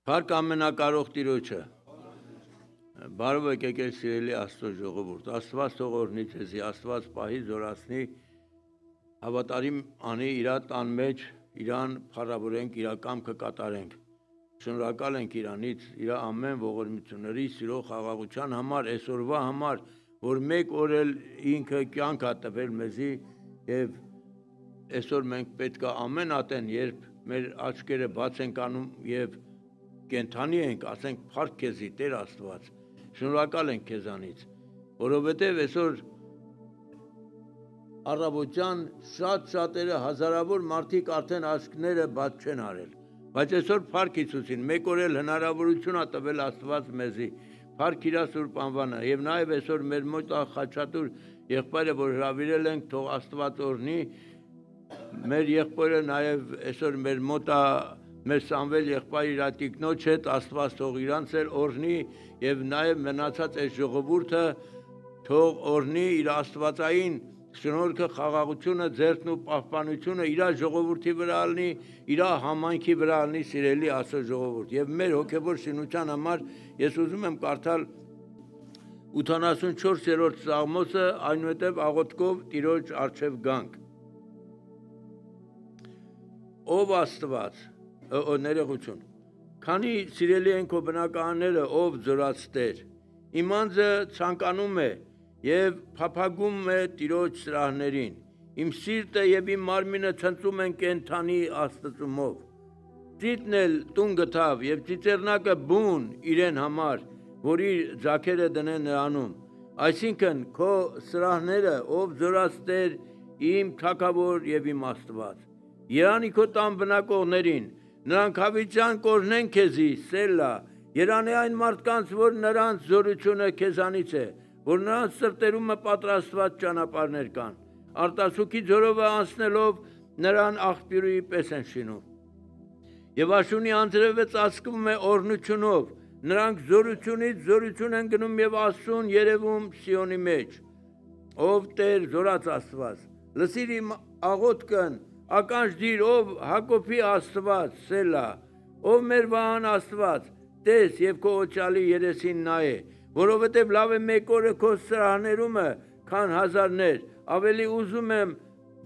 Փառք ամենակարող Տիրոջը, բարով եկեք սիրելի Աստծո ժողովուրդ, Աստված թող օրհնի ձեզի, Աստված պահի զորացնի, հավատարիմ անի իր տան մեջ, իրան փառավորենք, իր կամքը կատարենք, շնորհակալ ենք իրանից, իր ամեն ողորմությունների, սիրո խաղաղության համար, այսօրվա համար, որ մեկ օր էլ ինքը կյանք է տվել մեզի եւ այսօր մենք պետք է ամեն ատեն, երբ մեր աչքերը բաց ենք անում եւ կենթանի ենք, ասենք փառք քեզի Տեր Աստված, շնորհակալ ենք քեզանից, որովհետև այսօր առավոտյան շատերը հազարավոր մարդիկ արդեն աչքները բաց չեն արել, բայց այսօր փառք Հիսուսին, մեկ օր էլ հնարավորություն է տվել Աստված մեզի, փառք իր սուրբ անվանը, եւ նաեւ այսօր մեր մոտ Խաչատուր եղբայրը, որ հրավիրել ենք, թող Աստված օրհնի, մեր եղբայրը նաեւ այսօր մեր մոտ մեր Սամվել եղբայր իր տիկնոջ հետ Աստված թող իրանց էլ օրհնի եւ նաեւ մնացած այս ժողովուրդը թող օրհնի իր աստվածային շնորհքը, խաղաղությունը, ձեռքն ու պահպանությունը իր ժողովրդի վրա լինի, իր համայնքի վրա լինի, սիրելի Աստծո ժողովուրդ։ Եվ մեր հոգեվոր շինության համար ես ուզում եմ կարդալ 84-րդ Սաղմոսը, այնուհետև աղոթքով Տիրոջ առջև գանք։ Ով Աստված ներողություն, քանի սիրելի են քո բնականները, ով զորաց Տեր, իմ անձը ցանկանում է եւ փափագում է Տիրոջ սրահներին, իմ սիրտը եւ իմ մարմինը ցնծում են կենթանի Աստծումով, ծիծն էլ տուն գտավ եւ ծիծեռնակը բուն իրեն համար, որ իր ձագերը դնեն նրանում, այսինքն քո սրահները, ով զորաց Տեր, իմ թագավոր եւ իմ Աստված, երանի քո տան բնակողներին, նրանք հավիտյան կօրհնեն քեզի, Սելա, երանի այն մարդկանց, որ նրանց զորությունը քեզանից է, որ նրանց սրտերումը պատրաստված ճանապարհներ կան, արտասուքի ձորովը անցնելով նրան աղբյուրի պես են շինում։ Եվ աշունի անձրևը ծածկվում է օրհնությունով, նրանք զորությունից զորություն են գնում եւ Աստծուն երևում Սիոնի մեջ։ Ով Տեր զորաց Աստված, լսիր իմ աղոթքն, ականջ դիր, ով Հակոբի Աստված, Սելա, ով մեր վահան Աստված, տես եւ քո օճալի երեսին նայե, որովհետեւ լավ է մեկ օրը քո սրահներումը, քան հազարներ, ավելի ուզում եմ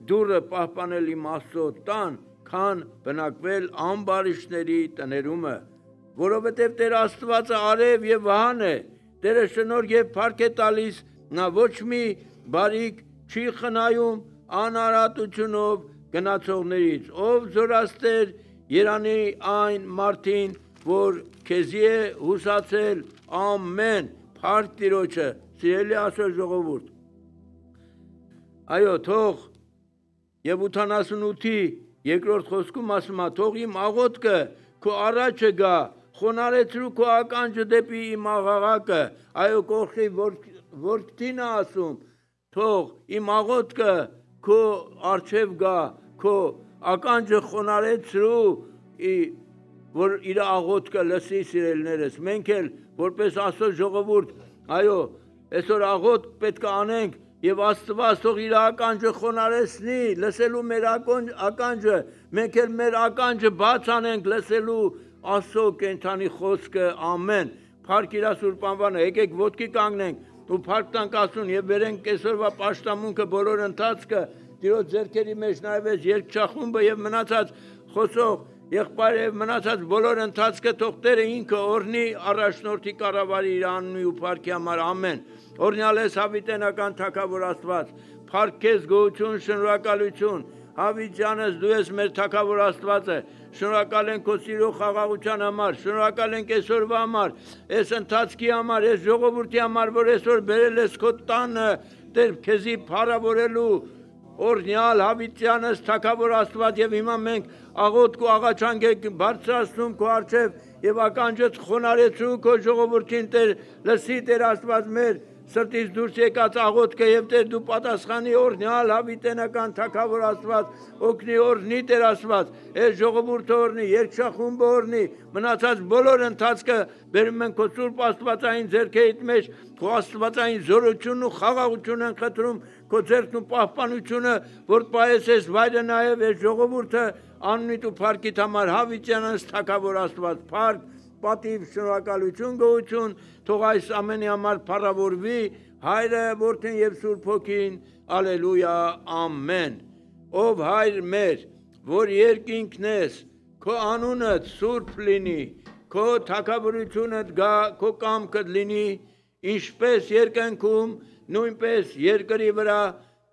դուռը պահպանել իմ Աստծո տան, քան բնակվել ամբարիշտների տներումը, որովհետեւ Տեր Աստվածը արև եւ վահան է, Տերը շնորհ եւ փառք է տալիս, նա ոչ մի բարիք չի խնայում անարատությունով գնացողներից, ով զորաստեր երանի այն մարդին, որ քեզի է հուսացել, ամեն, փառք Տիրոջը, սիրելի Աստծո ժողովուրդ։ Այո, թող եւ 88-ի երկրորդ խոսքում ասում է, թող իմ աղոթքը քո առաջը գա, խոնարեցրու քո ականջը դեպի իմ աղաղակը, այո, կողքի որդին է ասում, թող իմ աղոթքը քո առջև գա, քո ականջը խոնարեցրու, որ իր աղոթքը լսի սիրելիներս, մենք էլ որպես Աստծո ժողովուրդ, այո, այսօր աղոթք պետք է անենք եւ Աստված թող իր ականջը խոնարեցնի, լսելու մեր ականջը, մենք էլ մեր ականջը բաց անենք լսելու Աստծո կենթանի խոսքը, ամեն, փառք իր սուրբ անվանը, եկեք ոտքի կանգնենք ու փառք տանք Աստծուն եւ բերենք այսօրվա պաշտամունքը բոլոր ընթացքը Տիրոջ ձեռքերի մեջ նաեւ երկչախումբը եւ մնացած խոսող եղբայր եւ մնացած բոլոր ընթացքը թող Տերը ինքը օրհնի առաջնորդի կառավարի իր անունի ու փառքի համար, ամեն։ Օրհնյալ ես հավիտենական թագավոր Աստված, փառք քեզ, գոհություն, շնորհակալություն, հավիտյանս դու ես մեր թագավոր Աստվածը, շնորհակալ ենք քո սիրո խաղաղության համար, շնորհակալ ենք այսօրվա համար, այս ընթացքի համար, այս ժողովրդի համար, որ այսօր բերել ես քո տանը, Տեր քեզի փառավորելու օրհնյալ հավիտյանս թագավոր Աստված եւ հիմա մենք աղոթք ու աղաչանք ենք բարձրացնում քո առջև եւ ականջդ խոնարեցրու քո ժողովրդին Տեր լսի Տեր Աստված մեր սրտից դուրս եկած աղոթքը եւ Տեր դու պատասխանի օրհնյալ հավիտենական թագավոր Աստված օգնի օրհնի Տեր Աստված այս ժողովուրդը օրհնի երկչախումբը օրհնի մնացած բոլոր ընթացքը բերում ենք քո սուրբ աստվածային ձեռքերիդ մեջ քո աստվածային զորությունն ու խաղաղությունն են խնդրում քո ձեռքն ու պահպանությունը որ պայեսես վայրը նաեւ այս ժողովուրդը անունիդ ու փառքիդ համար հավիտյանս թագավոր Աստված փառք պատիվ, շնորհակալություն, գոհություն, թող այս ամենի համար փառավորվի Հայրը, Որդին եւ Սուրբ Հոգին, ալելույա, ամեն։ Ով Հայր մեր, որ երկինքն ես, քո անունդ սուրբ լինի, քո թագավորությունդ գա, քո կամքդ լինի, ինչպես երկնքում, նույնպես երկրի վրա,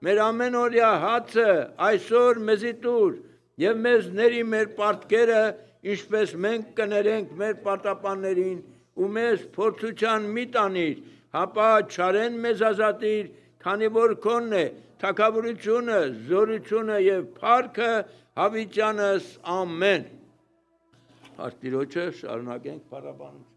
մեր ամենօրյա հացը այսօր մեզի տուր եւ մեզ ների մեր պարտքերը, ինչպես մենք կներենք մեր պարտապաններին, ու մեզ փորձության մի տանիր, հապա չարեն մեզ ազատիր, քանի որ քոնն է թագավորությունը, զորությունը եւ փառքը հավիտյանս ամեն։ Աստիրոջը շարունակենք փառաբանությունը։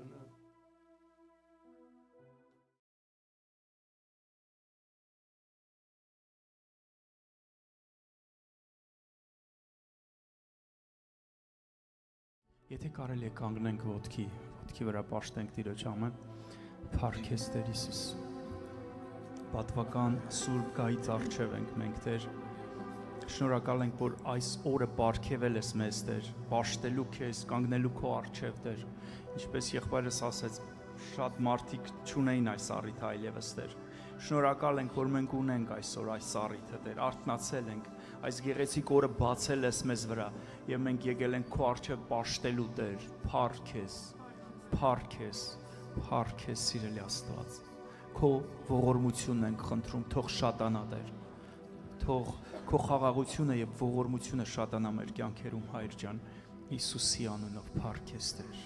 Եթե կարելի է կանգնենք ոտքի վրա պաշտենք Տիրոջ ամեն, փառք ես Տեր Հիսուս։ Պատվական սուրբ գայից առջև ենք մենք Տեր։ Շնորհակալ ենք, որ այս օրը պարգևել ես մեզ Տեր, պաշտելու քեզ, կանգնելու քո առջև Տեր։ Ինչպես եղբայրս ասեց, շատ մարդիկ չունեին այս առիթը այլևս Տեր։ Շնորհակալ ենք, որ մենք ունենք այսօր այս առիթը Տեր, արթնացել ենք, այս գեղեցիկ օրը բացել ես մեզ վրա եւ մենք եկել ենք քո առջև պաշտելու Տեր։ Փառք ես, փառք ես, փառք ես սիրելի Աստված։ Քո ողորմությունն ենք խնդրում, թող շատանա Տեր։ Թող քո խաղաղությունը եւ ողորմությունը շատանա մեր կյանքերում, Հայր ջան, Հիսուսի անունով փառք ես Տեր։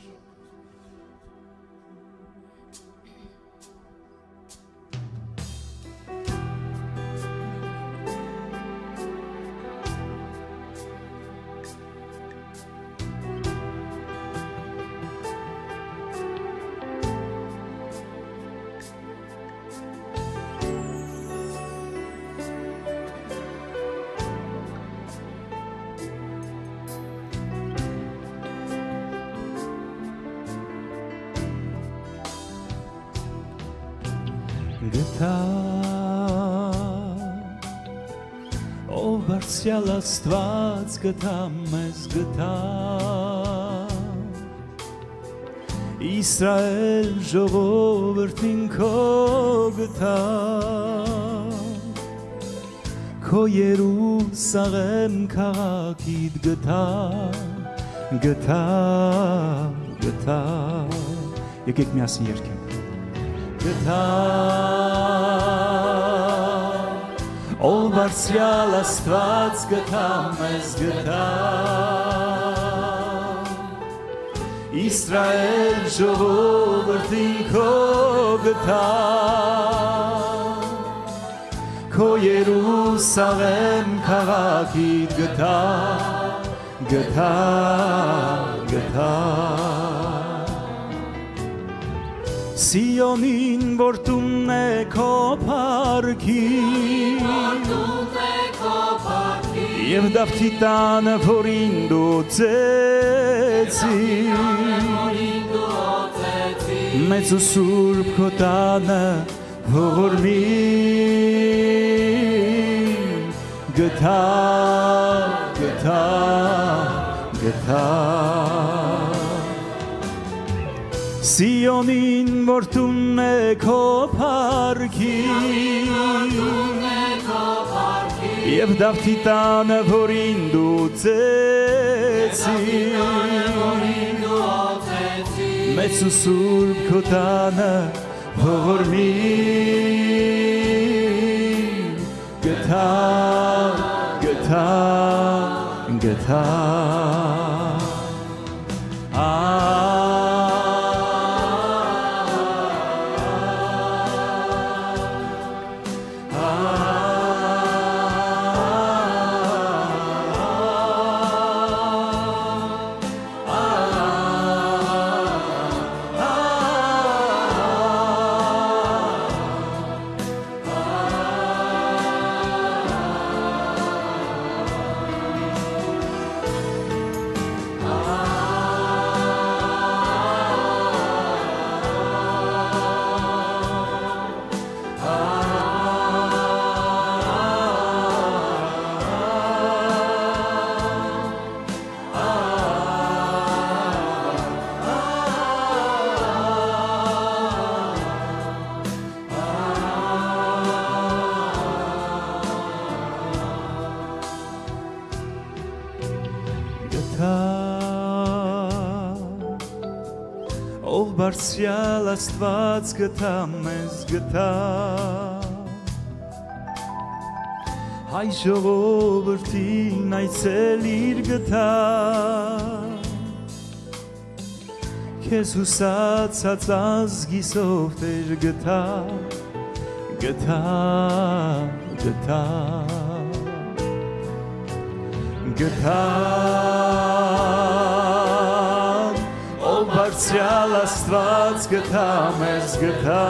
Ով բարձրյալ Աստված գտա մեզ գտա Իսրայել ժողովրդին քո գտա Քո Երուսաղեմ քաղաքիդ գտա գտա գտա Եկեք միասին երգենք Գտա Ով բարձրյալ Աստված գտա մեզ գտա Իսրայել ժողովրդին քո գտա Քո Երուսաղեմ քաղաքիդ գտա գտա գտա Սիոնին որ տունն է քո փառքի Եվ Դավթի տանը որին դու ծեցի Մեծ ու սուրբ քո տանը ողորմին գտա գտա գտա Սիոնին որ տունն է քո փառքի Եվ Դավթի տանը որին դու ծեցի Մեծ ու սուրբ քո տանը ողորմին գտա գտա գտա բարձրյալ Աստված գտա մեզ գտա հայ ժողովրդին այցելիր գտա քեզ հուսացած ազգիսով Տեր գտա գտա գտա գտա ով բարձրյալ Աստված գտա մեզ գտա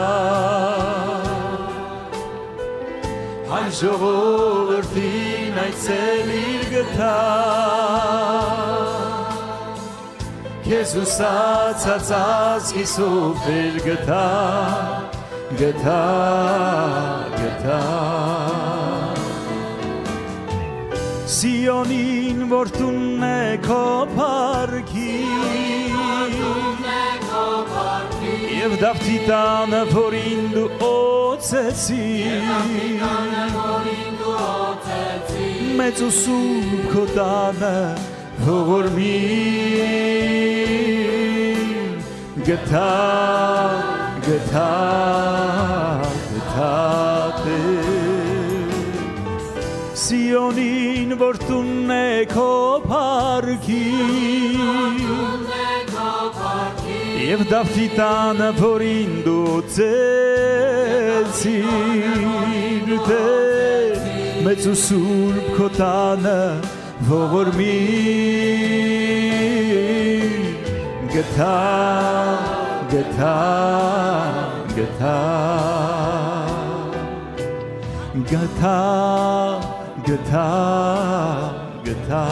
հայ ժողովրդին այցելիր գտա քեզ հուսացած ազգիսով Տեր գտա գտա գտա Սիոնին որ տունն է քո փառքի Եվ Դավթի տանը որին դու օծեցիր Մեծ ու սուրբ քո տանը ողորմիր գտա գտա գտա Տեր Սիոնին որ տունն է քո փառքի Եվ Դավթի տանը որին դու օծեցիր Տեր մեծ ու սուրբ քո տանը ողորմիր գտա գտա գտա գտա գտա գտա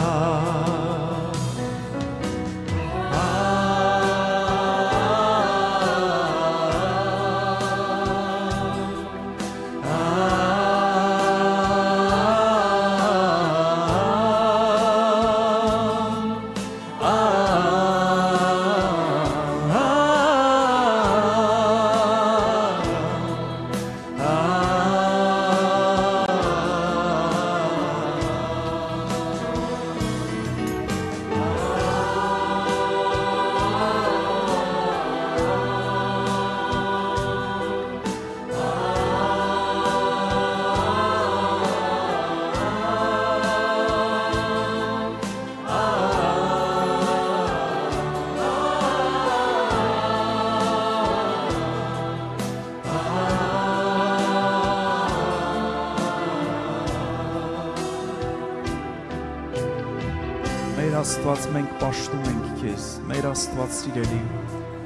Աստված մենք պաշտում ենք քեզ, մեր Աստված սիրելի,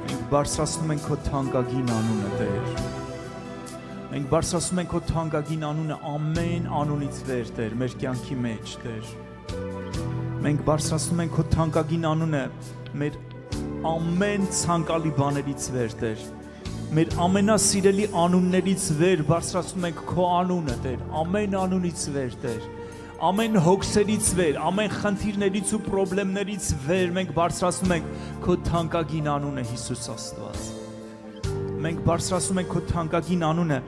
մենք բարձրացնում ենք քո թանկագին անունը Տեր։ Մենք բարձրացնում ենք քո թանկագին անունը ամեն անունից վեր Տեր, մեր կյանքի մեջ Տեր։ Մենք բարձրացնում ենք քո թանկագին անունը մեր ամեն ցանկալի բաներից վեր Տեր։ Մեր ամենասիրելի անուններից վեր բարձրացնում ենք քո անունը Տեր, ամեն անունից վեր Տեր։ Ամեն հոգսերից վեր, ամեն խնդիրներից ու պրոբլեմներից վեր մենք բարձրացնում ենք քո թանկագին անունը Հիսուս Աստված։ Մենք բարձրացնում ենք քո թանկագին անունը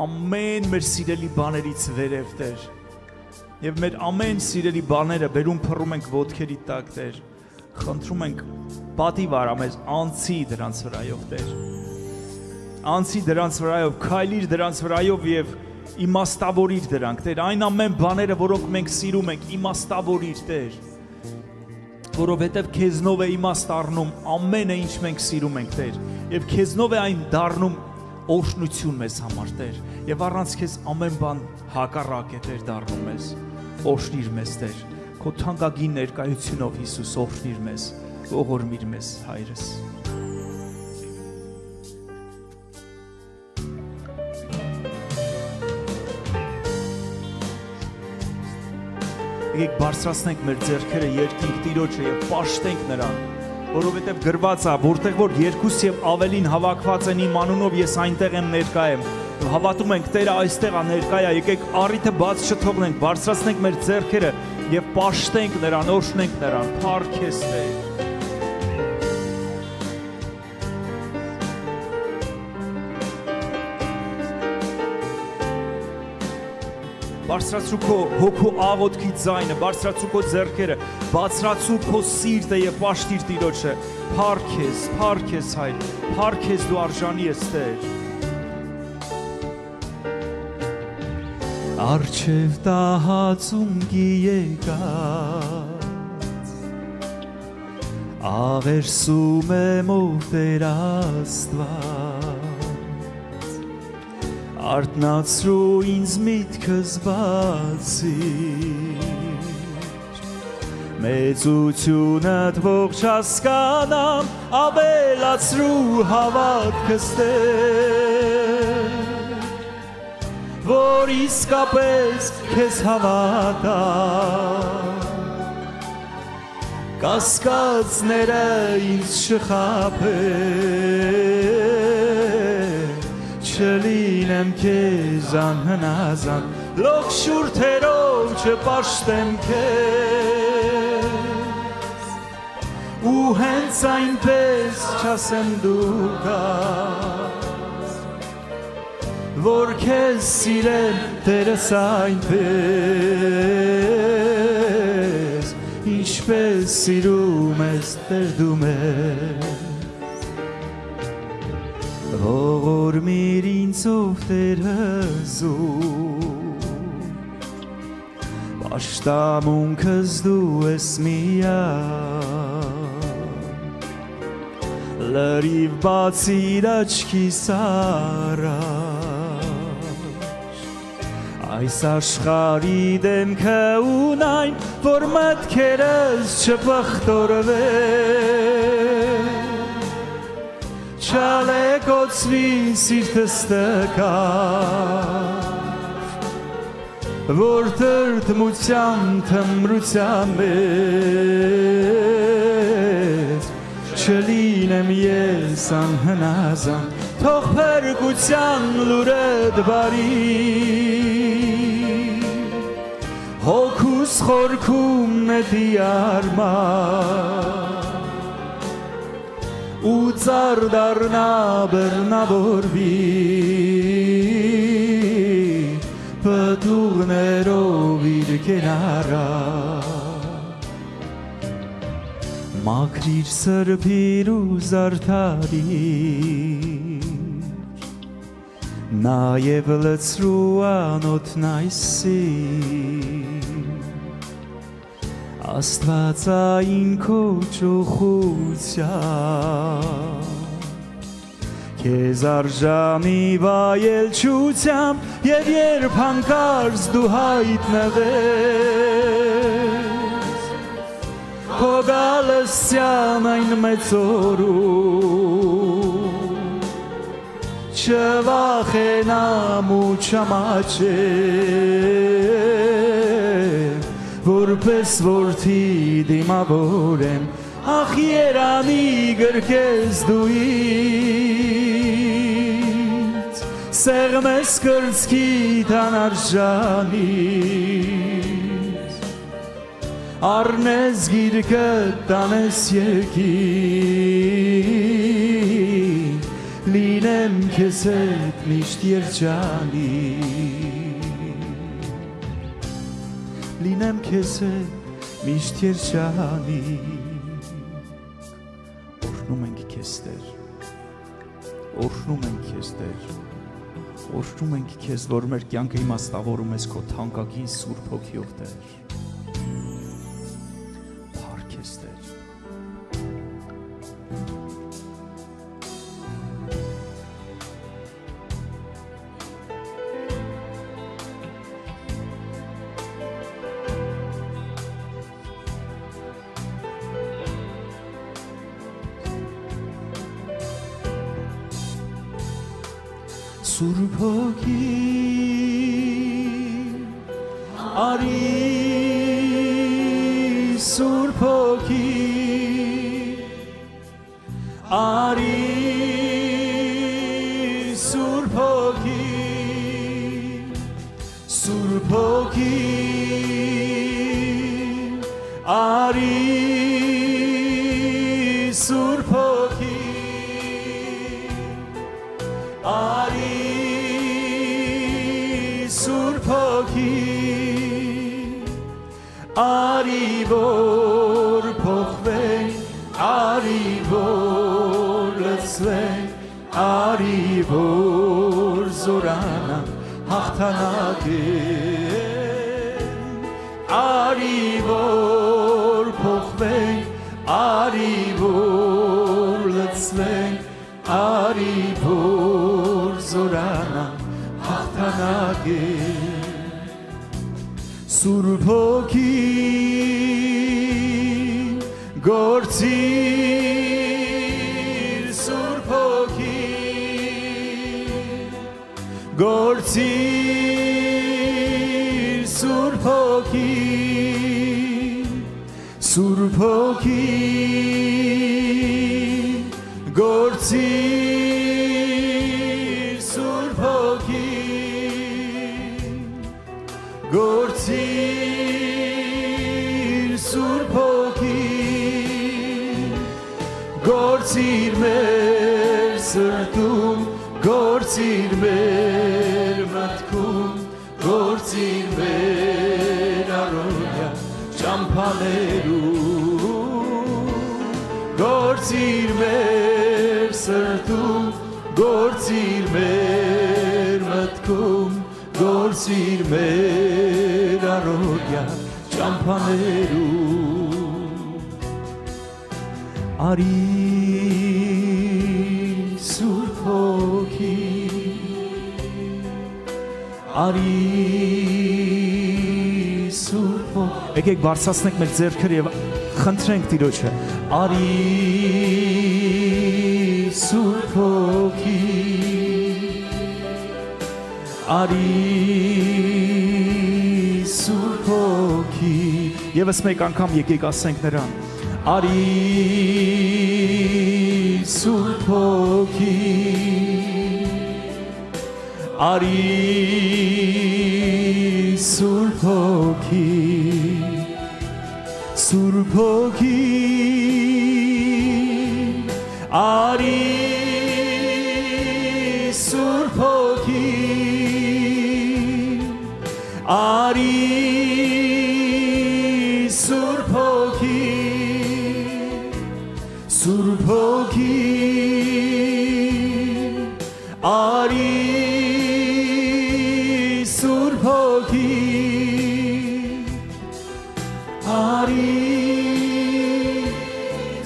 ամեն մեր սիրելի բաներից վերև Տեր։ Եվ մեր ամեն սիրելի բաները բերում փռում ենք ոտքերի տակ Տեր։ Խնդրում ենք պատիվ արա մեզ անցի դրանց վրայով Տեր։ Անցի դրանց վրայով, քայլիր դրանց վրայով եւ իմաստավորիր դրանք Տեր, այն ամեն բաները, որոնք մենք սիրում ենք, իմաստավորիր Տեր, որովհետև քեզնով է իմաստ առնում ամենը ինչ մենք սիրում ենք Տեր, եւ քեզնով է այն դառնում օրհնություն մեզ համար Տեր, եւ առանց քեզ ամեն բան հակառակ է Տեր դառնում մեզ, օրհնիր մեզ Տեր, քո թանկագին ներկայությունով Հիսուս օրհնիր մեզ, ողորմիր մեզ Հայրս։ Եկեք բարձրացնենք մեր ձեռքերը երկինք Տիրոջը եւ պաշտենք նրան, որովհետեւ գրված է, որտեղ որ երկուս եւ ավելին հավաքված են իմ անունով, ես այնտեղ եմ ներկա եմ։ Հավատում ենք Տերը այստեղ է ներկա է, եկեք առիթը բաց չթողնենք, բարձրացնենք մեր ձեռքերը եւ պաշտենք նրան, օրհնենք նրան, փառքես Տեր։ Բարձրացրու քո հոգու աղոթքի ձայնը, բարձրացրու քո ձեռքերը, բացրացու քո սիրտը եւ պաշտիր Տիրոջը փառք ես Հայր փառք ես դու արժանի ես Տեր Արչև տահածունքի եկած աղերսում եմ ով Տեր Աստված արթնացրու ինձ միտքս բացիր մեծությունդ ողջ հասկանամ ավելացրու հավատքս Տեր որ իսկապես քեզ հավատամ կասկածները ինձ չխաբեն չլինեմ քեզ անհնազանդ լոք շուրթերով չպաշտեմ քեզ ու հենց այնպես չասեմ դու կաս որ քեզ սիրեմ Տերս այնպես ինչպես սիրում ես Տեր դու մեզ ողորմիր ինձով Տեր հզում պաշտամունքս դու ես միակ լրիվ բացիր աչքիս առաջ այս աշխարհի դեմքը ունայն որ մտքերս չփխտորվեն չալեկոծվի սիրտս տկար որ տրտմության թմրության մեջ չլինեմ ես անհնազանդ թող փրկության լուրդ բարի հոգուս խորքում նետի արմար ու ծառ դառնա բռնավորվի պտուղներով իր կենարար մաքրիր սրբիր ու զարդարիր նաև լցրու անոթն այսիր Աստվածային քո ճոխությամբ Քեզ արժանի վայելչությամբ և երբ հանկարծ դու հայտնվես քո գալստյան այն մեծ օրում չվախենամ ու չամաչեմ որպես որդի դիմավորեմ ախ երանի գրկես դու ինձ սեղմես կրծքիդ անարժանից առնես գիրկը տանես երկիր լինեմ քեզ հետ միշտ երջանիկ լինեմ քեզ հետ միշտ երջանիկ օրհնում ենք քեզ Տեր օրհնում ենք քեզ Տեր օրհնում ենք քեզ որ մեր կյանքը իմաստավորում ես քո թանկագին Սուրբ Հոգիով Տեր փառք քեզ Տեր Սուրբ Հոգի արի Սուրբ Հոգի արի Սուրբ Հոգի Սուրբ Հոգի արի Սուրբ Հոգի արի Սուրբ Հոգի արի որ փոխվենք, արի որ լցվենք, արի որ զորանանք հաղթանակեն, արի որ փոխվենք, արի որ լցվենք, արի որ զորանանք հաղթանակեն, Սուրբ Հոգին գործիր, Սուրբ Հոգին գործիր, Սուրբ Հոգին, Սուրբ Հոգին գործիր, Սուրբ Հոգին գործիր, Սուրբ Հոգին գործիր մեր սրտում, գործիր մեր մտքում, գործիր մեր առօրյա ճամփաներում, գործիր մեր սրտում, գործիր մեր մտքում, գործիր մեր առօրյա ճամփաներում, արի Սուրբ Հոգին, արի Սուրբ Հոգին, եկեք բարձրացնենք մեր ձեռքերը եւ խնդրենք Տիրոջը, արի Սուրբ Հոգին, արի Սուրբ Հոգին, եւս մեկ անգամ եկեք ասենք նրան, արի Սուրբ Հոգին, արի Սուրբ Հոգին, Սուրբ Հոգին, արի Սուրբ Հոգին, արի Սուրբ Հոգին, Սուրբ Հոգին, արի Սուրբ Հոգին, արի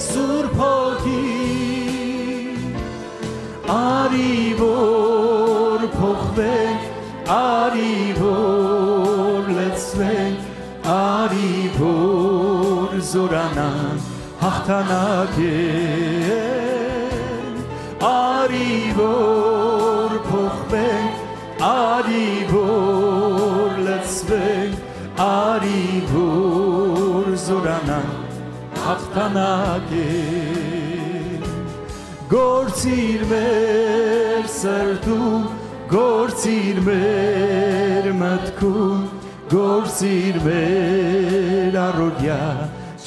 Սուրբ Հոգին, արի որ փոխվենք, արի որ լցվենք, արի որ զորանանք հաղթանակեն, արի որ փոխվենք, արի որ լցվենք, արի որ զորանանք հաղթանակեն, գործիր մեր սրտում, գործիր մեր մտքում, գործիր մեր առօրյա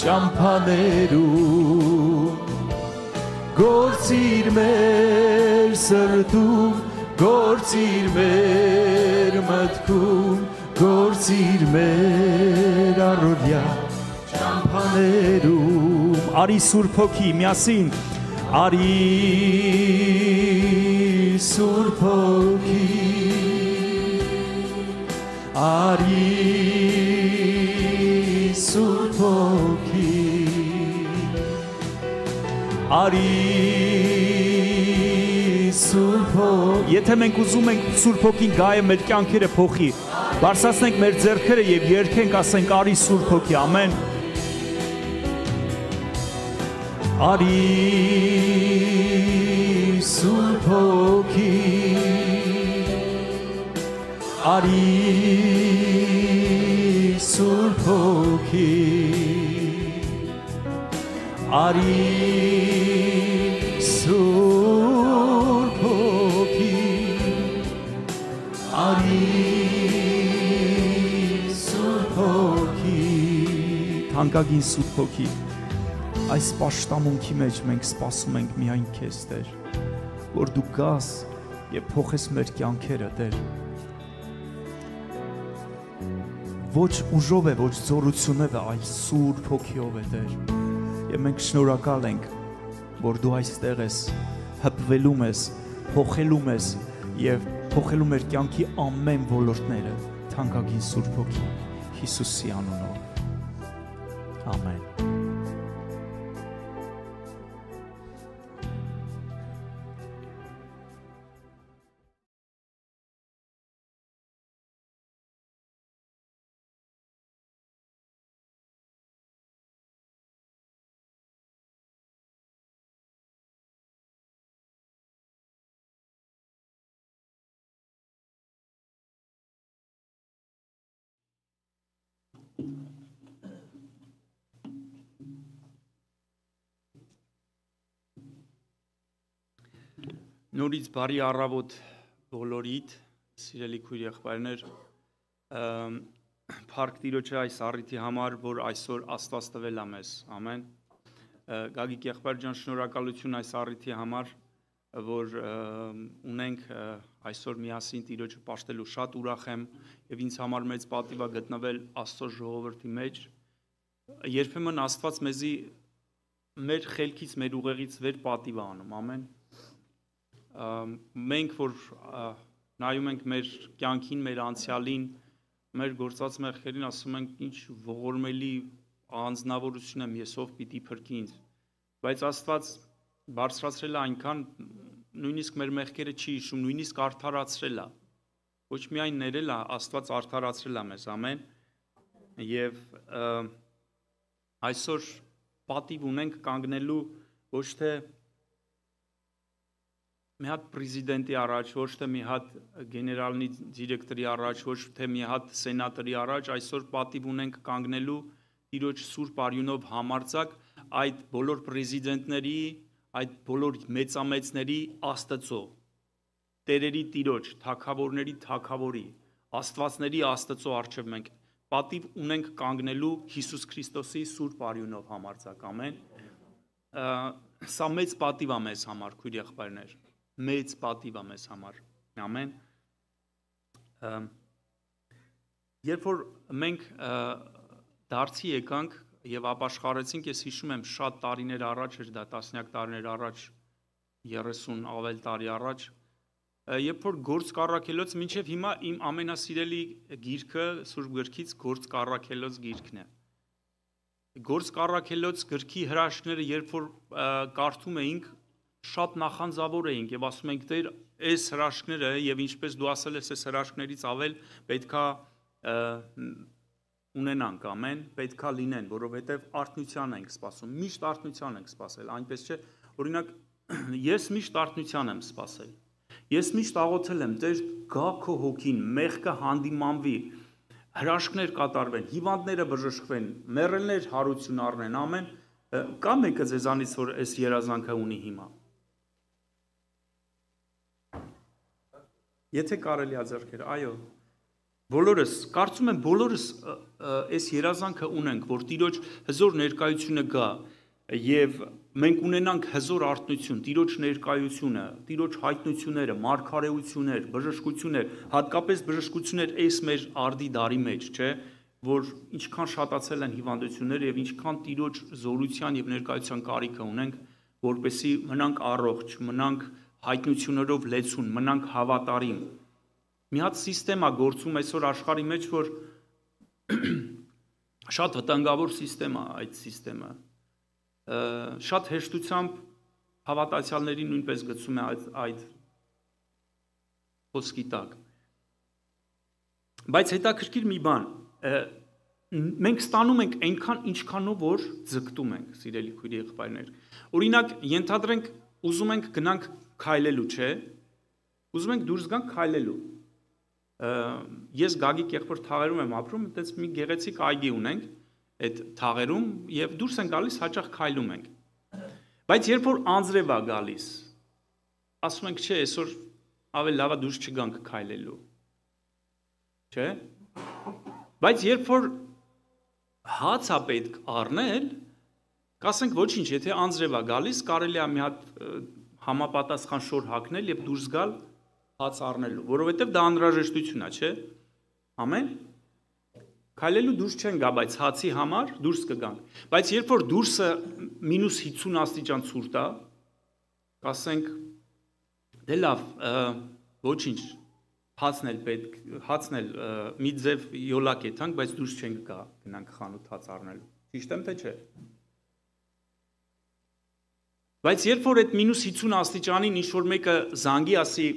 ճամփաներում, գործիր մեր սրտում, գործիր մեր մտքում, գործիր մեր առօրյա ճամփաներում, արի Սուրբ Հոգի միասին, արի Սուրբ Հոգի, արի Սուրբ Հոգի, արի Սուրբ Հոգի, եթե մենք ուզում ենք Սուրբ Հոգին գայը մեր կյանքերը փոխի, բարձրացնենք մեր ձեռքերը եւ երգենք, ասենք արի Սուրբ Հոգի, ամեն, արի Սուրբ Հոգի, արի Սուրբ Հոգի, արի Սուրբ Հոգի, արի Սուրբ Հոգի, թանկագին Սուրբ Հոգի, այս պաշտամունքի մեջ մենք սպասում ենք միայն քեզ, Տեր, որ դու գաս եւ փոխես մեր կյանքերը, Տեր, ոչ ուժով է, ոչ զորությունով է, այլ Սուրբ Հոգիով է, Տեր։ Եվ մենք շնորհակալ ենք, որ դու այստեղ ես, հպվելու ես, փոխելու ես եւ փոխելու մեր կյանքի ամեն ոլորտները, թանկագին Սուրբ Հոգի, Հիսուսի անունով։ Ամեն։ Նորից բարի առավոտ բոլորիդ, սիրելի քույր եղբայրներ, Փառք Տիրոջը այս առիթի համար, որ այսօր Աստված տվել է մեզ, ամեն։ Գագիկ եղբայր ջան, շնորհակալություն այս առիթի համար, որ ունենք այսօր միասին Տիրոջը պաշտելու, շատ ուրախ եմ եւ ինձ համար մեծ պատիվ է գտնվել Աստծո ժողովրդի մեջ։ Երբեմն Աստված մեզի մեր խելքից, մեր ուղեղից վեր պատիվ է անում, ամեն։ Մենք որ նայում ենք մեր կյանքին, մեր անցյալին, մեր գործած մեղքերին, ասում ենք ինչ ողորմելի անձնավորություն եմ ես, ով պիտի փրկի ինձ, բայց Աստված բարձրացրել է այնքան, նույնիսկ մեր մեղքերը չի հիշում, նույնիսկ արդարացրել է, ոչ միայն ներել է, Աստված արդարացրել է մեզ, ամեն, եւ այսօր պատիվ ունենք կանգնելու ոչ թե մի հատ պրեզիդենտի առաջ, ոչ թե մի հատ գեներալնի դիրեկտորի առաջ, ոչ թե մի հատ սենատորի առաջ, այսօր պատիվ ունենք կանգնելու Տիրոջ Սուրբ արյունով համարձակ այդ բոլոր պրեզիդենտների, այդ բոլոր մեծամեծների Աստծո, տերերի Տիրոջ, թագավորների թագավորի, Աստվածների Աստծո առջև մենք պատիվ ունենք կանգնելու Հիսուս Քրիստոսի Սուրբ արյունով համարձակ, ամեն։ Սա մեծ պատիվ է մեզ համար, քույր եղբայրներ, մեծ պատիվ է մեզ համար, ամեն։ Երբ որ մենք դարձի եկանք եւ ապաշխարեցինք, ես հիշում եմ շատ տարիներ առաջ, դա տասնյակ տարիներ առաջ, 30 ավել տարի առաջ, երբ որ գործ կառաքելոց, մինչև հիմա իմ ամենասիրելի գիրքը Սուրբ գրքից գործ կառաքելոց գիրքն է։ Գործ կառաքելոց գրքի հրաշքները, երբ որ կարդում էինք, շատ նախանձավոր էինք եւ ասում ենք դեր այս հրաշքները եւ ինչպես դու ասել ես այս հրաշքներից ավել պետքա ունենանք, ամեն, պետքա լինեն, որովհետեւ արթնության ենք սպասում, միշտ արթնության ենք սպասել, այնպես չէ, օրինակ ես միշտ արթնության եմ սպասել։ Ես միշտ աղոթել եմ, Տեր, գա քո հոգին, մեղքը հանդիմանվի, հրաշքներ կատարվեն, հիվանդները բժշկվեն, մեռելներ հարություն առնեն, ամեն, կա մեկը ձեզանից, որ այս երազանքը ունի հիմա։ Եթե կարելի է ձեռքերը, այո, բոլորս, կարծում եմ բոլորս այս երազանքը ունենք, որ Տիրոջ հզոր ներկայությունը գա եւ մենք ունենանք հզոր արթնություն, Տիրոջ ներկայությունը, Տիրոջ հայտնությունները, մարգարեություններ, բժշկություններ, հատկապես բժշկություններ այս մեր արդի դարի մեջ, չէ, որ ինչքան շատացել են հիվանդությունները եւ ինչքան Տիրոջ զորության եւ ներկայության կարիքը ունենք, որպեսզի մնանք առողջ, մնանք հայտնություններով լեցուն, մնանք հավատարիմ։ Մի հատ սիստեմա գործում այսօր աշխարհի մեջ, որ շատ վտանգավոր սիստեմա այդ սիստեմը։ Շատ հեշտությամբ հավատացյալներին նույնպես գցում է այդ խոսքի տակ։ Բայց հետաքրքիր մի բան, մենք ստանում ենք այնքան ինչքանով որ ձգտում ենք, սիրելի քույր եղբայրներ։ Օրինակ, ենթադրենք, ուզում ենք գնանք քայլելու, չէ՞։ Ուզում ենք դուրս գանք քայլելու։ Ես Գագիկ եղբոր Թաղերում եմ ապրում, այդպես մի գեղեցիկ այգի ունենք այդ Թաղերում եւ դուրս են գալիս հաճախ քայլում ենք։ Բայց երբ որ անձրև է գալիս, ասում ենք, չէ, այսօր ավելի լավ է դուրս չգանք քայլելու։ Չէ՞։ Բայց երբ որ հաց է պետք առնել, կասենք ոչինչ, եթե անձրև է գալիս, կարելի է մի հատ համապատասխան շոր հագնել եւ դուրս գալ հաց առնելու, որովհետեւ դա անհրաժեշտություն է, չէ՞։ Ամեն։ Քայլելու դուրս չեն գա, բայց հացի համար դուրս կգանք։ Բայց երբ որ դուրսը -50 աստիճան ցուրտ է, կասենք դե լավ, ոչինչ, հացն էլ մի ձև յոլակ է թանք, բայց դուրս չենք գա, գնանք խանութ հաց առնելու։ Ճիշտ եմ թե չէ։ Բայց երբ որ այդ -50 աստիճանին ինչ-որ մեկը զանգի ասի,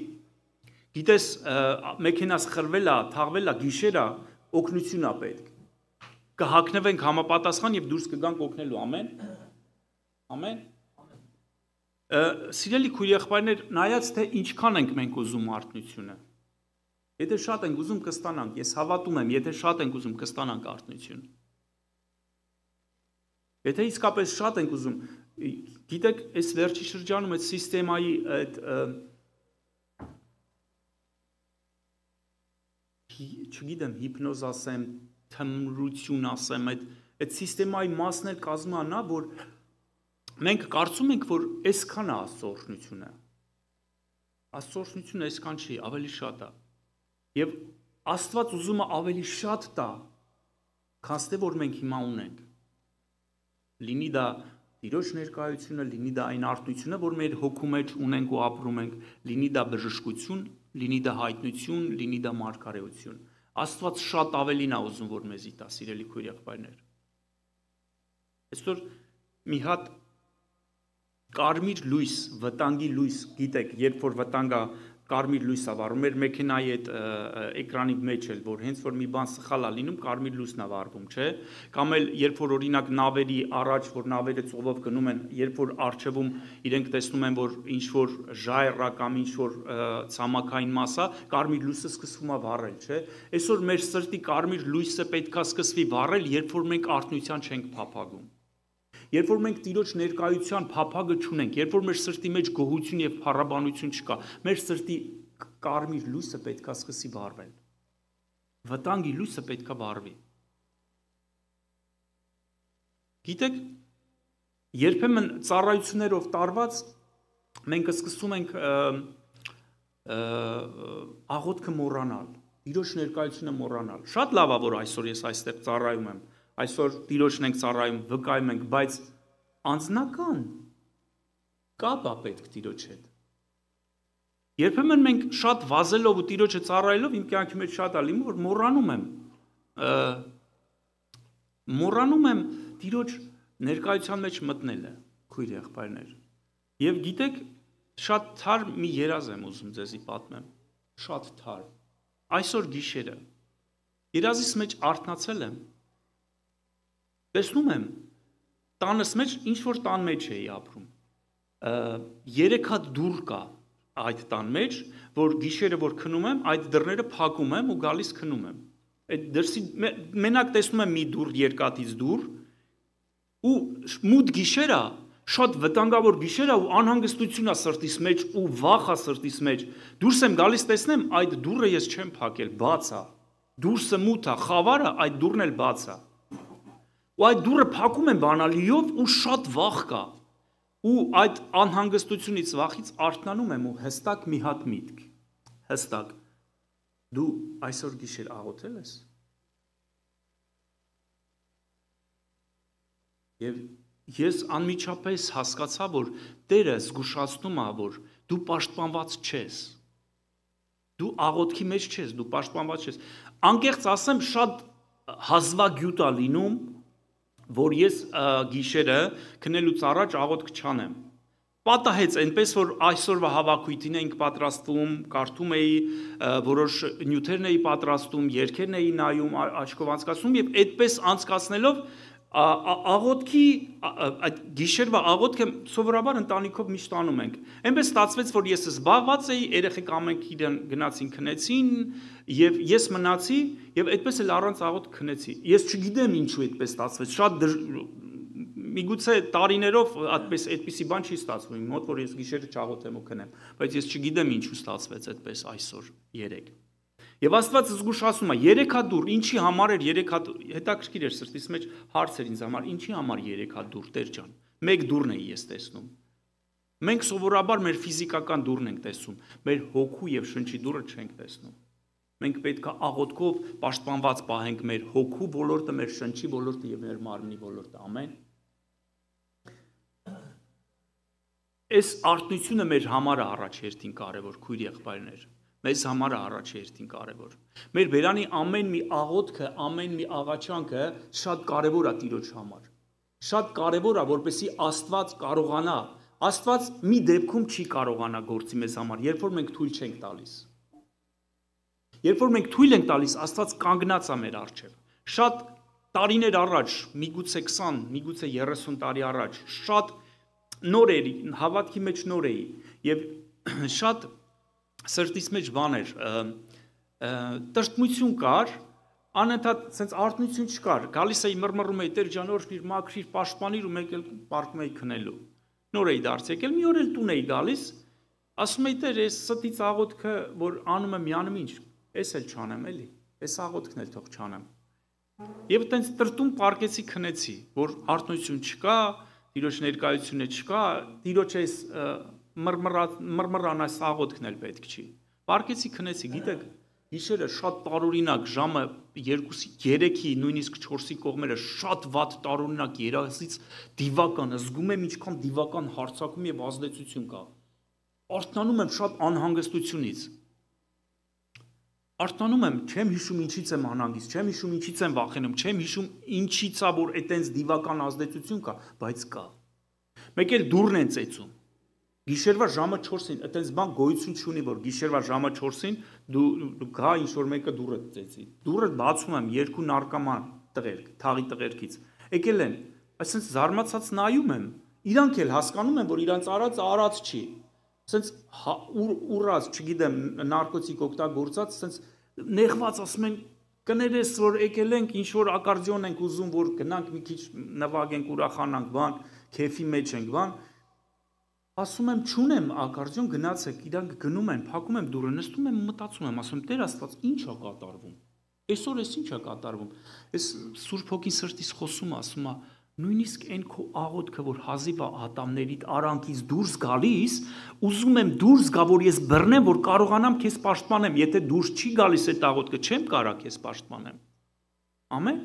գիտես, մեքենաս խրվել է, թաղվել է, գիշեր է, օգնություն է պետք։ Կհագնվենք համապատասխան եւ դուրս կգանք օգնելու, ամեն։ Ամեն։ Սիրելի քույր-եղբայրներ, նայած թե ինչքան ենք մենք ուզում արթնությունը։ Եթե շատ ենք ուզում կստանանք, ես հավատում եմ, եթե շատ ենք ուզում կստանանք արթնություն։ Եթե իսկապես շատ ենք ուզում, գիտեք, այս վերջի շրջանում այդ սիստեմայի այդ չգիտեմ, հիպնոզ ասեմ, թմրություն ասեմ, այդ սիստեմայի մասն էլ կազմում է նա, որ մենք կարծում ենք, որ այսքան է Աստծո օրհնությունը։ Աստծո օրհնությունը այսքան չի, ավելի շատ է։ Եվ Աստված ուզում է ավելի շատ տա, քան թե որ մենք հիմա ունենք։ Լինի դա Տիրոջ ներկայությունը, լինի դա այն արթնությունը, որ մեր հոգու մեջ ունենք ու ապրում ենք, լինի դա բժշկություն, լինի դա հայտնություն, լինի դա մարգարեություն։ Աստված շատ ավելին է ուզում, որ մեզի տա, սիրելի քույր-եղբայրներ։ Այսօր մի հատ կարմիր լույս, վտանգի լույս, գիտեք, երբ որ վտանգա կարմիր լույս է վառվում, մեր մեքենայի այդ էկրանի մեջ էլ, որ հենց որ մի բան սխալ է լինում, կարմիր լույսն է վառվում, չէ՞։ Կամ էլ երբ որ օրինակ նավերի առաջ, որ նավերը ծովով գնում են, երբ որ առջևում իրենք տեսնում են, որ ինչ որ ժայռ է կամ ինչ որ ցամաքային մաս է, կարմիր լույսը սկսվում է վառել, չէ՞։ Այսօր մեր սրտի կարմիր լույսը պետքա սկսվի վառել, երբ որ մենք արթնության չենք փափագում։ Երբ որ մենք Տիրոջ ներկայության փափագը չունենք, երբ որ մեր սրտի մեջ գոհություն եւ փառաբանություն չկա, մեր սրտի կարմիր լույսը պետքա սկսի վառվել։ Վտանգի լույսը պետքա վառվի։ Գիտեք, երբեմն ծառայություններով տարված մենք սկսում ենք աղոթքը մոռանալ, Տիրոջ ներկայությունը մոռանալ։ Շատ լավ է, որ այսօր ես այստեղ ծառայում եմ։ Այսօր Տիրոջն ենք ծառայում, վկայում ենք, բայց անձնական կապ է պետք Տիրոջ հետ։ Երբեմն մենք շատ վազելով ու Տիրոջը ծառայելով իմ կյանքի մեջ շատ է լինում, որ մոռանում եմ Տիրոջ ներկայության մեջ մտնելը, քույր եղբայրներ։ Եվ գիտեք, շատ թար մի երազ եմ ուզում ձեզի պատմեմ, շատ թար։ Այսօր գիշերը երազիս մեջ արթնացել եմ, տեսնում եմ, տանս մեջ, ինչ-որ տան մեջ էի ապրում, 3 հատ դուռ կա այդ տան մեջ, որ գիշերը որ քնում եմ, այդ դռները փակում եմ ու գալիս քնում եմ, այդ դրսի, մենակ տեսնում եմ մի դուռ երկաթից դուռ, ու մութ գիշերա, շատ վտանգավոր գիշերա ու անհանգստություն է սրտիս մեջ ու վախ է սրտիս մեջ, դուրս եմ գալիս տեսնեմ, այդ դուռը ես չեմ փակել, բաց է, դուրսը մութ է, խավարը, այդ դուռն էլ բաց է։ Ու այդ դուռը փակում են բանալիով ու շատ վախ կա։ Ու այդ անհանգստությունից վախից արթնանում եմ ու հստակ մի հատ միտք։ Հստակ։ Դու այսօր գիշեր աղոթել ես։ Եվ ես անմիջապես հասկացա, որ Տերը զգուշացնում է, որ դու պաշտպանված չես։ Դու աղոթքի մեջ չես, դու պաշտպանված չես։ Անկեղծ ասեմ, շատ հազվագյուտ է լինում, որ ես գիշերը քնելուց առաջ աղոթք չանեմ։ Պատահեց այնպես, որ այսօրվա հավաքույթին էինք պատրաստվում, կարդում էի, որոշ նյութերն էի պատրաստում, երգերն էի նայում, աչքով անցկացնում եւ այդպես անցկացնելով աղոթքի այդ գիշերվա աղոթքը սովորաբար ընտանիքով միշտ անում ենք։ Այնպես ստացվեց, որ ես զբաղված էի, երեխեք ամենք իրեն գնացին քնեցին եւ ես մնացի եւ այդպես էլ առանց աղոթք քնեցի։ Ես չգիտեմ ինչու այդպես ստացվեց։ Շատ միգուցե տարիներով այդպիսի բան չի ստացվում իմ մոտ, որ ես գիշերը չաղոթեմ ու քնեմ, բայց ես չգիտեմ ինչու ստացվեց այդպես այսօր երեք։ Եվ Աստված զգուշացնում է 3 հատ դուռ, ինչի համար էր 3 հատ, հետաքրքիր էր սրտիս մեջ հարց էր ինձ համար, ինչի համար 3 հատ դուռ, Տեր ջան։ Մեկ դուռն էի ես տեսնում։ Մենք սովորաբար մեր ֆիզիկական դուռն ենք տեսնում, մեր հոգու եւ շնչի դուռը չենք տեսնում։ Մենք պետք է աղոթքով պաշտպանված պահենք մեր հոգու ոլորտը, մեր շնչի ոլորտը եւ մեր մարմնի ոլորտը, ամեն։ Այս արտությունը մեր համար է առաջերտին կարևոր, քույր եղբայրներ։ Մեզ համար է առաջերտին կարևոր։ Մեր բերանի ամեն մի աղոթքը, ամեն մի աղաչանքը շատ կարևոր է Տիրոջ համար։ Շատ կարևոր է, որպեսզի Աստված կարողանա, Աստված մի դեպքում չի կարողանա գործի մեզ համար, երբ որ մենք թույլ չենք տալիս։ Երբ որ մենք թույլ ենք տալիս, Աստված կանգնած է մեր առջև։ Շատ տարիներ առաջ, միգուցե 20, միգուցե 30 տարի առաջ, շատ նոր էի, հավատքի մեջ նոր էի, եւ շատ սրտիս մեջ բան էր, տրտմություն կար, անընդհատ sense արթնություն չկար, գալիս էի մռմռում էի, Տեր ջան, օրհնիր, մաքրիր, պաշտպանիր ու մեկ էլ պարկում էի քնելու։ Նոր էի դարձ եկել, մի օր էլ տուն էի գալիս, ասում էի, Տեր, այս ստից աղոթքը, որ անում եմ, յանում ինչ, ես էլ չանեմ էլի, այս աղոթքն էլ թող չանեմ։ Եվ այտենց տրտում պարկեցի քնեցի, որ արթնություն չկա, Տիրոջ ներկայությունը չկա, Տիրոջ այս մռմռան այս աղոթքն էլ պետք չի։ Պարկեցի քնեցի, գիտեք, գիշերը շատ տարօրինակ, ժամը 2-ի, 3-ի, նույնիսկ 4-ի կողմերը շատ վատ տարօրինակ երազից դիվական, զգում եմ ինչքան դիվական հարձակում եւ ազդեցություն կա։ Արթնանում եմ շատ անհանգստությունից։ Արթնանում եմ, չեմ հիշում ինչից եմ անհանգիստ, չեմ հիշում ինչից եմ վախենում, չեմ հիշում ինչից է որ այտենց դիվական ազդեցություն կա, բայց կա։ Մեկ էլ դուրն են ծեծում։ Գիշերվա ժամը 4-ին, այտենց բան գոյություն չունի, որ գիշերվա ժամը 4-ին դու գա ինչ որ մեկը դուրը ծեծի։ Դուրը բացում եմ երկու նարկոման տղերք, թաղի տղերքից։ Եկել են, այսինքն զարմացած նայում եմ, իրանք էլ հասկանում են, որ իրանց արած չի։ Սենց ուռած, չգիտեմ, նարկոտիկ օգտագործած, սենց նեղված ասում են, կներես, որ եկել ենք, ինչ որ ակարդիոն ենք ուզում, որ գնանք մի քիչ նվագենք, ուրախանանք, բան, քեֆի մեջ ենք, բան։ Ասում եմ, չունեմ ակարդիոն, գնացեք, իրանք գնում են, փակում եմ դուռը, նստում եմ, մտածում եմ, ասում եմ, Տեր Աստված, ինչ է կատարվում։ Այսօր էս ինչ է կատարվում։ Այս Սուրբ Հոգին սրտից խոսում, ասում է, նույնիսկ այն քո աղոթքը, որ հազիվ է ատամներիդ արանքից դուրս գալիս, ուզում եմ դուրս գա, որ ես բռնեմ, որ կարողանամ քեզ պաշտպանեմ, եթե դուրս չի գալիս այդ աղոթքը, չեմ կարող քեզ պաշտպանեմ։ Ամեն։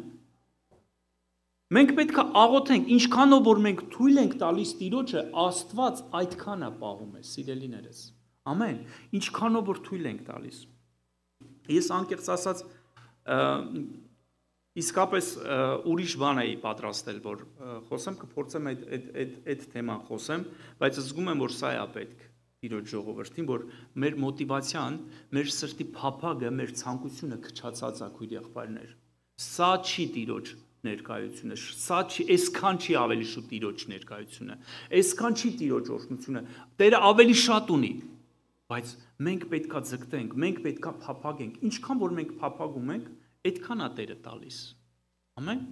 Մենք պետք է աղոթենք, ինչքանով որ մենք թույլ ենք տալիս Տիրոջը, Աստված այդքան է պահում է, սիրելիներս։ Ամեն։ Ինչքանով որ թույլ ենք տալիս։ Ես անկեղծ ասած իսկապես ուրիշ բան էի պատրաստել, որ խոսեմ, կփորձեմ այդ թեման խոսեմ, բայց զգում եմ, որ սա է պետք Տիրոջ ժողովրդին, որ մեր մոտիվացիան, մեր սրտի փափագը, մեր ցանկությունը քչացած է, քույր եղբայրներ։ Սա չի Տիրոջ ներկայությունը, սա չի, այսքան չի ավելի շուտ Տիրոջ ներկայությունը, այսքան չի Տիրոջ օրհնությունը, Տերը ավելի շատ ունի, բայց մենք պետքա ձգտենք, մենք պետքա փափագենք, ինչքան որ մենք փափագում ենք, այդքան է Տերը տալիս։ Ամեն։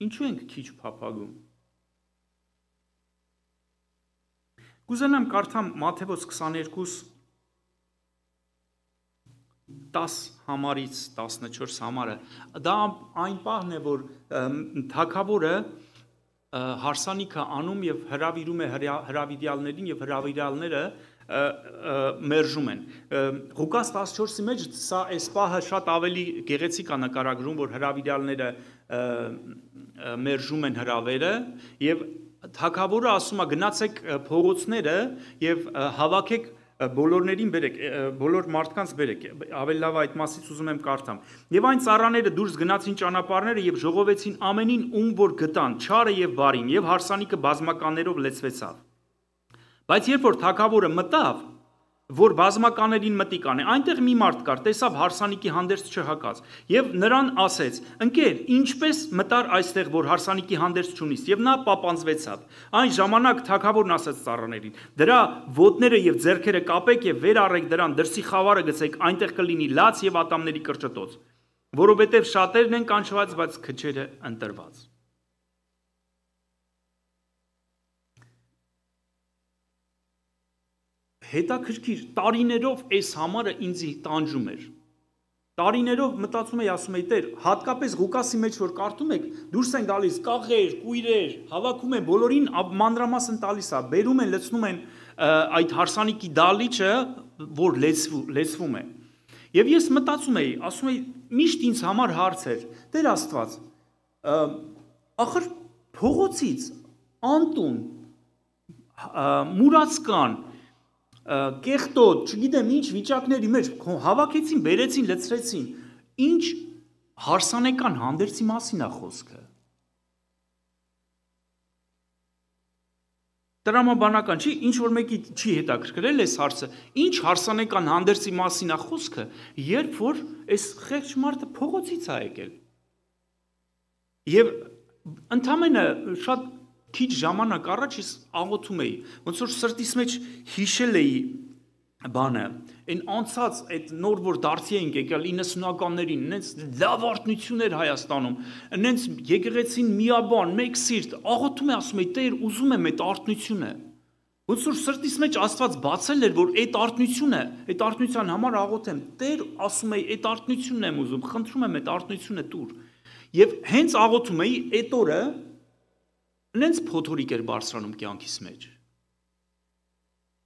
Ինչու ենք քիչ փափագում։ Կուզենամ կարդամ Մատթեոս 22 10 համարից 14 համարը, դա այն պահն է, որ թագավորը հարսանիքը անում եւ հրավիրում է հրավիրյալներին եւ հրավիրյալները մերժում են։ Ղուկաս 14-ի մեջ սա այս պահը շատ ավելի գեղեցիկ է նկարագրում, որ հրավիրյալները մերժում են հրավերը եւ թագավորը ասում է գնացեք փողոցները եւ հավաքեք բոլորներին բերեք, բոլոր մարդկանց բերեք, ավելի լավ այդ մասից ուզում եմ կարդամ։ Եվ այն ծառաները դուրս գնացին ճանապարհները եւ ժողովեցին ամենին, ում որ գտան, չարը եւ բարին, եւ հարսանիքը բազմականներով լեցվեցավ։ Բայց երբ որ թագավորը մտավ, որ բազմականերին մտիկ անի, այնտեղ մի մարդ կար, տեսավ հարսանիքի հանդերձ չհակած, եւ նրան ասեց. «Ընկեր, ինչպես մտար այստեղ, որ հարսանիքի հանդերձ չունիս»։ Եվ նա պապանձվեցավ։ Այն ժամանակ թագավորն ասեց ծառաներին. «Դրա ոտները եւ ձեռքերը կապեք եւ վեր առեք դրան, դրսի խավարը գցեք, այնտեղ կլինի լաց եւ ատամների կրճտոց, որովհետեւ շատերն են կանչված, բայց քչերը ընտրված»։ Հետաքրքիր, տարիներով այս համարը ինձ տանջում էր։ Տարիներով մտածում էի, ասում էի, Տեր, հատկապես Ղուկասի մեջ որ կարդում եք, դուրս են գալիս կաղեր, կույրեր, հավաքում են, բոլորին մանրամասն տալիս է, բերում են, լցնում են այդ հարսանիքի դալիճը, որ լեցվում է։ Եվ ես մտածում էի, ասում էի, միշտ ինձ համար հարց էր, Տեր Աստված, ախր փողոցից, անտուն, մուրացկան, կեղտոտ, չգիտեմ ինչ վիճակների մեջ հավաքեցին, բերեցին, լցրեցին, ինչ հարսանեկան հանդերձի մասին է խոսքը։ Տրամաբանական չի, ինչ որ մեկի չի հետաքրքրել այս հարցը, ինչ հարսանեկան հանդերձի մասին է խոսքը, երբ որ այս խեղճ մարդը փողոցից է եկել։ Եվ ընդամենը շատ քիչ ժամանակ առաջ ես աղոթում էի, ոնց որ սրտիս մեջ հիշել էի բանը, այն անցած այդ նոր որ դարձի էինք եկել 90-ականներին, նենց լավ արտնություն էր Հայաստանում, նենց եկեղեցին միաբան, մեկ սիրտ, աղոթում է, ասում է, Տեր, ուզում եմ այդ արտնությունը։ Ոնց որ սրտիս մեջ Աստված բացել էր, որ այդ արտնությունը, այդ արտնության համար աղոթեմ, Տեր, ասում է, այդ արտնությունն եմ ուզում, խնդրում եմ այդ արտնությունը տուր։ Եվ հենց աղոթում էի, այդ օրը նենց փոթորիկ էր բարձրանում կյանքիս մեջ,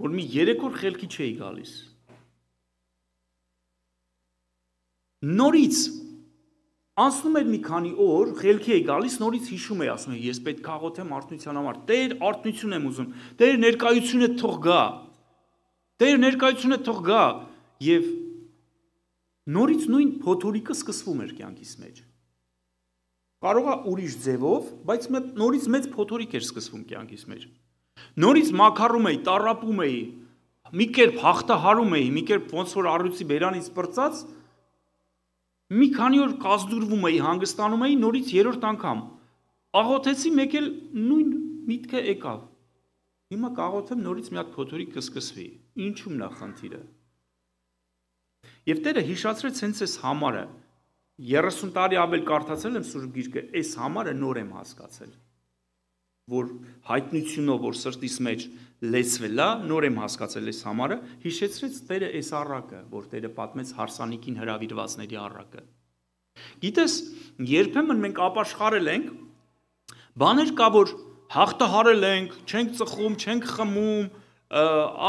որ մի 3 օր խելքի չէի գալիս։ Նորից անցնում էր մի քանի օր, խելքի էի գալիս, նորից հիշում էի, ասում էի, ես պետք է աղոթեմ արթնության համար, Տեր, արթնություն եմ ուզում, Տեր, ներկայությունը թող գա, Տեր, ներկայությունը թող գա, եւ նորից նույն փոթորիկը սկսվում էր կյանքիս մեջ։ Կարող է ուրիշ ձևով, բայց նորից մեծ փոթորիկ էր սկսվում կյանքիս մեջ։ Նորից մաքարում էի, տառապում էի, մի կերպ հաղթահարում էի, մի կերպ ոնց որ առյուծի բերանից պրծած, մի քանի օր կազդուրվում էի, հանգստանում էի, նորից 3-րդ անգամ աղոթեցի, մեկ էլ նույն միտքը եկավ։ Հիմա կաղոթեմ նորից մի հատ փոթորիկ կսկսվի։ Ինչու՞մն է խնդիրը։ Եվ Տերը հիշացրեց հենց այս համարը։ 30 տարի ավել կարդացել եմ Սուրբ Գիրքը, այս համարը նոր եմ հասկացել, որ հայտնությունով, որ սրտիս մեջ լեցվել է, նոր եմ հասկացել այս համարը, հիշեցրեց Տերը այս առակը, որ Տերը պատմեց հարսանիքին հրավիրվածների առակը։ Գիտես, երբեմն մենք ապաշխարել ենք, բաներ կա, որ հաղթահարել ենք, չենք ծխում, չենք խմում,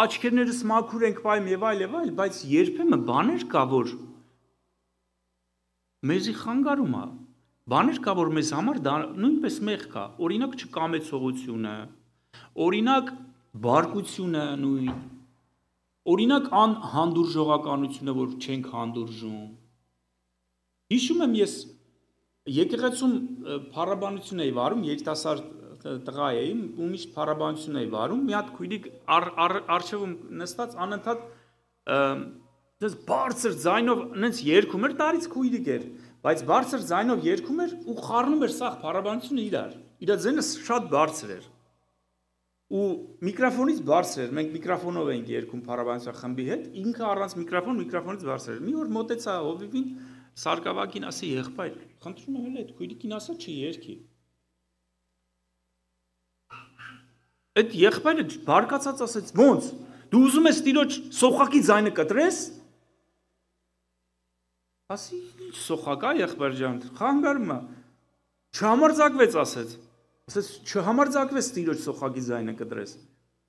աչքերներս մաքուր ենք պայում եւ այլ, բայց երբեմն բաներ կա, որ մեզի խանգարում է, բաներ կա, որ մեզ համար դա նույնպես մեղք է, օրինակ չկամեցողությունը, օրինակ բարկությունը նույն, օրինակ անհանդուրժողականությունը, որ չենք հանդուրժում։ Հիշում եմ ես եկեղեցում փառաբանություն էի վարում, երիտասարդ տղա էի, ու միշտ փառաբանություն էի վարում, մի հատ քույրիկ առջևում նստած անընդհատ դες բարձր ձայնով նենց երգում էր, տարից քույրիկ էր, բայց բարձր ձայնով երգում էր ու խառնում էր սաղ փառաբանությունը իր ձայնը շատ բարձր էր։ Ու միկրոֆոնից բարձր էր, մենք միկրոֆոնով էինք երգում փառաբանության խմբի հետ, ինքը առանց միկրոֆոնից բարձր էր։ Մի օր մոտեցա հովիվին, Սարգսակին ասի, եղբայր, խնդրում եմ էլ այդ քույրիկին ասա չերգի։ Այդ եղբայրը բարկացած ասեց, ոնց, դու ուզում ես Տիրոջ սոխակի ձայնը կտրես։ Ասի, ինչ սոխակ է եղբայր ջան, խանգարում է։ Չհամարձակվեց ասեց։ Ասեց, չհամարձակվես Տիրոջ սոխակի ձայնը կտրես։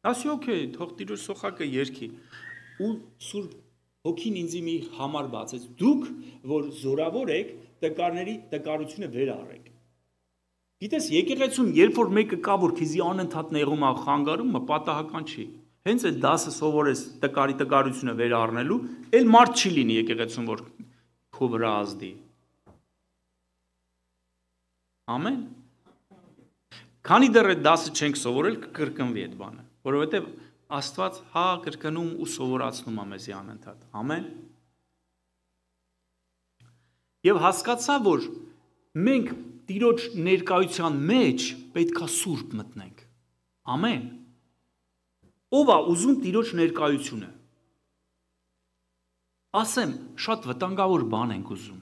Ասի, օքեյ, թող Տիրոջ սոխակը երգի։ Ու Սուրբ Հոգին ինձի մի համար բացեց։ Դուք, որ զորավոր եք, տկարների տկարությունը վեր առեք։ Գիտես, եկեղեցում, երբ որ մեկը կա, որ քեզի անընդհատ նեղում է, խանգարում է, պատահական չի։ Հենց այդ դասը սովորես տկարի տկարությունը վեր առնելու, էլ մարդ չի լինի եկեղեցում, որ քո վրա ազդի։ Ամեն։ Քանի դեռ այդ դասը չենք սովորել, կկրկնվի այդ բանը, որովհետև Աստված հա կրկնում ու սովորացնում է մեզի անընդհատ։ Ամեն։ Եվ հասկացա, որ մենք Տիրոջ ներկայության մեջ պետքա սուրբ մտնենք։ Ամեն։ Ով է ուզում Տիրոջ ներկայությունը։ Ասեմ, շատ վտանգավոր բան ենք ուզում։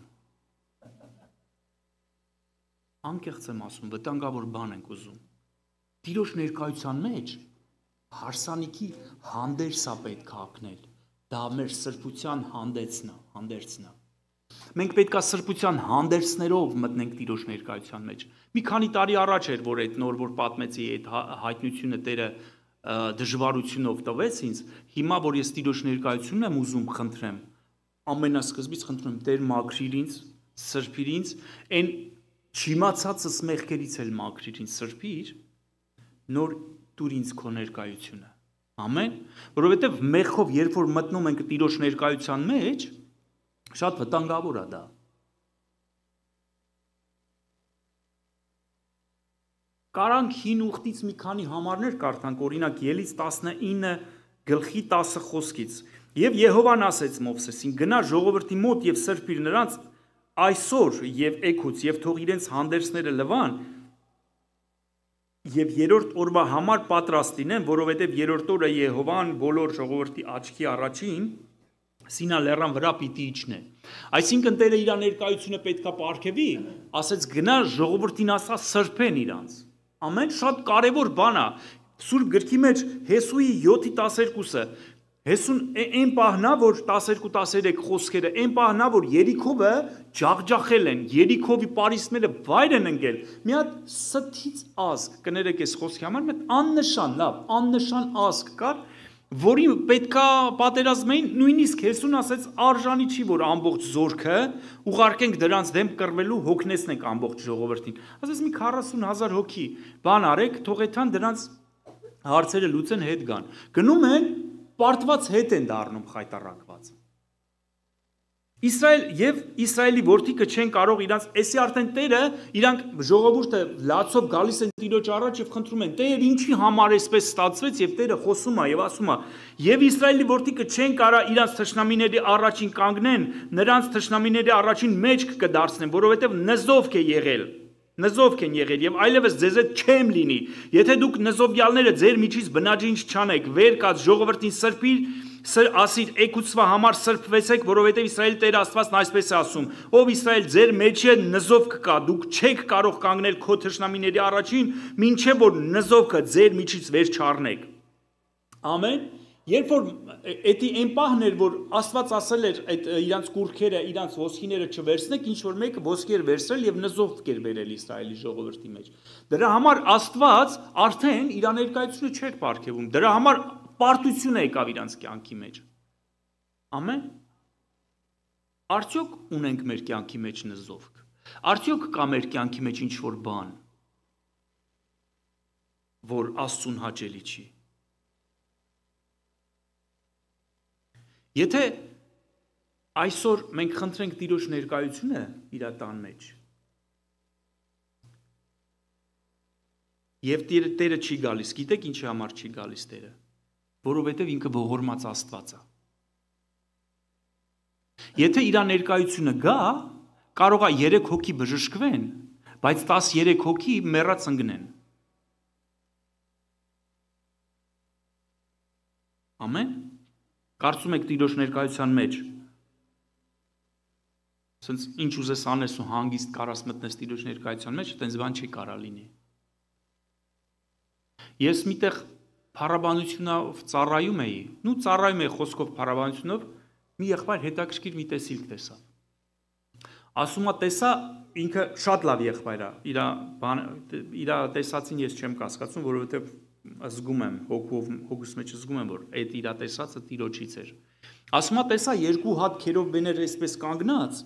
Անկեղծ եմ ասում, վտանգավոր բան ենք ուզում։ Տիրոջ ներկայության մեջ հարսանիքի հանդերձ է պետք է ապնել, դա մեր սրբության հանդերձն է։ Մենք պետք է սրբության հանդերձներով մտնենք Տիրոջ ներկայության մեջ։ Մի քանի տարի առաջ էր, որ այդ նոր որ պատմեցի այդ հայտնությունը Տերը դժվարությունով տվեց ինձ, հիմա որ ես Տիրոջ ներկայությունն եմ ուզում խնդրեմ, ամենասկզբից խնդրում եմ Տեր մաքրիր ինձ, սրբիր ինձ, այն չիմացածս մեղքերից էլ մաքրիր ինձ, սրբիր, նոր տուր ինձ քո ներկայությունը։ Ամեն, որովհետև մեղքով երբ որ մտնում ենք Տիրոջ ներկայության մեջ, շատ վտանգավոր է դա։ Կարանք հին ուխտից մի քանի համարներ կարդանք, օրինակ Ելից 19 գլխի 10 խոսքից։ Եվ Եհովան ասեց Մովսեսին. գնա ժողովրդի մոտ եւ սրբիր նրանց այսօր եւ էգուց եւ թող իրենց հանդերձները լվան եւ երրորդ օրվա համար պատրաստ լինեն, որովհետեւ երրորդ օրը Եհովան բոլոր ժողովրդի աչքի առաջին Սինա լեռան վրա պիտի իջնե։ Այսինքն Տերը իր ներկայությունը պետքա պարգևի, ասեց գնա ժողովրդին ասա սրբեն իրանց։ Ամեն շատ կարևոր բան է։ Սուրբ գրքի մեջ Հեսուի 7:12-ը Հեսուն այն պահնա, որ 12-13 խոսքերը, այն պահնա, որ Երիքովը ջախջախել են, Երիքովի պարիսպները վայր են ընկել։ Մի հատ սթից ազգ, կներեք այս խոսքի համար, մի աննշան, լավ, աննշան ազգ կար, որի պետքա պատերազմային, նույնիսկ Հեսուն ասեց արժանի չի, որ ամբողջ զորքը ուղարկենք դրանց դեմ կռվելու, հոգնեցնենք ամբողջ ժողովրդին։ Ասես մի 40,000 հոգի բան արեք, թողեթան դրանց հարցերը լուծեն հետ գան։ Գնում են պարտված հետ են դառնում խայտարակված։ Իսրայել եւ Իսրայելի որդիքը չեն կարող իրանց, էսի արդեն Տերը իրանք ժողովուրդը լացով գալիս են Տիրոջ առաջ եւ խնդրում են Տեր ինչի համար էսպես ստացվեց եւ Տերը խոսում է եւ ասում է եւ Իսրայելի որդիքը չեն կարող իրանց թշնամիների առաջին կանգնեն, նրանց թշնամիների առաջին մեջք կդարձնեն, որովհետեւ նզովք է եղել։ Նզովք են եղել եւ այլևս ձեզ հետ չեմ լինի։ Եթե դուք նզովյալները ձեր միջից բնաջինջ չանեք, վեր կաց ժողովրդին սրբիր ասիր էգուցվա համար սրբվեցեք, որովհետև Իսրայել Տեր Աստվածն այսպես է ասում. ով Իսրայել ձեր մեջ է նզովք կա, դուք չեք կարող կանգնել քո թշնամիների առաջին, մինչև որ նզովքը ձեր միջից վեր չառնեք։ Ամեն։ Երբ որ էդի այն պահն էր, որ Աստված ասել էր այդ իրանց կուրքերը, իրանց ոսկիները չվերցնեք, ինչ որ մեկը ոսկի էր վերցրել եւ նզովք էր բերել Իսրայելի ժողովրդի մեջ։ Դրա համար Աստված արդեն իր ներկայությունը չէր պարգևում։ Դրա համար պարտություն եկավ իրանց կյանքի մեջ։ Ամեն։ Արդյոք ունենք մեր կյանքի մեջ նզովք։ Արդյոք կա մեր կյանքի մեջ ինչ որ բան, որ Աստծուն հաճելի չի։ Եթե այսօր մենք խնդրենք Տիրոջ ներկայությունը իր տան մեջ, եւ Տերը չի գալիս, գիտեք ինչի համար չի գալիս Տերը, որովհետեւ ինքը ողորմած Աստված է։ Եթե իր ներկայությունը գա, կարող է 3 հոգի բժշկվեն, բայց 13 հոգի մեռած ընկնեն։ Ամեն։ Կարծում եք Տիրոջ ներկայության մեջ, սենց ինչ ուզես անես ու հանգիստ կարաս մտնես Տիրոջ ներկայության մեջ, տենց բան չի կարա լինի։ Ես միտեղ փառաբանությունով ծառայում էի, ծառայում էի խոսքով փառաբանությունով, մի եղբայր հետաքրքիր մի տեսիլք տեսավ։ Ասում է տեսա, ինքը շատ լավ եղբայր է, իր տեսածին ես չեմ կասկածում, որովհետև զգում եմ, հոգուս մեջ զգում եմ, որ այդ իր տեսածը Տիրոջից էր։ Ասում է տեսա 2 հատ քերովբեներ այսպես կանգնած,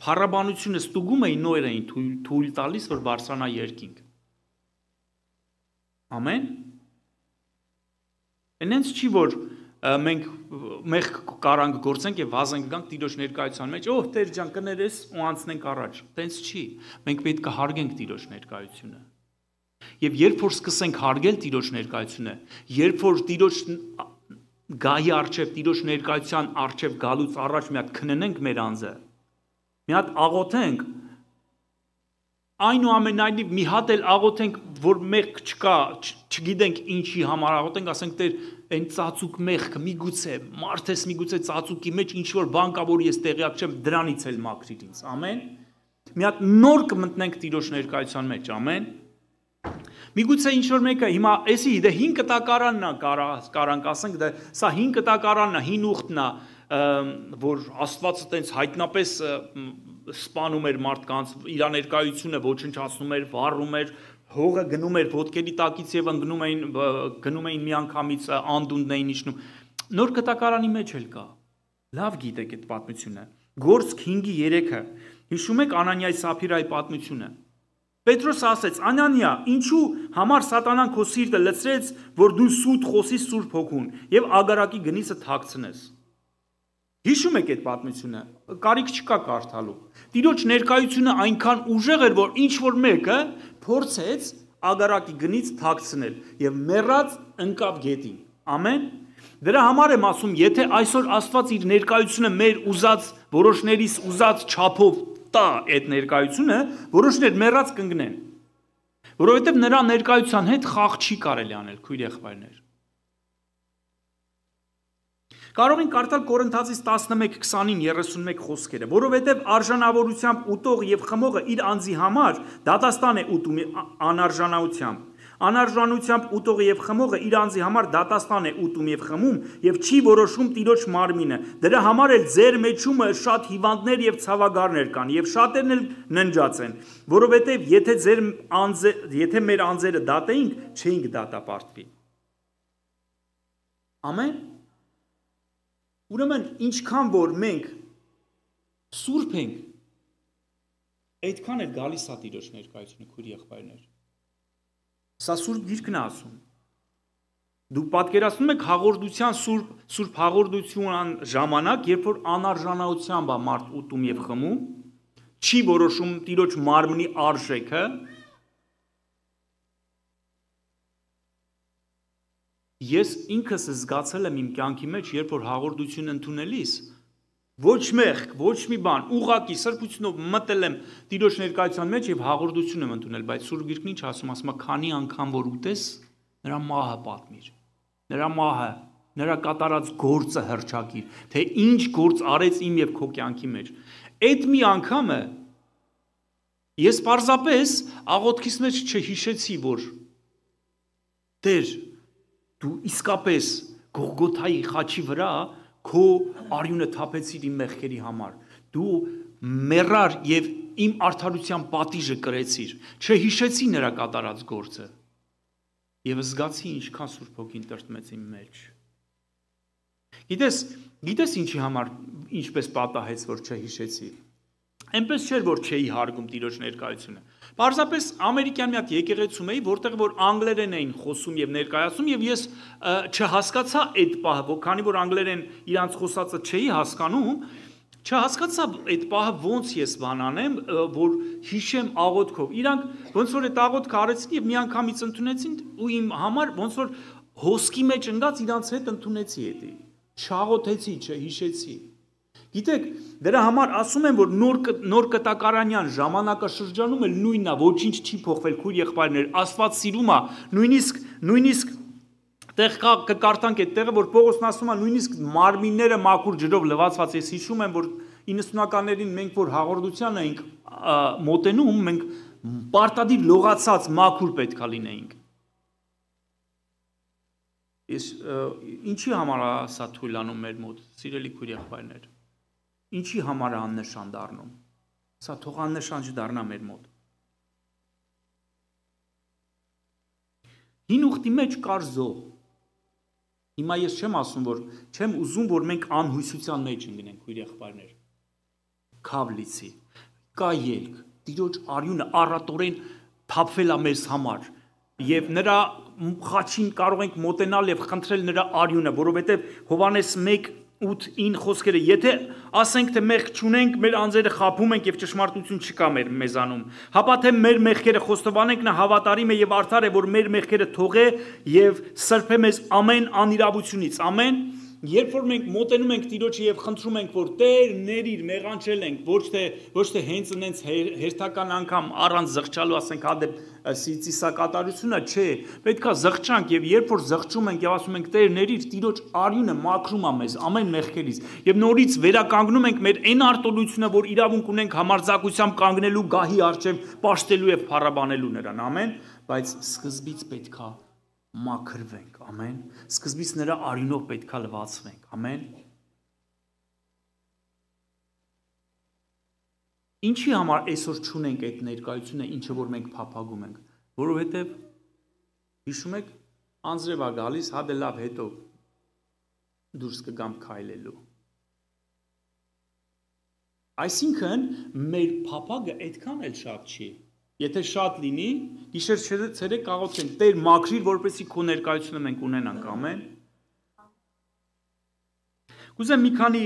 փառաբանությունը ստուգում էին նոր էին թույլ տալիս, որ բարձրանա երկինք։ Ամեն։ Այնց չի, որ մենք մեղք կարանք գործենք եւ վազենք գանք Տիրոջ ներկայության մեջ, օհ Տեր ջան կներես ու անցնենք առաջ։ Տենց չի։ Մենք պետք է հարգենք Տիրոջ ներկայությունը։ Եվ երբ որ սկսենք հարգել Տիրոջ ներկայությունը, երբ որ Տիրոջ գահի առջև, Տիրոջ ներկայության առջև գալուց առաջ մի հատ քննենք մեր անձը, մի հատ աղոթենք, այնուամենայնիվ մի հատ էլ աղոթենք, որ մեղք չկա, չգիտենք ինչի համար աղոթենք, ասենք Տեր, այն ծածուկ մեղքը, միգուցե, մարդ ես միգուցե ծածուկի մեջ ինչ որ բան կա, որ ես տեղյակ չեմ, դրանից էլ մաքրիր ինձ, ամեն։ Մի հատ նոր կմտնենք Տիրոջ ներկայության մեջ, ամեն։ Միգուցե ինչ որ մեկը հիմա էսի դե 5 կտակարանն է կարանք ասենք դե սա 5 կտակարանն է, 5 ուխտն է, որ Աստվածը տենց հայտնապես սպանում էր մարդկանց, իր ներկայությունը ոչնչացնում էր, վառում էր, հողը գնում էր ոտքերի տակից եւ գնում էին միանգամից անդունդն էին իջնում։ Նոր կտակարանի մեջ էլ կա։ Լավ գիտեք այդ պատմությունը։ Գործք 5:3-ը։ Հիշում եք Անանիայի Սափիրայի պատմությունը։ Պետրոս ասեց. Անանիա, ինչու համար սատանան քո սիրտը լցրեց, որ դու սուտ խոսես Սուրբ Հոգուն եւ ագարակի գնիցը թաքցնես։ Հիշում եք այդ պատմությունը։ Կարիք չկա կարդալու։ Տիրոջ ներկայությունը այնքան ուժեղ էր, որ ինչ որ մեկը փորձեց ագարակի գնից թաքցնել եւ մեռած ընկավ գետին։ Ամեն։ Դրա համար եմ ասում, եթե այսօր Աստված իր ներկայությունը մեր ուզած որոշներիս ուզած չափով տա այդ ներկայությունը, որոշներ մեռած կընկնեն։ Որովհետև նրա ներկայության հետ խաղ չի կարելի անել, քույր եղբայրներ։ Կարող ենք կարդալ Կորինթացիս 11:20-31 խոսքերը, որովհետև արժանավորությամբ ուտող եւ խմողը իր անձի համար դատաստան է ուտում անարժանությամբ։ Անարժանությամբ ուտողը եւ խմողը իր անձի համար դատաստան է ուտում եւ խմում եւ չի որոշում Տիրոջ մարմինը։ Դրա համար էլ ձեր մեջումը շատ հիվանդներ եւ ցավագարներ կան եւ շատերն էլ ննջած են, որովհետեւ եթե մեր անձերը դատեինք, չէինք դատապարտվի։ Ամեն։ Ուրեմն ինչքան որ մենք սուրբ ենք, այդքան էլ գալիս է Տիրոջ ներկայությունը, քույր եղբայրներ։ Սա սուրբ գիրքն է ասում։ Դու պատկերացնում եք հաղորդության սուրբ հաղորդության ժամանակ, երբ որ անարժանությամբ է մարդ ուտում եւ խմում, չի որոշում Տիրոջ մարմնի արժեքը, ես ինքս զգացել եմ իմ կյանքի մեջ, երբ որ հաղորդություն ընդունելիս, ոչ մեղք, ոչ մի բան, ուղղակի սրբությունով մտել եմ Տիրոջ ներկայության մեջ եւ հաղորդություն եմ ընդունել, բայց Սուրբ Գիրքն ինչ ասում, ասում է, քանի անգամ որ ուտես, նրա մահը պատմիր, նրա մահը, նրա կատարած գործը հռչակիր, թե ինչ գործ արեց իմ եւ քո կյանքի մեջ։ Այդ մի անգամը ես պարզապես աղոթքիս մեջ չհիշեցի, որ Տեր, դու իսկապես Գողգոթայի խաչի վրա քո արյունը թափեցիր իմ մեղքերի համար, դու մեռար եւ իմ արդարության պատիժը կրեցիր, չհիշեցի նրա կատարած գործը եւ զգացի ինչքան Սուրբ Հոգին տրտմեց իմ մեջ։ Գիտես ինչի համար ինչպես պատահեց, որ չհիշեցի։ Այնպես չէր, որ չէի հարգում Տիրոջ ներկայությունը։ Պարզապես ամերիկյան մի հատ եկեղեցում էի, որտեղ որ անգլերեն էին խոսում եւ ներկայացում եւ ես չհասկացա այդ պահը, քանի որ անգլերեն իրանց խոսածը չէի հասկանում, չհասկացա այդ պահը ոնց ես բան անեմ, որ հիշեմ աղոթքով։ Իրանք ոնց որ այդ աղոթքը արեցին եւ միանգամից ընդունեցին ու իմ համար ոնց որ հոսքի մեջ ընկած իրանց հետ ընդունեցի էդի։ Չաղոթեցի, չհիշեցի։ Գիտեք, դրա համար ասում եմ, որ նոր կտակարանյան ժամանակաշրջանում էլ նույնն է, ոչինչ չի փոխվել, քույր եղբայրներ, Աստված սիրում է, նույնիսկ տեղ կկարդանք այդ տեղը, որ Պողոսն ասում է, նույնիսկ մարմինները մաքուր ջրով լվացված, ես հիշում եմ, որ 90-ականներին մենք որ հաղորդության էինք մոտենում, մենք պարտադիր լողացած մաքուր պետք է լինեինք։ Ինչի համար է սա թույլանում մեր մոտ, սիրելի քույր եղբայրներ։ Ինչի համար է աննշան դառնում։ Սա թող աննշան չդառնա մեր մոտ։ Հին ուխտի մեջ կար զոհ։ Հիմա ես չեմ ասում, որ չեմ ուզում, որ մենք անհույսության մեջ ընկնենք, քույր եղբայրներ։ Քավ լիցի, կա ելք, Տիրոջ արյունը առատորեն թափվել է մեզ համար, եւ նրա խաչին կարող ենք մոտենալ եւ խնդրել նրա արյունը, որովհետեւ Հովհաննես 1:8-9 խոսքերը, եթե ասենք թե մեղք չունենք, մեր անձերը խաբում ենք եւ ճշմարտություն չկա մեզանում, հապա թե մեր մեղքերը խոստովանենք, նա հավատարիմ է եւ արդար է, որ մեր մեղքերը թողե եւ սրբե մեզ ամեն անիրավությունից, ամեն։ Երբ որ մենք մոտենում ենք Տիրոջը եւ խնդրում ենք, որ Տեր ներիր, մեղանչել ենք, ոչ թե հենց այնց հերթական անգամ առանց զղջալու ասենք հադեպ սիսակատարությունը, չէ, պետքա զղջանք եւ երբ որ զղջում ենք եւ ասում ենք Տեր ներիր, Տիրոջ արյունը մաքրում է մեզ ամեն մեղքերից եւ նորից վերականգնում ենք մեր այն արտոնությունը, որ իրավունք ունենք համարձակությամբ կանգնելու գահի առջև պաշտելու եւ փառաբանելու նրան, ամեն, բայց սկզբից պետքա մաքրվենք, ամեն, սկզբից նրա արյունով պետքա լվացվենք, ամեն։ Ինչի համար այսօր չունենք այդ ներկայությունը, ինչը որ մենք փափագում ենք, որովհետև հիշում եք, անձրև է գալիս, հա դե լավ հետո դուրս կգամ քայլելու։ Այսինքն մեր փափագը այդքան էլ շատ չի։ Եթե շատ լինի, գիշեր ցերեկ կարող ենք Տեր մաքրիր, որպեսզի քո ներկայությունը մենք ունենանք, ամեն։ Կուզեմ մի քանի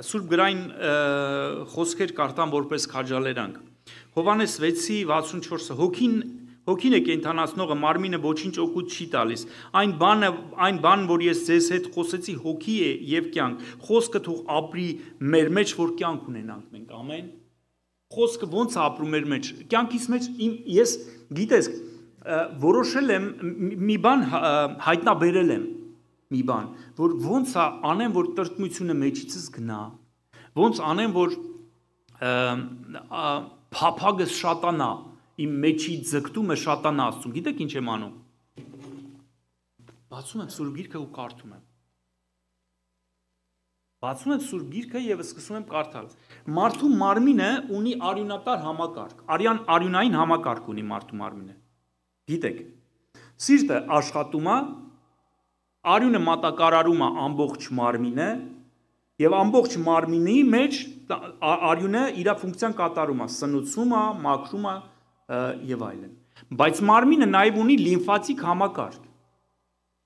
Սուրբ գրային խոսքեր կարդամ որպես քաջալերանք։ Հովհաննես 6:64 Հոգին է կենդանացնողը, մարմինը ոչինչ օգուտ չի տալիս։ Այն բան, որ ես ձեզ հետ խոսեցի, հոգի է եւ կյանք։ Խոսքը թող ապրի մեր մեջ, որ կյանք ունենանք մենք, ամեն։ Խոսքը ոնց է ապրում մեր մեջ։ Կյանքից մեջ ես գիտես որոշել եմ մի բան հայտնաբերել եմ մի բան, որ ոնց է անեմ, որ տրտմությունը մեջիցս գնա։ Ոնց անեմ, որ փափագս շատանա, իմ մեջի ձգտումը շատանա Աստծուն։ Գիտեք ինչ եմ անում։ Բացում եմ Սուրբ Գիրքը ու կարդում եմ։ Բացում եմ Սուրբ Գիրքը եւ սկսում եմ կարդալ։ Մարդու մարմինը ունի արյունատար համակարգ։ Արյունային համակարգ ունի մարդու մարմինը։ Գիտեք։ Սիրտը աշխատում է, արյունը մատակարարում է ամբողջ մարմինը եւ ամբողջ մարմինի մեջ արյունը իր ֆունկցիան կատարում է, սնուցում է, մաքրում է եւ այլն։ Բայց մարմինը նաեւ ունի լիմֆատիկ համակարգ,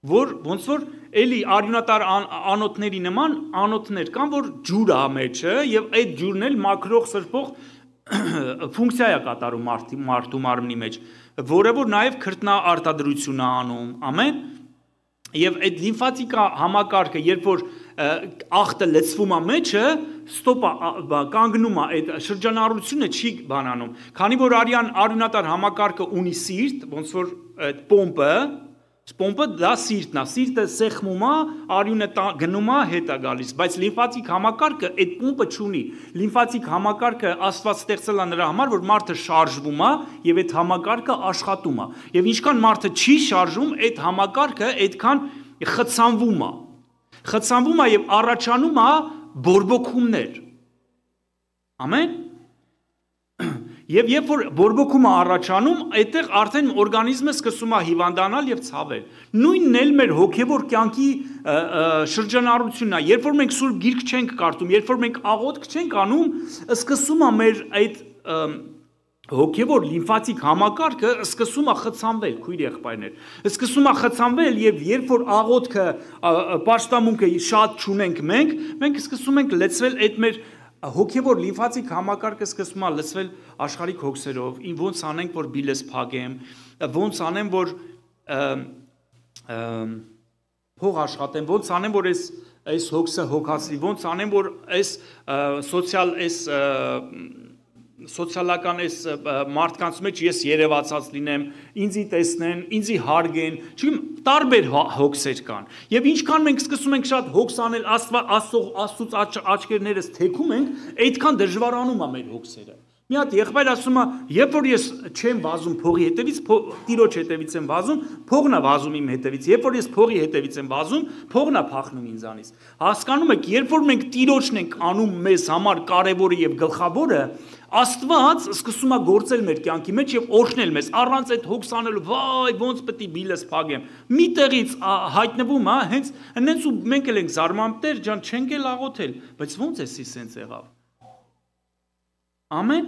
որ ոնց որ էլի արյունատար անոթների նման անոթներ կան, որ ջուր է մեջը եւ այդ ջուրն էլ մաքրող սրբող ֆունկցիա է կատարում մարդու մարմնի մեջ, որը որ նաեւ քրտնաարտադրություն է անում, ամեն։ Եվ այդ լիմֆատիկ համակարգը, երբ որ ախտը լցվում է մեջը, ստոպա կանգնում է, այդ շրջանառությունը չի բանանում։ Քանի որ արյունատար համակարգը ունի սիրտ, ոնց որ այդ պոմպը դա սիրտն է, սիրտը սեղմում է, արյունը գնում է, հետ է գալիս, բայց լիմֆատիկ համակարգը այդ պոմպը չունի։ Լիմֆատիկ համակարգը Աստված ստեղծել է նրա համար, որ մարդը շարժվում է եւ այդ համակարգը աշխատում է։ Եվ ինչքան մարդը չի շարժում, այդ համակարգը այդքան խցանվում է։ Խցանվում է եւ առաջանում է բորբոքումներ։ Ամեն։ Եվ երբ որ բորբոքումը առաջանում, այդտեղ արդեն օրգանիզմը սկսում է հիվանդանալ եւ ցավել։ Նույնն էլ մեր հոգեվոր կյանքի շրջանառությունն է։ Երբ որ մենք Սուրբ Գիրք չենք կարդում, երբ որ մենք աղոթք չենք անում, սկսում է մեր այդ հոգեվոր լիմֆատիկ համակարգը սկսում է խցանվել, քույր եղբայրներ։ Սկսում է խցանվել եւ երբ որ աղոթքը պաշտամունքը շատ չունենք մենք սկսում ենք լցվել այդ մեր հոգեվոր լիմֆատիկ համակարգը սկսում է լցվել աշխարհիկ հոգսերով, ոնց անենք, որ բիլես փագեմ, ոնց անեմ, որ փող աշխատեմ, ոնց անեմ, որ այս հոգսը հոգացվի, ոնց անեմ, որ այս սոցիալական այս մարդկանց մեջ ես երևացած լինեմ, ինձի տեսնեն, ինձի հարգեն, չգիտեմ, տարբեր հոգսեր կան։ Եվ ինչքան մենք սկսում ենք շատ հոգս անել, Աստծուց աչքերներս թեքում ենք, այդքան դժվարանում է մեր հոգսերը։ Մի հատ եղբայր ասում է, երբ որ ես չեմ վազում փողի հետևից, տիրոջ հետևից եմ վազում, փողն է վազում իմ հետևից։ Երբ որ ես փողի հետևից եմ վազում, փողն է փախնում ինձանից։ Հասկանում եք, երբ որ մենք տիրոջն ենք անում մեզ համար կարևորը եւ գլխավորը, Աստված սկսում է գործել մեր կյանքի մեջ եւ օրհնել մեզ առանց այդ հոգս անելու, վայ, ոնց պետք է բիլս փագեմ։ Մի տեղից հայտնվում է, հենց ու մենք էլ ենք զարմանում, Տեր ջան, չենք էլ աղոթել, բայց ոնց էսի սենց եղավ։ Ամեն։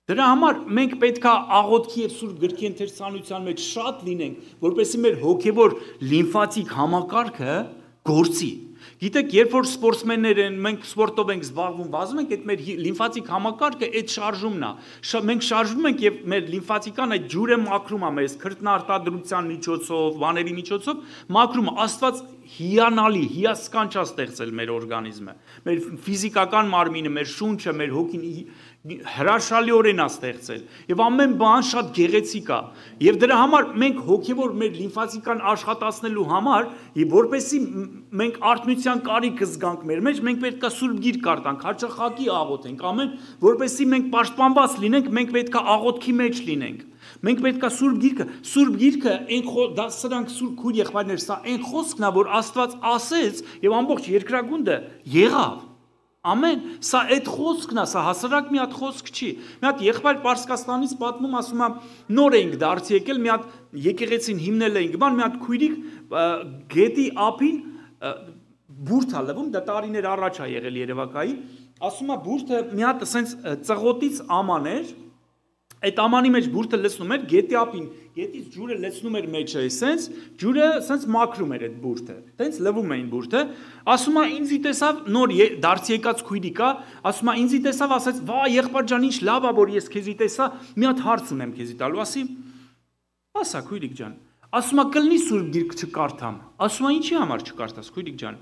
Դրա համար մենք պետք է աղոթքի եւ Սուրբ Գրքի ընթերցանության մեջ շատ լինենք, որպեսզի մեր հոգեվոր լիմֆատիկ համակարգը գործի։ Գիտեք, երբ որ սպորտսմեններ են, մենք սպորտով ենք զբաղվում, վազում ենք, այդ մեր լիմֆատիկ համակարգը այդ շարժումն է։ Մենք շարժվում ենք եւ մեր լիմֆատիկան այդ ջուրը մաքրում է մեզ քրտնարտադրության միջոցով, բաների միջոցով, մաքրում է։ Աստված հիանալի, հիասքանչ է ստեղծել մեր օրգանիզմը։ Մեր ֆիզիկական մարմինը, մեր շունչը, մեր հոգին հրաշալիորեն է ստեղծել եւ ամեն բան շատ գեղեցիկ է եւ դրա համար մենք հոգեվոր մեր լիմֆատիկան աշխատացնելու համար եւ որպեսզի մենք արթնության կարիքը զգանք մեր մեջ, մենք պետք է Սուրբ Գիրք կարդանք, հաճախակի աղոթենք, ամեն, որպեսզի մենք պաշտպանված լինենք, մենք պետք է աղոթքի մեջ լինենք։ Մենք պետք է Սուրբ Գիրքը դա սրանք Սուրբ քույր եղբայրներ, սա այն խոսքն է, որ Աստված ասեց եւ ամբողջ երկրագունդը եղավ։ Ամեն, սա այդ խոսքն է, սա հասարակ մի հատ խոսք չի։ Մի հատ եղբայր Պարսկաստանից պատմում, ասում է, նոր էինք դարձի եկել, մի հատ եկեղեցին հիմնել էինք, բան մի հատ քույրիկ գետի ափին բուրդ է լվում, դա տարիներ առաջ է եղել Երևակայի, ասում է բուրդը մի հատ ասենց ծղոտից աման էր, այդ ամանի մեջ բուրդը լցնում էր, գետի ափին, գետից ջուրը լցնում էր մեջը, այսենց, ջուրը ասենց մաքրում էր այդ բուրդը, տենց լվում էին բուրդը, ասում է ինձի տեսավ նոր դարձի եկած քույրիկա, ասում է ինձի տեսավ, ասեց, վա եղբայր ջան, ինչ լավ է, որ ես քեզի տեսա, մի հատ հարց ունեմ քեզի տալու, ասա քույրիկ ջան, ասում է կլնի սուրբ գիրք չկարդամ, ասում է ինչի համար չկարդաս քույրիկ ջան,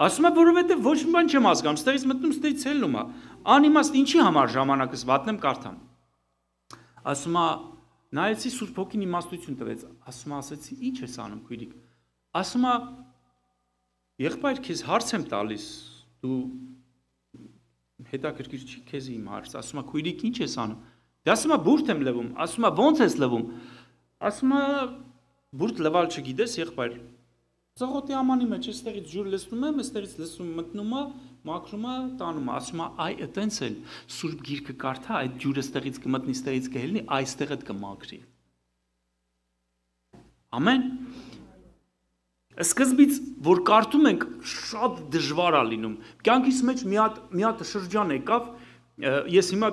ասում է որովհետև ոչ մի բան չեմ հասկանում, ստերից մտնում, ստերից ելնում է, անիմաստ ինչի համար ժամանակս վատնեմ կարդամ, ասում է նայեցի Սուրբ Հոգին իմաստություն տվեց, ասում է ասեցի ինչ ես անում քույրիկ, ասում է եղբայր քեզ հարց եմ տալիս, դու հետաքրքիր չի քեզ իմ հարց, ասում է քույրիկ ինչ ես անում, դե ասում է բուրդ եմ լվում, ասում է ո՞նց ես լվում, ասում է բուրդ լվալ չգիտես եղբայր, ծղոտի ամանի մեջ այստեղից ջուր լցնում եմ, այստեղից լցում մտնում է, մաքրում է, տանում է, ասում է այ այտենց էլ Սուրբ գիրքը կարդա, այդ ջուրը այստեղից կմտնի, այստեղից կհելնի, այստեղ էլ կմաքրի։ Ամեն։ Սկզբից որ կարդում ենք շատ դժվար է լինում։ Կյանքիս մեջ մի հատ շրջան եկավ, ես հիմա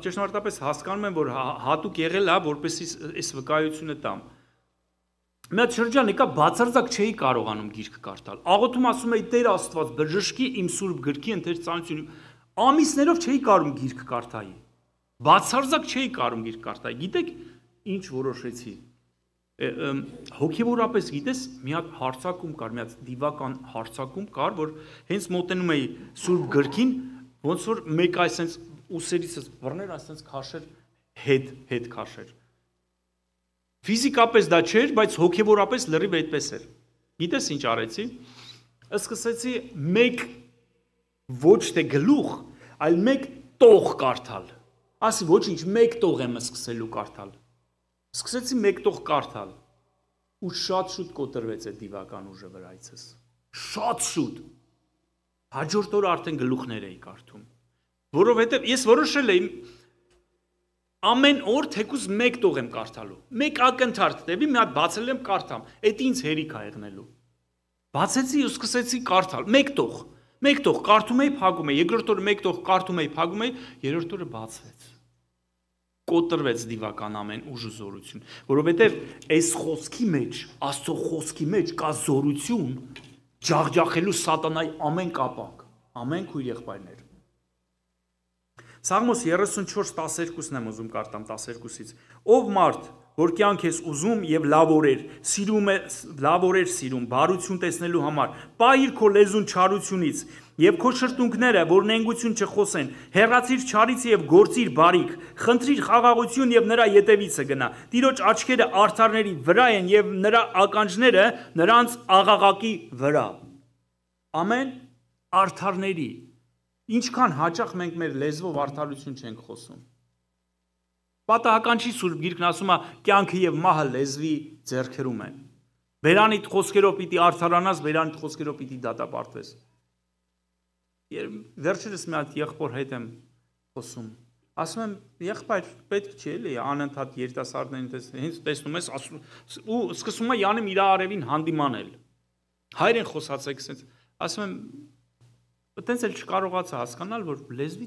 ճշմարտապես հասկանում եմ, որ հատուկ եղել է, որպեսզի այս վկայությունը տամ։ Մի հատ շրջան եկա բացարձակ չէի կարողանում գիրք կարդալ։ Աղոթում ասում էի Տեր Աստված բժշկի իմ սուրբ գրքի ընթեր ծանրությունը։ Ամիսներով չէի կարում գիրք կարդայի։ Բացարձակ չէի կարում գիրք կարդայի։ Գիտեք ինչ որոշեցի։ Հոգևորապես գիտես մի հատ հարցակում կար, մի հատ դիվական հարցակում կար, որ հենց մոտենում էի սուրբ գրքին, ոնց որ մեկ այսպես ուսերիցս բռներ, այսպես քաշեր հետ քաշեր։ Ֆիզիկապես դա չէր, բայց հոգևորապես լրիվ այդպես էր։ Գիտես ինչ արեցի։ Սկսեցի մեկ ոչ թե գլուխ, այլ մեկ տող կարդալ։ Ասի ոչինչ, մեկ տող եմ սկսելու կարդալ։ Սկսեցի մեկ տող կարդալ։ Ու շատ շուտ կոտրվեց այդ դիվական ուժը վրայցս։ Շատ շուտ։ Հաջորդ օրը արդեն գլուխներ էի կարդում։ Որովհետև ես որոշել էի ամեն օր թեկուզ մեկ տող եմ կարդալու։ Մեկ ակնթարթ տևի, մի հատ բացել եմ կարդամ։ Այդ ինձ հերիք ա եղնելու։ Բացեցի ու սկսեցի կարդալ։ Մեկ տող կարդում էի, փակում էի։ Երկրորդ օրը մեկ տող կարդում էի, փակում էի, երրորդ օրը բացվեց։ Կոտրվեց դիվական ամեն ուժ ու զորություն, որովհետև այս խոսքի մեջ, Աստծո խոսքի մեջ կա զորություն ջախջախելու սատանայի ամեն կապանք։ Ամեն քույր եղբայրներ։ Սաղմոս 34:12-ն եմ ուզում կարդամ 12-ից։ Ով մարդ, որ կյանք ես ուզում եւ լավ օրեր սիրում, բարություն տեսնելու համար, պահիր քո լեզուն չարությունից եւ քո շրթունքները, որ նենգություն չխոսեն, հեռացիր չարից եւ գործիր բարիք, խնդրիր խաղաղություն եւ նրա ետևիցը գնա։ Տիրոջ աչքերը արդարների վրա են եւ նրա ականջները նրանց աղաղակի վրա։ Ամեն արդարների Ինչքան հաճախ մենք մեր լեզվով արդարություն չենք խոսում։ Պատահական չի Սուրբ Գիրքն ասում է կյանքը եւ մահը լեզվի ձեռքերում են։ Բերանիդ խոսքերով պիտի արդարանաս, բերանիդ խոսքերով պիտի դատապարտվես։ Վերջերս մի հատ եղբոր հետ եմ խոսում։ Ասում եմ եղբայր պետք չէ էլի անընդհատ երիտասարդներին հենց տեսնում ես ու սկսում է յանում իր արևին հանդիմանել։ Հայրեն խոսացեք ասենց ասում եմ Այդտենց էլ չկարողացա հասկանալ, որ լեզվի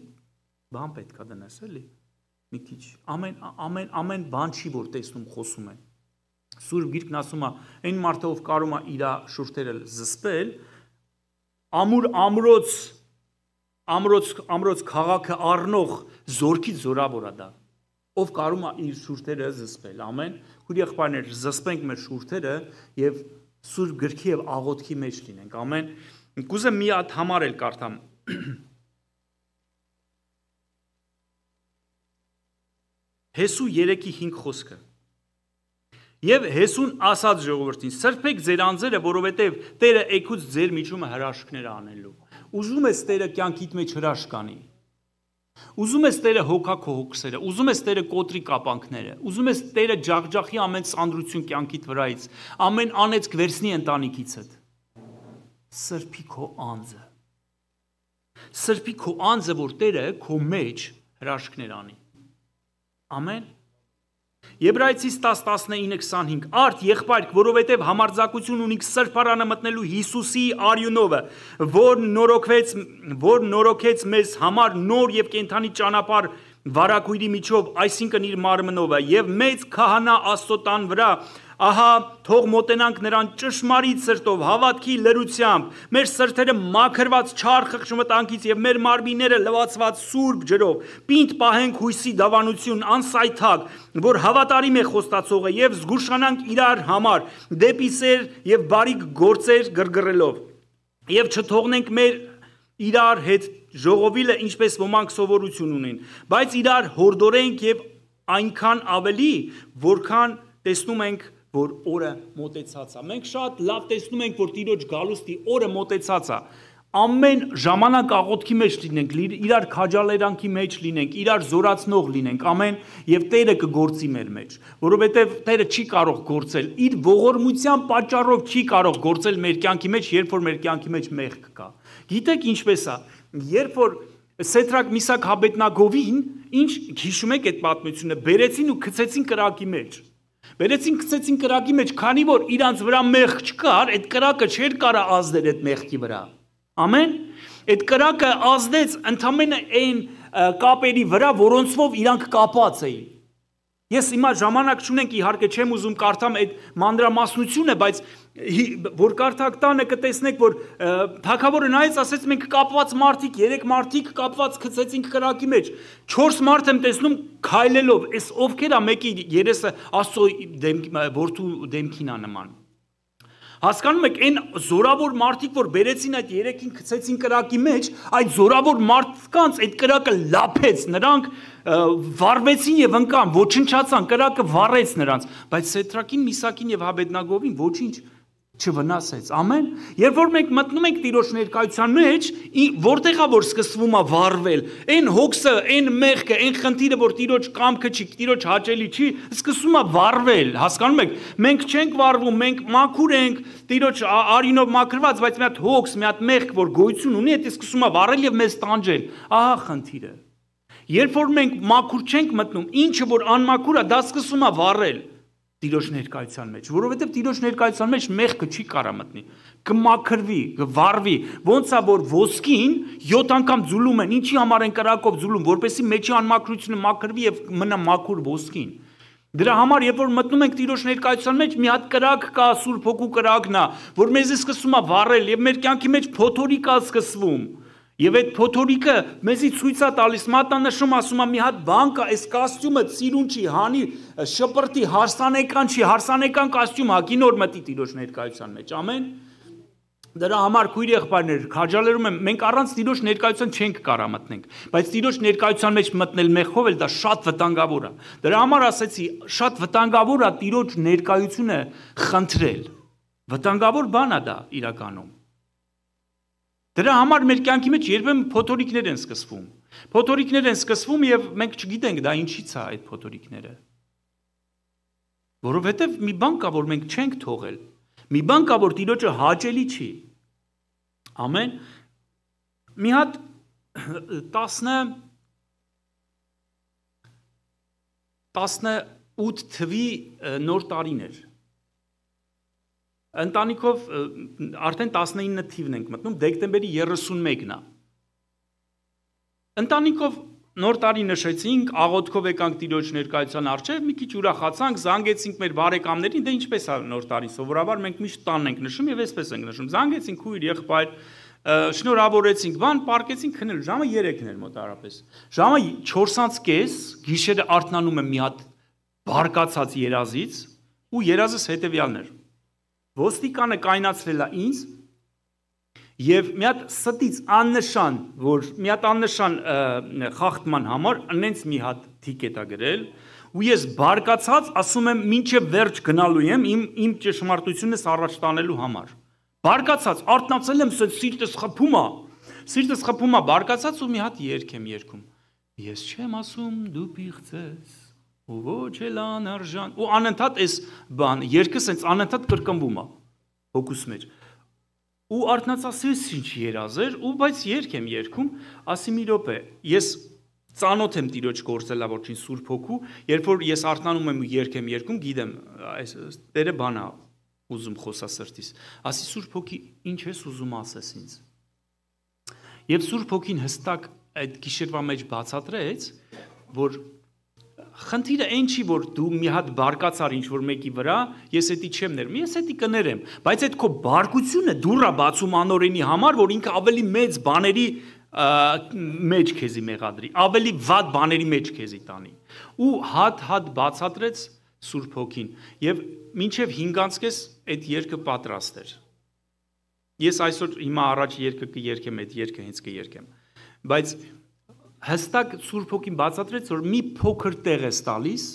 բան պետք է դնես, էլի։ Մի քիչ ամեն բան չի, որ տեսնում խոսում է։ Սուրբ Գիրքն ասում է, այն մարդը, ով կարում է իր շուրթերը զսպել, ամրոց քաղաքը առնող զորքից զորավոր է դա։ Ով կարում է իր շուրթերը զսպել, ամեն։ Քույր եղբայրներ, զսպենք մեր շուրթերը եւ Սուրբ Գրքի եւ աղոթքի մեջ լինենք, ամեն։ Կուզեմ մի հատ համար էլ կարդամ։ Հեսու 3:5 խոսքը։ Եվ Հեսուն ասաց ժողովրդին. սրբեք ձեր անձերը, որովհետև Տերը էգուց ձեր միջումը հրաշքներ անելու։ Ուզում ես Տերը կյանքիդ մեջ հրաշք անի։ Ուզում ես Տերը հոգա քո հոգսերը, ուզում ես Տերը կոտրի կապանքները, ուզում ես Տերը ջախջախի ամեն ծանրություն կյանքիդ վրայից, ամեն անեծք վերցնի ընտանիքիցդ։ Սրբի քո անձը։ Սրբի քո անձը, որ Տերը քո մեջ հրաշքներ անի։ Ամեն։ Եբրայեցիս 10:19-25 Արդ եղբայրք, որովհետև համարձակություն ունիք սրբարանը մտնելու Հիսուսի արյունովը, որ նորոգեց մեզ համար նոր եւ կենդանի ճանապարհ վարակույրի միջով, այսինքն իր մարմնովը, եւ մեծ քահանա Աստծո տան վրա, ահա թող մոտենանք նրան ճշմարիտ սրտով, հավատքի լրությամբ, մեր սրտերը մաքրված չար խղճմտանքից եւ մեր մարմինները լվացված սուրբ ջրով, պինդ պահենք հույսի դավանություն, անսայթակ, որ հավատարիմ է խոստացողը եւ զգուշանանք իրար համար, դեպի սեր եւ բարիք գործեր գրգռելով, եւ չթողնենք մեր իրար հետ ժողովիլը, ինչպես ոմանք սովորություն ունեն, բայց իրար հորդորենք եւ այնքան ավելի, որքան տեսնում ենք, որ օրը մոտեցած է։ Մենք շատ լավ տեսնում ենք, որ Տիրոջ գալուստի օրը մոտեցած է։ Ամեն ժամանակ աղոթքի մեջ լինենք, իրար քաջալերանքի մեջ լինենք, իրար զորացնող լինենք, ամեն, եւ Տերը կգործի մեր մեջ, որովհետեւ Տերը չի կարող գործել, իր ողորմության պատճառով չի կարող գործել մեր կյանքի մեջ, երբ որ մեր կյանքի մեջ մեղք կա։ Գիտեք ինչպես է, երբ որ Սեդրակ, Միսակ, Աբեդնագովին, ինչ հիշում եք այդ պատմությունը, բերեցին ու գցեցին կրակի մեջ։ Գցեցին կրակի մեջ, քանի որ իրանց վրա մեղք չկար, այդ կրակը չէր կարա ազդել այդ մեղքի վրա։ Ամեն։ Այդ կրակը ազդեց ընդամենը այն կապերի վրա, որոնցով իրանք կապած էին։ Ես հիմա ժամանակ չունենք, իհարկե չեմ ուզում կարդամ այդ մանրամասնությունը, բայց որ կարդաք տանը կտեսնեք, որ թագավորը նայեց, ասեց մենք կապված մարդիկ, 3 մարդիկ կապված գցեցինք կրակի մեջ, 4 մարդ եմ տեսնում քայլելով, այս ովքեր է մեկի երեսը Աստծո որդու դեմքին է նման։ Հասկանում եք, այն զորավոր մարդիկ, որ բերեցին այդ 3-ին գցեցին կրակի մեջ, այդ զորավոր մարդկանց այդ կրակը լափեց, նրանք վառվեցին եւ ընկան, ոչնչացան, կրակը վառեց նրանց, բայց Սեդրակին, Միսակին եւ Աբեդնագովին ոչինչ չվնասեց։ Ամեն։ Երբ որ մենք մտնում ենք Տիրոջ ներկայության մեջ, որտեղ է որ սկսվում է վառվել, այն հոգսը, այն մեղքը, այն խնդիրը, որ Տիրոջ կամքը չի, Տիրոջ հաճելի չի, սկսում է վառվել, հասկանում եք։ Մենք չենք վառվում, մենք մաքուր ենք, Տիրոջ արյունով մաքրված, բայց մի հատ հոգս, մի հատ մեղք, որ գոյություն ունի, դա սկսում է վառել եւ մեզ տանջել։ Ահա խնդիրը։ Երբ որ մենք մաքուր չենք մտնում, ինչը որ անմաքուր է, դա սկսում է վառել Տիրոջ ներկայության մեջ, որովհետև Տիրոջ ներկայության մեջ մեղքը չի կարա մտնի, կմաքրվի, կվառվի, ոնց է որ ոսկին 7 անգամ ձուլում են, ինչի համար են կրակով ձուլում, որպեսզի մեջի անմաքրությունը մաքրվի եւ մնա մաքուր ոսկին։ Դրա համար երբ որ մտնում ենք Տիրոջ ներկայության մեջ, մի հատ կրակ կա, Սուրբ Հոգու կրակն է, որ մեզ սկսում է վառել եւ մեր կյանքի մեջ փոթորիկ է սկսվում։ Եվ այդ փոթորիկը մեզի ցույց է տալիս, մատնանշում ասում է մի հատ բան կա, այս կոստյումը ծիրուն չի, հանի շպրտի հարսանեկան չի, հարսանեկան կոստյում հակի նոր մտի Տիրոջ ներկայության մեջ, ամեն։ Դրա համար քույր եղբայրներ, քաջալերում եմ, մենք առանց Տիրոջ ներկայության չենք կարա մտնենք, բայց Տիրոջ ներկայության մեջ մտնել մեղքով էլ դա շատ վտանգավոր է։ Դրա համար ասեցի, շատ վտանգավոր է Տիրոջ ներկայությունը խնդրել։ Վտանգավոր բան է դա իրականում։ Դրա համար մեր կյանքի մեջ երբեմն փոթորիկներ են սկսվում։ Փոթորիկներ են սկսվում եւ մենք չգիտենք դա ինչից է այդ փոթորիկները։ Որովհետեւ մի բան կա, որ մենք չենք թողել։ Մի բան կա, որ Տիրոջը հաճելի չի։ Ամեն։ Մի հատ 18 թվի նոր տարին էր։ Ընտանիքով արդեն 19 թիվն ենք մտնում, դեկտեմբերի 31-ն է։ Ընտանիքով նոր տարի նշեցինք, աղոթքով եկանք Տիրոջ ներկայության առջև, մի քիչ ուրախացանք, զանգեցինք մեր բարեկամներին, դե ինչպես է նոր տարին, սովորաբար մենք միշտ տանն ենք նշում եւ այսպես ենք նշում։ Զանգեցինք քույր եղբայր, շնորհավորեցինք, բան, պարկեցինք քնել, ժամը 3-ն էր մոտարապես։ Ժամը 4:30 գիշերը արթնանում եմ մի հատ բարկացած երազից ու երազս հետեւյալն էր։ Ոստիկանը կայնացրել է ինձ եւ մի հատ ստից աննշան, որ մի հատ աննշան խախտման համար այնց մի հատ թիկետ է գրել ու ես բարկացած ասում եմ մինչեւ վերջ գնալու եմ իմ ճշմարտությունս առաջ տանելու համար։ Բարկացած արթնացել եմ, սիրտս խփում է, բարկացած ու մի հատ երգ եմ երգում։ Ես չեմ ասում դու պիղծես ու ոչ էլ անարժան ու անընդհատ այս բան երկս այնց անընդհատ կրկնվում է հոգուս մեջ ու արթնացած ինչ երազ էր ու բայց երգ եմ երգում ասի մի րոպե ես ծանոթ եմ Տիրոջ գործելավորչին Սուրբ Հոգու, երբ որ ես արթնանում եմ ու երգ եմ երգում, գիտեմ, այս Տերը բան է ուզում խոսա սրտիս։ Ասի Սուրբ Հոգի, ինչ ես ուզում ասես ինձ։ Եվ Սուրբ Հոգին հստակ այդ գիշերվա մեջ բացատրեց, որ խնդիրը այն չի, որ դու մի հատ բարկացար ինչ-որ մեկի վրա, ես էդի չեմ ներում, ես էդի կներեմ, բայց այդ քո բարկությունը դուռ է բացում անօրենի համար, որ ինքը ավելի մեծ բաների մեջ քեզի մեղադրի, ավելի վատ բաների մեջ քեզի տանի։ Ու հատ բացատրեց Սուրբ Հոգին, եւ մինչեւ 5-ից այդ երգը պատրաստ էր։ Ես այսօր հիմա առաջ երգը կերգեմ, այդ երգը հենց կերգեմ։ Բայց հստակ Սուրբ Հոգին բացատրեց, որ մի փոքր տեղ է տալիս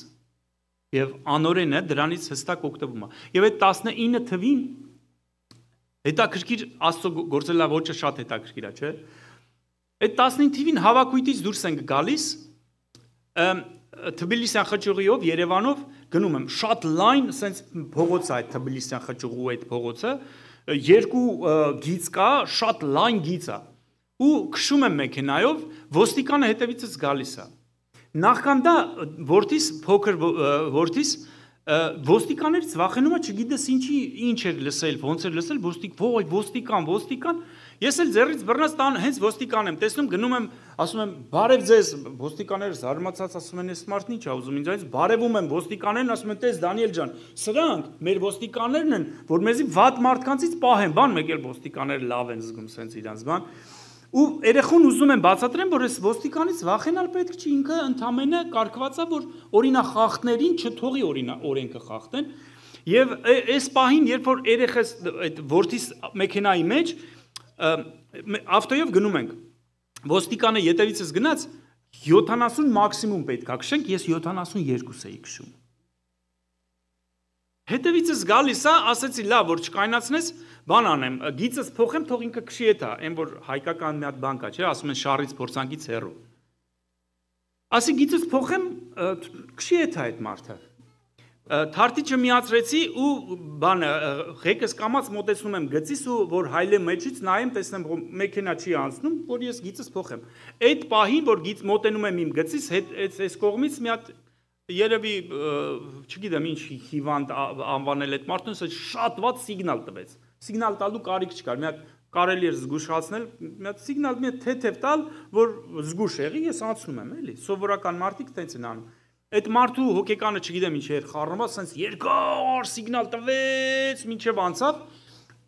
եւ անօրենը դրանից հստակ օգտվում է։ Եվ այդ 19 թվին հետաքրքիր Աստծո գործելավոճը շատ հետաքրքիր է, չէ՞։ Այդ 19 թվին հավաքույթից դուրս ենք գալիս, Թբիլիսյան խճուղիով, Երևանով գնում եմ, շատ լայն, սենց փողոց է այդ Թբիլիսյան խճուղու այդ փողոցը, երկու գիծ կա, շատ լայն գիծ է, ու քշում եմ մեքենայով, ոստիկանը հետևիցս գալիս է։ Նախքան դա որդիս, փոքր որդիս, ոստիկաններից վախենում է, չգիտես ինչ էր լսել, ոնց էր լսել, ոստիկան, ես էլ ձեռից բռնած տան հենց ոստիկան եմ, տեսնում, գնում եմ, ասում եմ, բարև ձեզ, ոստիկանները զարմացած ասում են, այս մարդն ինչ ա ուզում ինձ, բարևում եմ ոստիկաներն, ասում են, տես Դանիել ջան, սրանք մեր ոստիկաներն են, որ մեզի վատ մարդկանցից պահեն, բան, մեկ էլ ոստիկանները լավ են զգում սենց իրանց բան, ու երեխուն ուզում եմ բացատրեմ, որ այս ոստիկանից վախենալ պետք չի, ինքը ընդամենը կարգված է, որ օրինախախտներին չթողի օրենքը խախտեն, եւ այս պահին, երբ որ երեխես այդ որդիս մեքենայի մեջ ավտոյով գնում ենք, ոստիկանը ետևիցս գնաց, 70 մաքսիմում պետք է քշենք, ես 72 էի քշում։ Հետևիցս գալիս է, ասեցի լավ, որ չկայնացնես, բան անեմ, գիծս փոխեմ, թող ինքը քշի էթա, այն որ հայկական մի հատ բան կա, չէ, ասում են շարից փորձանքից հեռու։ Ասի գիծս փոխեմ, քշի էթա այդ մարդը։ Թարթիչը միացրեցի ու բանը ղեկս կամած մոտեցնում եմ գծիս ու որ հայլե մեջից նայեմ, տեսնեմ մեքենա չի անցնում, որ ես գիծս փոխեմ։ Այդ պահին, որ գիծ մոտենում եմ իմ գծից, այս կողմից մի հատ երևի չգիտեմ ինչ հիվանդ անվանել այդ մարդուն, շատ վատ սիգնալ տվեց։ Սիգնալ տալու կարիք չկար, մի հատ կարելի էր զգուշացնել, մի հատ սիգնալ մի հատ թեթև տալ, որ զգուշ եղի, ես անցնում եմ, էլի։ Սովորական մարդիկ տենց են անում։ Այդ մարդու հոգեկանը չգիտեմ ինչ էր խառնված, սենց երկար սիգնալ տվեց, մինչև անցավ,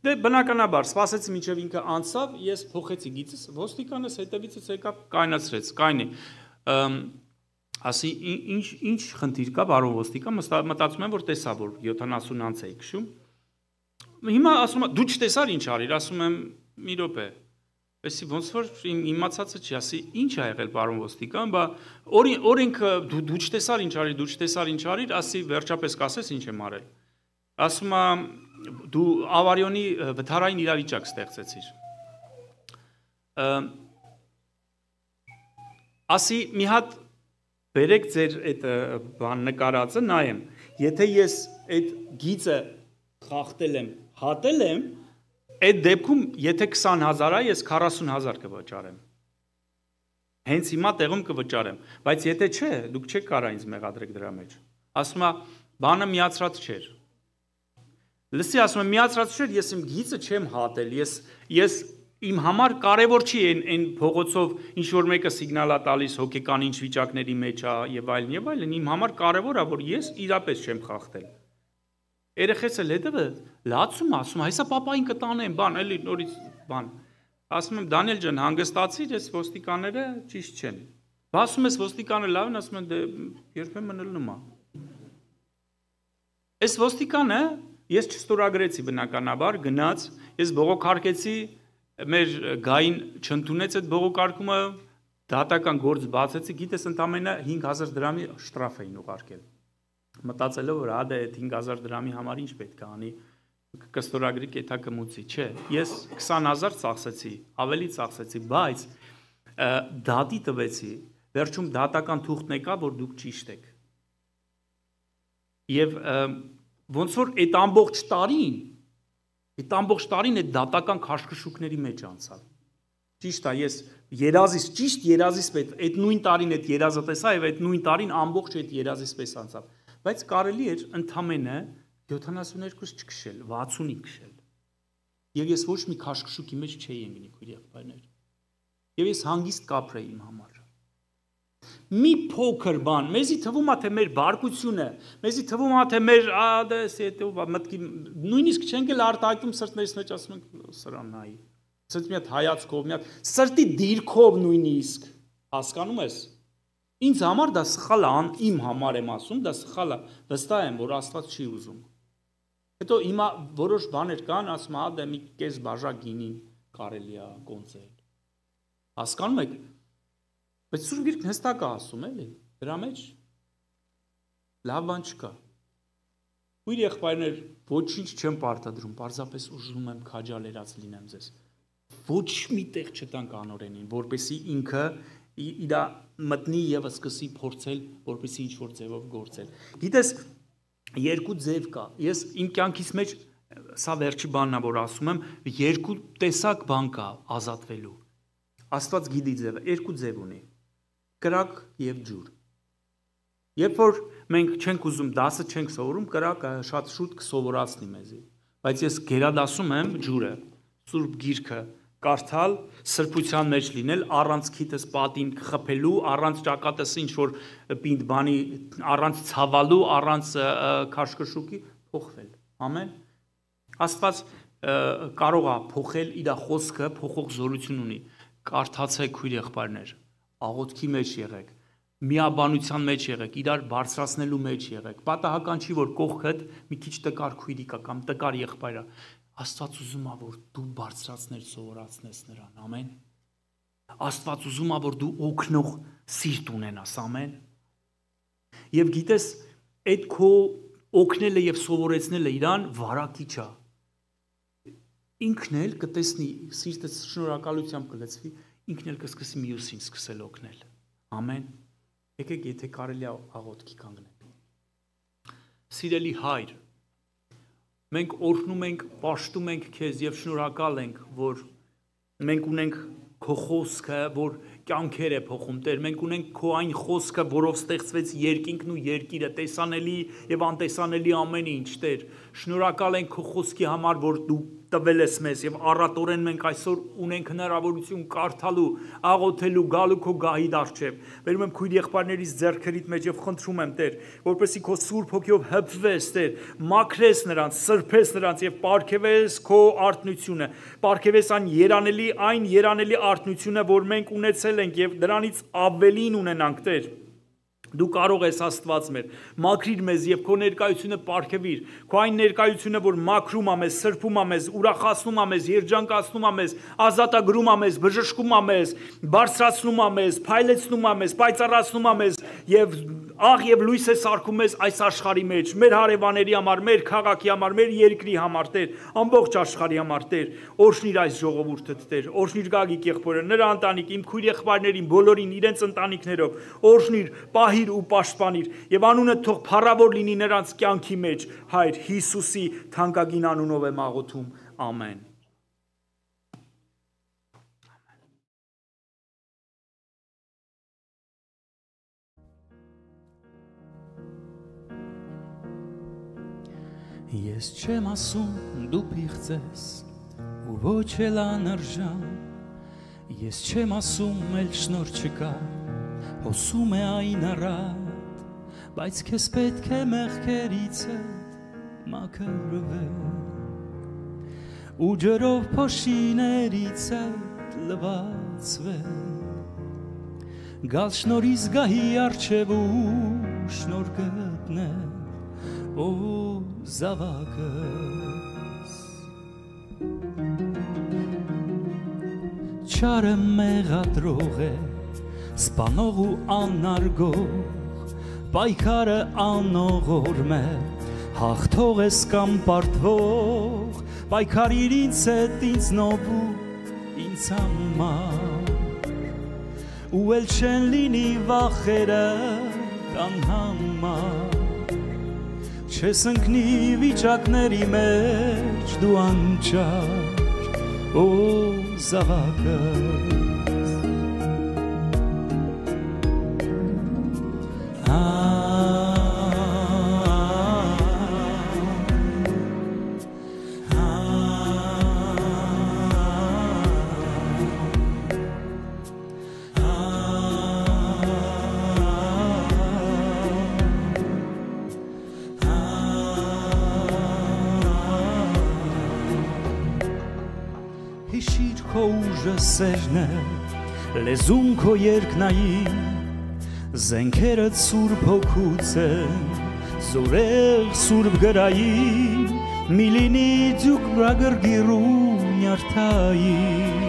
դե բնականաբար սպասեցի մինչև ինքը անցավ, ես փոխեցի գիծս, ոստիկանս հետևիցս եկավ կայնացրեց, կայնի, ասի ինչ խնդիր կա, բարոն ոստիկան, մտածում եմ, որ տեսա, որ 70 անց էի քշում, հիմա ասում եմ, դու չտեսար ինչ արիր, ասում եմ, մի րոպե, Էսի ոնց որ իմացածը չի, ասի ինչ ա եղել պարոն ոստիկան, բա օրենքը դու չտեսար ինչ արիր, դու չտեսար ինչ արիր, ասի վերջապես կասես ինչ եմ արել։ Ասում ա դու ավարիոնի վթարային իրավիճակ ստեղծեցիր։ Ասի մի հատ բերեք ձեր այդ բան նկարածը նայեմ, եթե ես այդ գիծը խախտել եմ, հատել եմ, այդ դեպքում, եթե 20,000 է, ես 40,000 կվճարեմ։ Հենց հիմա տեղում կվճարեմ, բայց եթե չէ, դուք չեք կարա ինձ մեղադրեք դրա մեջ։ Ասում է, բանը միացրած չէր։ Լսի, ասում եմ, միացրած չէր, ես իմ գիծը չեմ հատել, ես իմ համար կարևոր չի այն փողոցով ինչ որ մեկը սիգնալ է տալիս հոգեկան ինչ վիճակների մեջ է եւ այլն, իմ համար կարևոր է, որ ես իրապես չեմ խախտել։ Երեխես էլ հետևը լացում ասում, այսա պապային կտանեմ, բան, էլի նորից բան։ Ասում եմ, Դանիել ջան, հանգստացիր, այս ոստիկանները ճիշտ չեն։ Ասում ես ոստիկանը լավ են, ասում են, դե երբեմն լնում է։ Այս ոստիկանը ես չստորագրեցի բնականաբար, գնաց, ես բողոքարկեցի, մեր գային չընդունեց այդ բողոքարկումը, դատական գործ բացեցի, գիտես ընդամենը 5000 դրամի շտրաֆ էին ուղարկել։ Մտածելով որ հա դե այդ 5000 դրամի համար ինչ պետք է անի կստորագրի կետա կմուծի, չէ, ես 20000 ծախսեցի, ավելի ծախսեցի, բայց դատի տվեցի, վերջում դատական թուղթն եկա, որ դուք ճիշտ եք։ Եվ ոնց որ այդ ամբողջ տարին այդ դատական քաշքշուկների մեջ անցավ։ ճիշտ է, ես երազից, ճիշտ երազից պես, այդ նույն տարին այդ երազը տեսա եւ այդ նույն տարին ամբողջ այդ երազից պես անցավ։ Բայց կարելի էր ընդամենը 72 չքշել, 65 քշել։ Եվ ես ոչ մի քաշքշուկի մեջ չէի ընկնի քույր եղբայրներ։ Եվ ես հանգիստ կապրեի իմ համար։ Մի փոքր բան, մեզի թվում է թե մեր բարկությունը, մեզի թվում է թե մեր ադես հետո մտքի նույնիսկ չենք էլ արտահայտում սրտներից մեջ ասում ենք սրան նայի։ Սրտի մի հատ հայացքով, մի հատ սրտի դիրքով նույնիսկ հասկանում ես։ Ինձ համար դա սխալ է, իմ համար եմ ասում, դա սխալ է, վստահ եմ, որ Աստված չի ուզում։ Հետո հիմա որոշ բաներ կան, ասում հա դա մի կես բաժակ գինի կարելի է կոնցել։ Հասկանում եք։ Բայց Սուրբ Գիրքն հստակ է ասում, էլի, դրա մեջ լավ բան չկա։ Ույր եղբայրներ, ոչինչ չեմ պարտադրում, պարզապես ուզում եմ քաջալերած լինեմ ձեզ։ Ոչ մի տեղ չտանք անօրենին, որպեսզի ինքը իր մտնի եւ սկսի փորձել, որպեսզի ինչ որ ձևով գործել։ Գիտես, երկու ձև կա։ Ես իմ կյանքից մեջ սա վերջի բանն է, որ ասում եմ, երկու տեսակ բան կա ազատվելու։ Աստված գիտի ձևը, երկու ձև ունի։ Կրակ եւ ջուր։ Երբ որ մենք չենք ուզում դասը չենք սովորում, կրակը շատ շուտ կսովորացնի մեզի։ Բայց ես գերադասում եմ ջուրը, Սուրբ Գիրքը կարդալ, սրբության մեջ լինել, առանց քիթս պատին խփելու, առանց ճակատս ինչ որ պինդ բանի, առանց ցավալու, առանց քաշքշուկի փոխվել։ Ամեն։ Աստված կարող է փոխել իր խոսքը, փոխող զորություն ունի։ Կարդացեք քույր եղբայրներ, աղոթքի մեջ եղեք, միաբանության մեջ եղեք, իրար բարձրացնելու մեջ եղեք։ Պատահական չի, որ կողքդ մի քիչ տկար քույրիկ է կամ տկար եղբայր է։ Աստված ուզում է, որ դու բարձրացնես, սովորացնես նրան, ամեն։ Աստված ուզում է, որ դու օգնող սիրտ ունենաս, ամեն։ Եվ գիտես, այդ քո օգնելը եւ սովորեցնելը իրան վարակիչ է։ Ինքն էլ կտեսնի, սիրտը շնորհակալությամբ կլցվի, ինքն էլ կսկսի մյուսին սկսել օգնել։ Ամեն։ Եկեք, եթե կարելի է աղոթքի կանգնենք։ Սիրելի Հայր, մենք օրհնում ենք, պաշտում ենք քեզ եւ շնորհակալ ենք, որ մենք ունենք քո խոսքը, որ կյանքեր է փոխում, Տեր, մենք ունենք քո այն խոսքը, որով ստեղծվեց երկինքն ու երկիրը, տեսանելի եւ անտեսանելի ամեն ինչ, Տեր, շնորհակալ ենք քո խոսքի համար, որ դու տվել ես մեզ եւ առատորեն մենք այսօր ունենք հնարավորություն կարդալու, աղոթելու, գալու քո գահիդ առջև։ Բերում եմ քույր եղբայրներից ձեռքերիդ մեջ եւ խնդրում եմ, Տեր, որպեսզի քո Սուրբ Հոգիով հպվես, Տեր, մաքրես նրանց, սրբես նրանց եւ պարգևես քո արթնությունը, պարգևես այն երանելի արթնությունը, որ մենք ունեցել ենք եւ դրանից ավելին ունենանք, Տեր։ Դու կարող ես Աստված մեր, մաքրիր մեզ եւ քո ներկայությունը պարգևիր, քո այն ներկայությունը, որ մաքրում է մեզ, սրբում է մեզ, ուրախացնում է մեզ, երջանկացնում է մեզ, ազատագրում է մեզ, բժշկում է մեզ, բարձրացնում է մեզ, փայլեցնում է մեզ, պայծառացնում է մեզ եւ աղ եւ լույս է սարքում մեզ այս աշխարհի մեջ, մեր հարևանների համար, մեր քաղաքի համար, մեր երկրի համար, Տեր, ամբողջ աշխարհի համար, Տեր, օրհնիր այս ժողովուրդը, Տեր, օրհնիր Գագիկ եղբորը, նրա ընտանիք, իմ քույր եղբայրներին, բոլորին իրենց ընտանիքներով, օրհնիր, պահիր ու պաշտպանիր եւ անունը թող փառավոր լինի նրանց կյանքի մեջ, Հայր Հիսուսի թանկագին անունով եմ աղոթում, ամեն։ Ես չեմ ասում դու պիղծ ու ոչ էլ անարժան, ես չեմ ասում էլ շնոր չկա, հոսում է այն առատ, բայց քեզ պետք է մեղքերիցդ մաքրվել, ու ջրով փոշիներիցդ լվացվել, գալ շնորհիս գահի առջև ու շնոր գտնել, Օ զավակս Չարը մեղադրող է, սպանող ու անարգող, պայքարը անողորմ է, հաղթող ես կամ պարտվող, պայքարիր ինձ հետ ինձնով ու ինձ համար, ու էլ չեն լինի վախերը անհամար, Չես ընկնի վիճակների մեջ դու անճար, զավակս Հիշիր քո ուժը սերն է, լեզուն քո երկնային, զենքերդ սուրբ հոգուց են, զորեղ սուրբ գրային, մի լինի դուք ռագրգիրու նյարդային,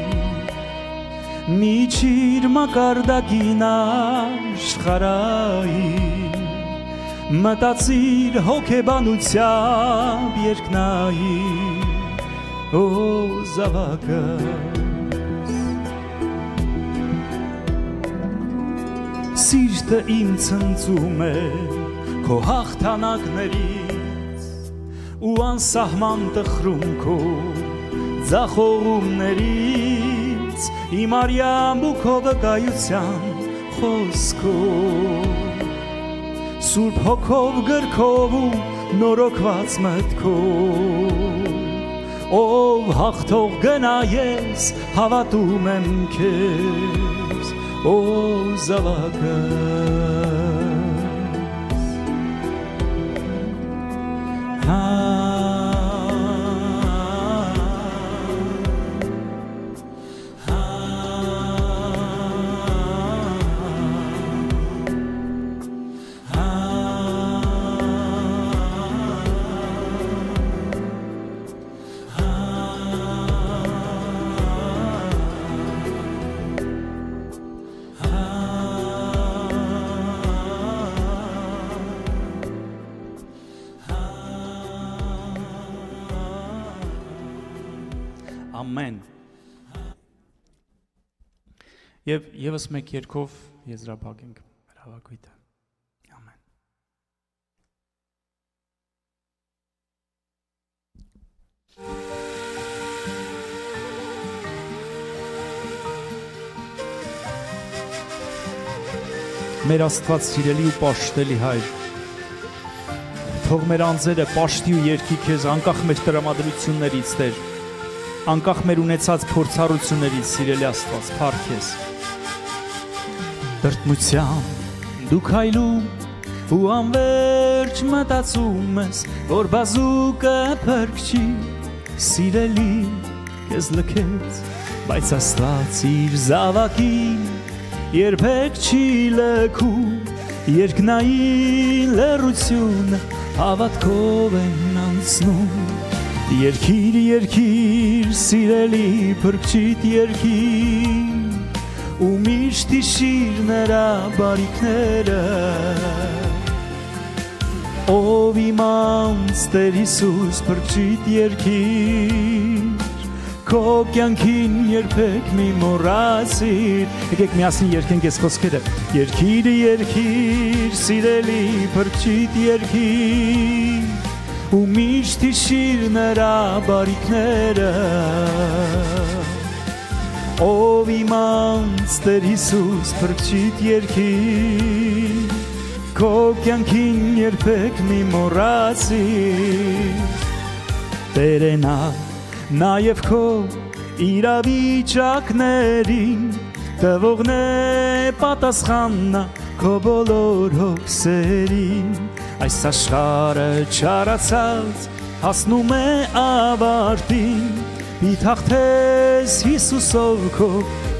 միջիր մակարդակին աշխարային, մտածիր հոգեբանությամբ երկնային, Օ զավակս Սիրտը իմ ցնծում է քո հաղթանակներից ու անսահման տխրում քո ձախողումներից իմ արյամբ ու քո վկայության խոսքով Սուրբ հոգով գրքով ու նորոգված մտքով Ով հաղթող գնա ես հավատում եմ քեզ Օ զավակս Ամեն Եվ եւս մեկ երկով եզրափակենք մեր հավաքույթը Ամեն Մեր Աստված սիրելի ու պաշտելի Հայր Թող մեր անձերը պաշտի ու երկի քեզ անկախ մեր տրամադրություններից Տեր Անկախ մեր ունեցած փորձառություններից սիրելի Աստված, փառք քեզ։ Տրտմությամբ դու քայլում ու անverջ մտածում ես, որ բազուկը փրկչի, սիրելի քեզ լքեց, բայց Աստված իր զավակին երբեք չի լքում, երկնային լեռությունը հավատքով են անցնում Երկիր, երկիր, սիրելի փրկչիդ երկիր ու միշտ հիշիր նրա բարիքները Ով իմ անձ Տեր Հիսուս փրկչիդ երկիր քո կյանքին երբեք մի մոռացիր Եկեք միասին երգենք այս խոսքերը Երկիր, երկիր, սիրելի փրկչիդ երկիր ու միշտ հիշիր նրա բարիքները Ով իմ անձ Տեր Հիսուս փրկչիդ երկիր քո կյանքին երբեք մի մոռացիր Տերը նաև քո իրավիճակներին տվողն է պատասխաննա քո բոլոր հոգսերին Այս աշխարհը չարացած հասնում է ավարտին Պիտի հաղթես Հիսուսով քո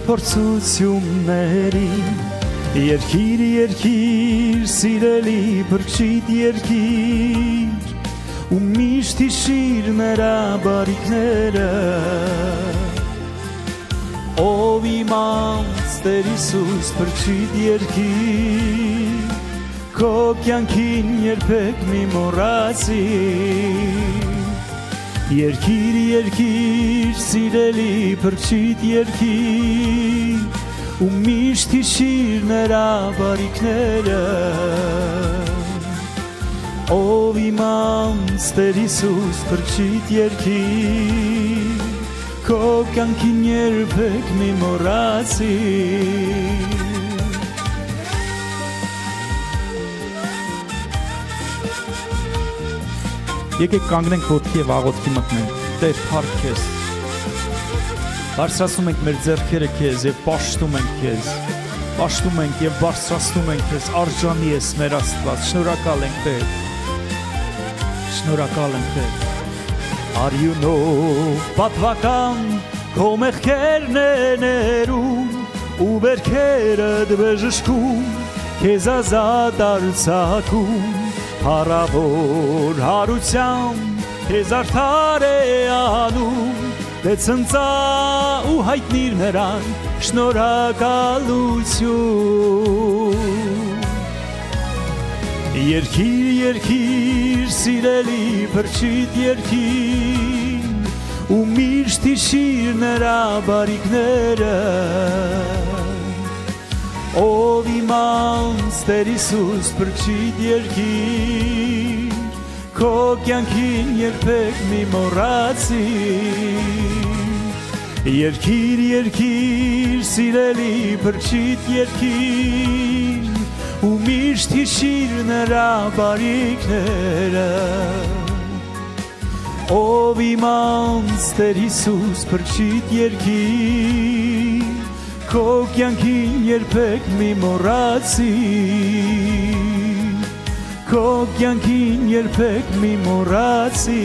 փորձություններին Երկիր, երկիր, սիրելի փրկչիդ երկիր ու միշտ հիշիր նրա բարիքները Ով իմ անձ Տեր Հիսուս փրկչիդ երկիր քո կյանքին երբեք մի մոռացիր Երկիր, երկիր, սիրելի փրկչիդ երկիր ու միշտ հիշիր նրա բարիքները Ով իմ անձ Տեր Հիսուս փրկչիդ երկիր քո կյանքին երբեք մի մոռացի Եկեք կանգնենք ոտքի եւ աղոթքի մտնենք Տեր փառք քեզ Բարձրացնում ենք մեր ձեռքերը քեզ եւ պաշտում ենք քեզ Պաշտում ենք եւ բարձրացնում ենք քեզ արժանի ես մեր Աստված շնորհակալ ենք Տեր Շնորհակալ ենք Տեր Արյունով պատվական քո մեղքերն են ներում ու վերքերդ բժշկում քեզ ազատ արձակում Հարավոր հարությամբ քեզ արդար է անում Դե ցնծա ու հայտնիր նրան շնորհակալություն Երկիր, երկիր, սիրելի փրկիչ երկիր ու միշտ հիշիր նրա բարիքները Ով իմ անց Տեր Հիսուս փրկիչ երկիր Քո կյանքին երբեք մի մոռացի Երկիր, երկիր, սիրելի փրկիչ երկիր ու միշտ հիշիր նրա բարիքները Ով իմ անց Տեր Հիսուս փրկիչ երկիր Քո կյանքին երբեք մի մոռացի Քո կյանքին երբեք մի մոռացի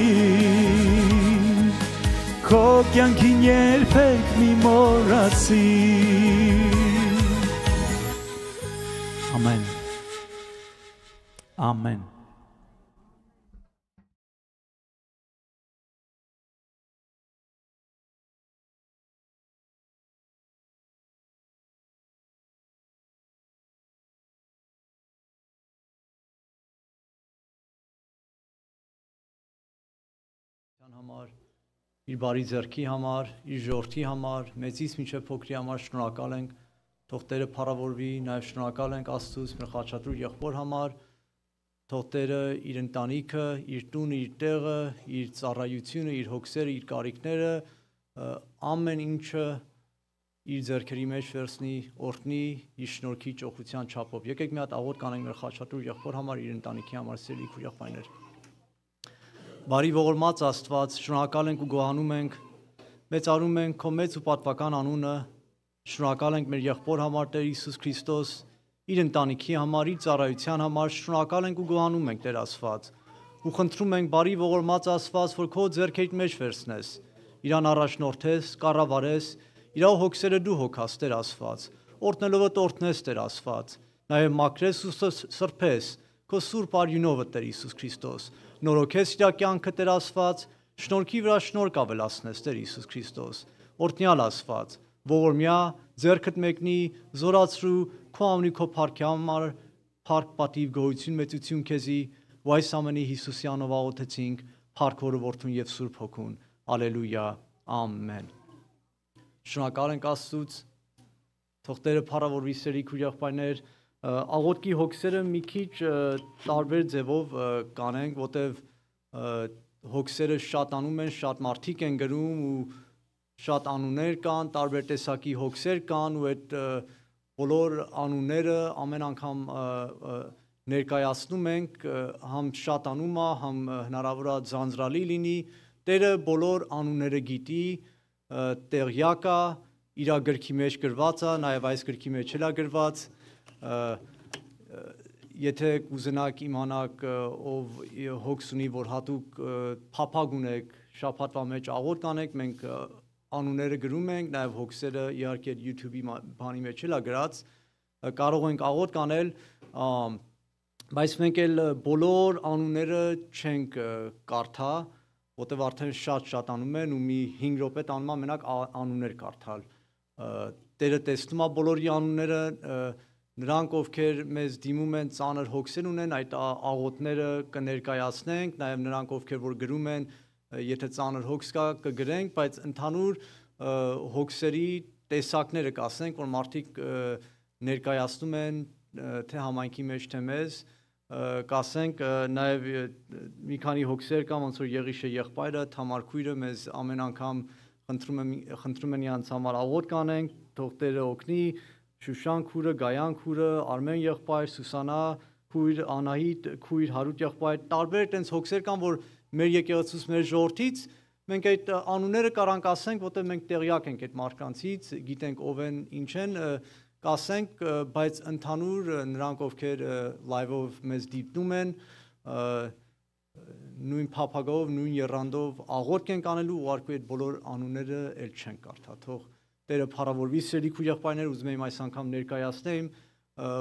Քո կյանքին երբեք մի մոռացի Ամեն Ամեն համար, իր բարի ձեռքի համար, իր ժողովրդի համար, մեծից մինչև փոքրի համար շնորհակալ ենք, թող Տերը փառավորվի, նաև շնորհակալ ենք Աստծուց մեր խաչատրուր եղբոր համար, թող Տերը իր ընտանիքը, իր տունը, իր տեղը, իր ծառայությունը, իր հոգսերը, իր կարիքները, ամեն ինչը իր ձեռքերի մեջ վերցնի, օրհնի իր շնորհքի ճոխության չափով։ Եկեք մի հատ աղոթ կանենք մեր խաչատրուր եղբոր համար, իր ընտանիքի համար, սիրելի քույր եղբայրներ։ Բարի ողորմած Աստված, շնորհակալ ենք ու գոհանում ենք, մեծարում ենք քո մեծ ու պատվական անունը, շնորհակալ ենք մեր եղբոր համար Տեր Հիսուս Քրիստոս, իր ընտանիքի համար, իր ծառայության համար, շնորհակալ ենք ու գոհանում ենք Տեր Աստված, ու խնդրում ենք բարի ողորմած Աստված, որ քո ձեռքերիդ մեջ վերցնես, իրան առաջնորդես, կառավարես, իր հոգսերը դու հոգաս Տեր Աստված, օրհնելովդ օրհնես Տեր Աստված, նաև մաքրես ու սրբես քո սուրբ արյունովը Տեր Հիսուս Քրիստոս, նորոգես իր կյանքը Տեր Աստված, շնորհքի վրա շնորհք ավելացնես Տեր Հիսուս Քրիստոս, օրհնյալ Աստված, ողորմյա ձեռքդ մեկնի, զորացրու քո անունի քո փառքի համար, փառք պատիվ գոհություն մեծություն քեզի, ու այս ամենի Հիսուսի անով աղոթեցինք, փառք Հորը Որդուն եւ Սուրբ Հոգուն, ալելույա, ամեն։ Շնորհակալ ենք Աստծուց, թող Տերը փառավորվի սերի քույր եղբայրներ, աղոթքի հոգսերը մի քիչ տարբեր ձևով կանենք, որտեվ հոգսերը շատանում են, շատ մարդիկ են գրում ու շատ անուններ կան, տարբեր տեսակի հոգսեր կան ու այդ բոլոր անունները ամեն անգամ ներկայացնում ենք, համ շատանում է, համ հնարավոր է ձանձրալի լինի, Տերը բոլոր անունները գիտի, տեղյակ է, իր գրքի մեջ գրված է, նաև այս գրքի մեջ էլ է գրված, եթե կուզենաք իմանաք ով հոգս ունի, որ հատուկ փափագ ունեք, շաբաթվա մեջ աղոթ կանեք, մենք անունները գրում ենք, նաև հոգսերը իհարկե YouTube-ի բանի մեջ էլ է գրած, կարող ենք աղոթ կանել, բայց մենք էլ բոլոր անունները չենք կարդա, որտեղ արդեն շատ անում են ու մի 5 րոպե տանում է մենակ անուններ կարդալ։ Տերը տեսնում է բոլորի անունները, նրանք ովքեր մեզ դիմում են ծանր հոգսեր ունեն, այդ աղոթները կներկայացնենք, նաև նրանք ովքեր որ գրում են, եթե ծանր հոգս կա կգրենք, բայց ընդհանուր հոգսերի տեսակները կասենք, որ մարդիկ ներկայացնում են թե համայնքի մեջ թե մեզ, կասենք նաև մի քանի հոգսեր կա, ոնց որ Եղիշե եղբայրը, Թամար քույրը մեզ ամեն անգամ խնդրում եմ իրանց համար աղոթ կանենք, թող Տերը օգնի Շուշան քուրը, Գայան քուրը, Արմեն եղբայր, Սուսանա քույր, Անահիտ քույր, Հարութ եղբայր, տարբեր այդպես հոգսեր կան, որ մեր եկեղեցուց, մեր ժողովրդից մենք այդ անունները կարանք ասենք, որտեղ մենք տեղյակ ենք այդ մարդկանցից, գիտենք ով են, ինչ են, կասենք, բայց ընդհանուր նրանք, ովքեր լայվով մեզ դիտում են, նույն փափագով, նույն եռանդով աղոթք ենք անելու, ուղարկու այդ բոլոր անունները էլ չեն կարդա, թող Տերը փառավորվի սիրելի քույր եղբայրներ, ուզում եմ այս անգամ ներկայացնեմ,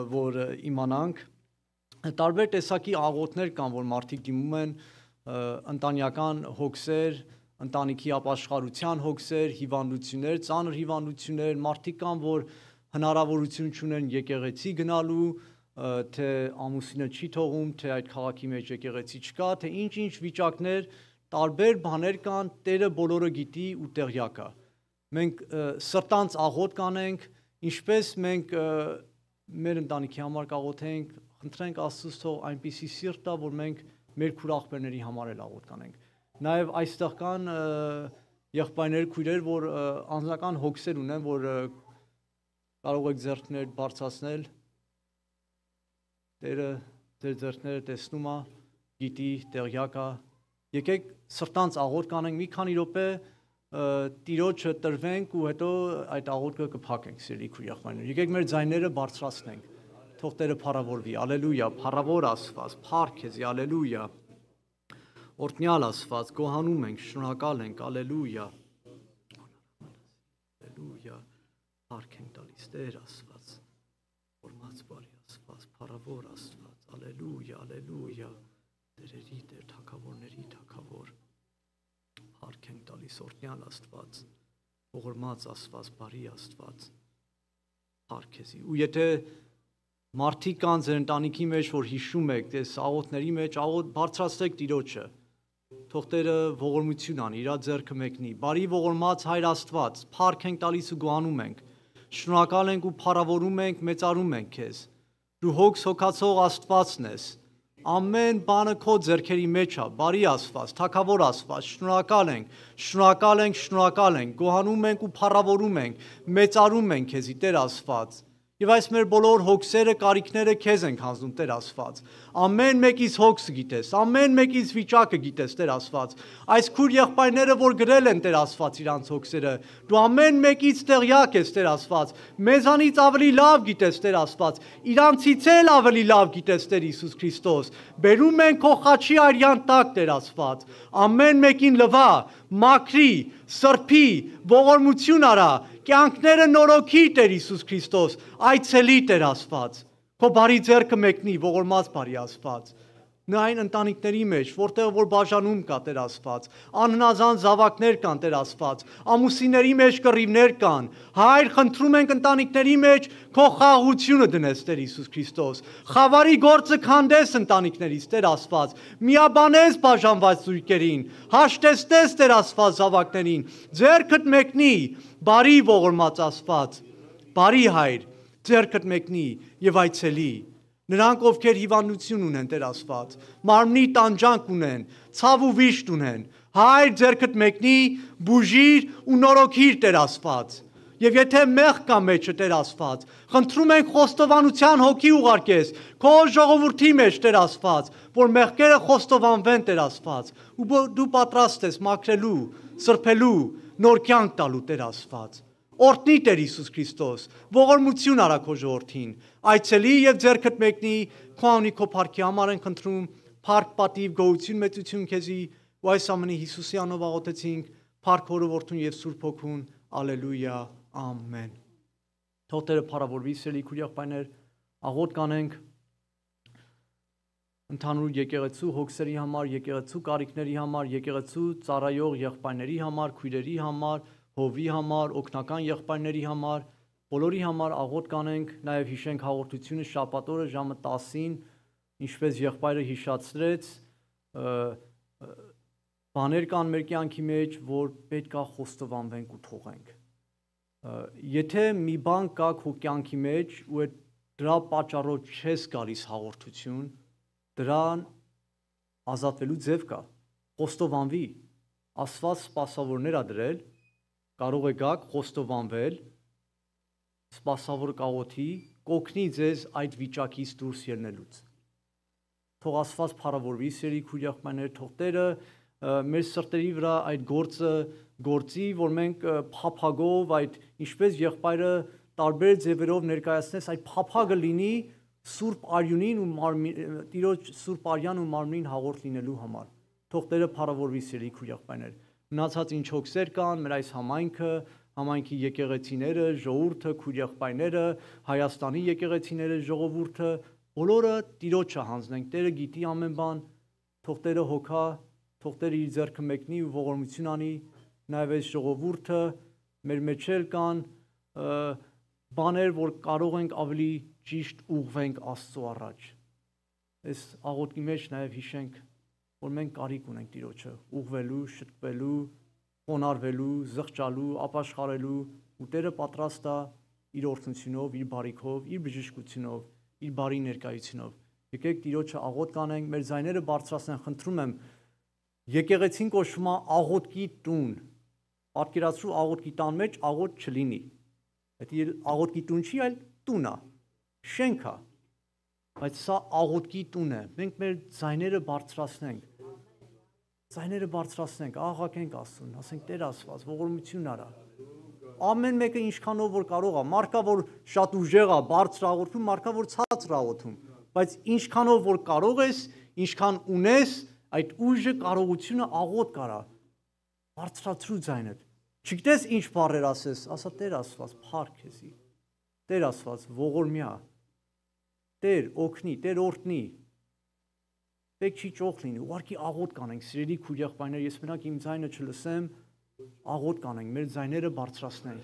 որ իմանանք տարբեր տեսակի աղոթներ կան, որ մարդիկ դիմում են, ընտանեկան հոգսեր, ընտանիքի ապաշխարության հոգսեր, հիվանդություններ, ծանր հիվանդություններ, մարդիկ կան, որ հնարավորություն չունեն եկեղեցի գնալու, թե ամուսինը չի թողում, թե այդ քաղաքի մեջ եկեղեցի չկա, թե ինչ-ինչ վիճակներ, տարբեր բաներ կան, Տերը բոլորը գիտի ու տեղյակ է։ Մենք սրտանց աղոթ կանենք, ինչպես մենք մեր ընտանիքի համար կաղոթենք, խնդրենք Աստծուց թող այնպիսի սիրտ տա, որ մենք մեր քուր աղբերների համար էլ աղոթ կանենք։ Նաև այստեղ կան եղբայրներ, քույրեր, որ անձնական հոգսեր ունեն, որ կարող եք ձեռքներ բարձրացնել, Տերը ձեր ձեռքները տեսնում է, գիտի, տեղյակ է։ Եկեք սրտանց աղոթ կանենք մի քանի րոպե, Տիրոջը տրվենք ու հետո այդ աղոթքը կփակենք, սիրելի քույր եղբայրներ։ Եկեք մեր ձայները բարձրացնենք, թող Տերը փառավորվի, ալելույա, փառավոր Աստված, փառք քեզի, ալելույա, օրհնյալ Աստված, գոհանում ենք, շնորհակալ ենք, ալելույա, ալելույա, փառք ենք տալիս Տեր Աստված, օրհնած բարի Աստված, փառավոր Աստված, ալելույա, ալելույա, Տերերի Տեր, թագավորների թագավոր, Փառք ենք տալիս օրհնյալ Աստված, ողորմած Աստված, բարի Աստված, փառք քեզի։ Ու եթե մարդիկ կան ձեր ընտանիքի մեջ, որ հիշում եք, այս աղոթների մեջ, աղոթ բարձրացրեք Տիրոջը, թող Տերը ողորմություն անի, իր ձեռքը մեկնի։ Բարի ողորմած Հայր Աստված, փառք ենք տալիս ու գոհանում ենք, շնորհակալ ենք ու փառավորում ենք, մեծարում ենք քեզ։ Դու հոգս հոգացող Աստվածն ես։ Ամեն բանը քո ձեռքերի մեջ է, բարի Աստված, թագավոր Աստված, շնորհակալ ենք, շնորհակալ ենք, շնորհակալ ենք, գոհանում ենք ու փառավորում ենք, մեծարում ենք քեզի Տեր Աստված։ Եվ այս մեր բոլոր հոգսերը, կարիքները քեզ ենք հանձնում Տեր Աստված։ Ամեն մեկից հոգսը գիտես, ամեն մեկից վիճակը գիտես Տեր Աստված։ Այս քույր եղբայրները, որ գրել են Տեր Աստված իրանց հոգսերը, դու ամեն մեկից տեղյակ ես Տեր Աստված։ Մեզանից ավելի լավ գիտես Տեր Աստված, իրանցից էլ ավելի լավ գիտես Տեր Հիսուս Քրիստոս։ Բերում ենք քո խաչի արյան տակ Տեր Աստված։ Ամեն մեկին լվա, մաքրի, սրբի, ողորմություն արա, կյանքները նորոգի Տեր Հիսուս Քրիստոս, այցելի Տեր Աստված, քո բարի ձեռքը մեկնի, ողորմած բարի Աստված, այն ընտանիքների մեջ, որտեղ որ բաժանում կա Տեր Աստված, անհնազանդ զավակներ կան Տեր Աստված, ամուսինների մեջ կռիվներ կան, Հայր, խնդրում ենք ընտանիքների մեջ քո խաղաղությունը դնես Տեր Հիսուս Քրիստոս, խավարի գործը քանդես ընտանիքներից Տեր Աստված, միաբանես բաժանված զույգերին, հաշտեցնես Տեր Աստված զավակներին, ձեռքդ մեկնի, բարի ողորմած Աստված, բարի Հայր, ձեռքդ մեկնի եւ այցելի Նրանք, ովքեր հիվանդություն ունեն, Տեր Աստված, մարմնի տանջանք ունեն, ցավ ու վիշտ ունեն, Հայր ձեռքդ մեկնի, բուժիր ու նորոգիր Տեր Աստված։ Եվ եթե մեղք կա մեջը Տեր Աստված, խնդրում ենք խոստովանության հոգի ուղարկես, քո ժողովրդի մեջ Տեր Աստված, որ մեղքերը խոստովանվեն Տեր Աստված, ու դու պատրաստ ես մաքրելու, սրբելու, նոր կյանք տալու Տեր Աստված։ Օրհնի Տեր Հիսուս Քրիստոս, ողորմություն արա քո ժողովրդին, այցելի եւ ձեռքդ մեկնի, քո անունի քո փառքի համար ենք խնդրում, փառք, պատիվ, գոհություն, մեծություն քեզի, ու այս ամենի Հիսուսի անով աղոթեցինք, փառք Հորը, Որդուն եւ Սուրբ Հոգուն, ալելույա, ամեն։ Թող Տերը փառավորվի, սիրելի քույր եղբայրներ, աղոթ կանենք ընդհանուր եկեղեցու հոգսերի համար, եկեղեցու կարիքների համար, եկեղեցու ծառայող եղբայրների համար, քույրերի համար, հովի համար, օգնական եղբայրների համար, բոլորի համար աղոթ կանենք, նաև հիշենք հաղորդությունը շաբաթ օրը ժամը 10-ին, ինչպես եղբայրը հիշացրեց, բաներ կան մեր կյանքի մեջ, որ պետք է խոստովանվենք ու թողենք։ Եթե մի բան կա քո կյանքի մեջ ու դրա պատճառով չես գալիս հաղորդություն, դրան ազատվելու ձև կա, խոստովանվի, Աստված սպասավորներ ա դրել, կարող եք գաք խոստովանվել, սպասավոր կաղոթի, կօգնի ձեզ այդ վիճակից դուրս ելնելուց։ Թող Աստված փառավորվի, սիրելի քույր եղբայրներ, թող Տերը մեր սրտերի վրա այդ գործը գործի, որ մենք փափագով այդ ինչպես եղբայրը տարբեր ձևերով ներկայացնես, այդ փափագը լինի Սուրբ Արյունին ու Տիրոջ Սուրբ Արյան ու մարմնին հաղորդ լինելու համար։ Թող Տերը փառավորվի, սիրելի քույր եղբայրներ։ Մնացած ինչ հոգսեր կան, մեր այս համայնքը, համայնքի եկեղեցիները, ժողովուրդը, քույր եղբայրները, Հայաստանի եկեղեցիները, ժողովուրդը, բոլորը Տիրոջը հանձնենք, Տերը գիտի ամեն բան, թող Տերը հոգա, թող Տերը իր ձեռքը մեկնի ու ողորմություն անի, նաև այս ժողովուրդը, մեր մեջ էլ կան բաներ, որ կարող ենք ավելի ճիշտ ուղղվենք Աստծո առաջ։ Այս աղոթքի մեջ նաև հիշենք, որ մենք կարիք ունենք Տիրոջը ուղղվելու, շտկվելու, խոնարհվելու, զղջալու, ապաշխարելու, ու Տերը պատրաստ է իր օրհնությունով, իր բարիքով, իր բժշկությունով, իր բարի ներկայությունով։ Եկեք Տիրոջը աղոթք անենք, մեր ձայները բարձրացնենք, խնդրում եմ, եկեղեցին կոչվում է աղոթքի տուն։ Պատկերացրու աղոթքի տան մեջ աղոթք չլինի։ Դա աղոթքի տուն չի, այլ տուն է, շենք է։ Բայց սա աղոթքի տուն է։ Մենք մեր ձայները բարձրացնենք, աղաղակենք Աստծուն, ասենք Տեր Աստված, ողորմություն արա։ Ամեն մեկը ինչքանով որ կարող է, մարկա որ շատ ուժեղ է, բարձր աղոթում, մարկա որ ցածր աղոթում, բայց ինչքանով որ կարող ես, ինչքան ունես, այդ ուժը, կարողությունը աղոթ կարա։ Բարձրացրու ձայնդ։ Չգիտես ինչ բառեր ասես, ասա Տեր Աստված, փառք քեզի։ Տեր Աստված, ողորմյա։ Տեր օգնի, Տեր օրհնի։ Պետք չի ճոխ լինի, ուղղակի աղոթ կանենք, սիրելի քույր եղբայրներ, ես մենակ իմ ձայնը չլսեմ, աղոթ կանենք, մեր ձայները բարձրացնենք։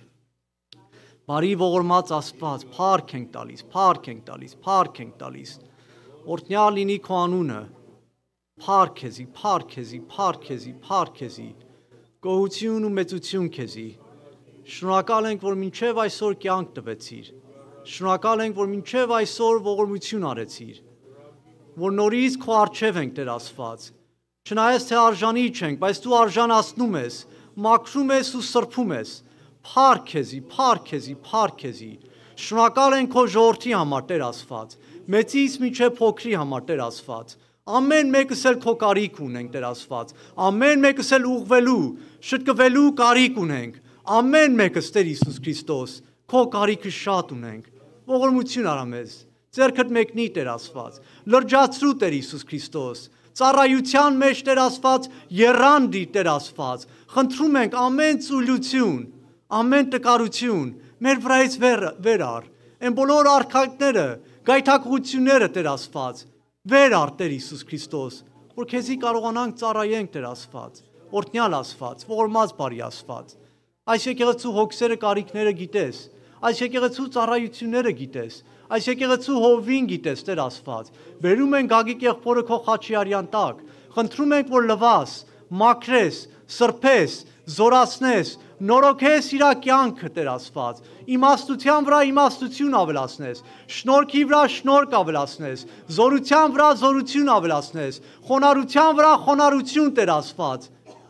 Բարի ողորմած Աստված, փառք ենք տալիս, փառք ենք տալիս, փառք ենք տալիս։ Օրհնյալ լինի քո անունը։ Փառք քեզի, փառք քեզի, փառք քեզի, փառք քեզի։ Գոհություն ու մեծություն քեզի։ Շնորհակալ ենք, որ մինչև այսօր կյանք տվեցիր։ Շնորհակալ ենք, որ մինչև այսօր ողորմություն արեցիր։ Որ նորից քո առջև ենք, Տեր Աստված։ Չնայած թե արժանի չենք, բայց դու արժանացնում ես, մաքրում ես ու սրբում ես։ Փառք քեզի, փառք քեզի, փառք քեզի։ Շնորհակալ ենք քո ժողովրդի համար, Տեր Աստված։ Մեծից մինչև փոքրի համար, Տեր Աստված։ Ամեն մեկս էլ քո կարիք ունենք, Տեր Աստված։ Ամեն մեկս էլ ուղղվելու, շտկվելու կարիք ունենք։ Ամեն մեկս, Տեր Հիսուս Քրիստոս, քո կարիքը շատ ունենք։ Ողորմություն արա մեզ։ Ձեռքդ մեկնի, Տեր Աստված։ Լրջացրու, Տեր Հիսուս Քրիստոս։ Ծառայության մեջ, Տեր Աստված, եռանդի, Տեր Աստված։ Խնդրում ենք ամեն ծուլություն, ամեն տկարություն մեր վրայից վեր առ։ Այն բոլոր արքայքները, գայթակղությունները, Տեր Աստված, վեր առ, Տեր Հիսուս Քրիստոս, որ քեզի կարողանանք ծառայենք, Տեր Աստված, օրհնյալ Աստված, ողորմած բարի Աստված։ Այս եկեղեցու հոգսերը, կարիքները գիտես, այս եկեղեցու ծառայությունները գիտես, այս եկեղեցու հովին գիտես, Տեր Աստված։ Բերում ենք Գագիկ եղբորը քո խաչի արյան տակ, խնդրում ենք, որ լվաս, մաքրես, սրբես, զորացնես, նորոգես իր կյանքը, Տեր Աստված, իմաստության վրա իմաստություն ավելացնես, շնորհքի վրա շնորհք ավելացնես, զորության վրա զորություն ավելացնես, խոնարհության վրա խոնարհություն, Տեր Աստված,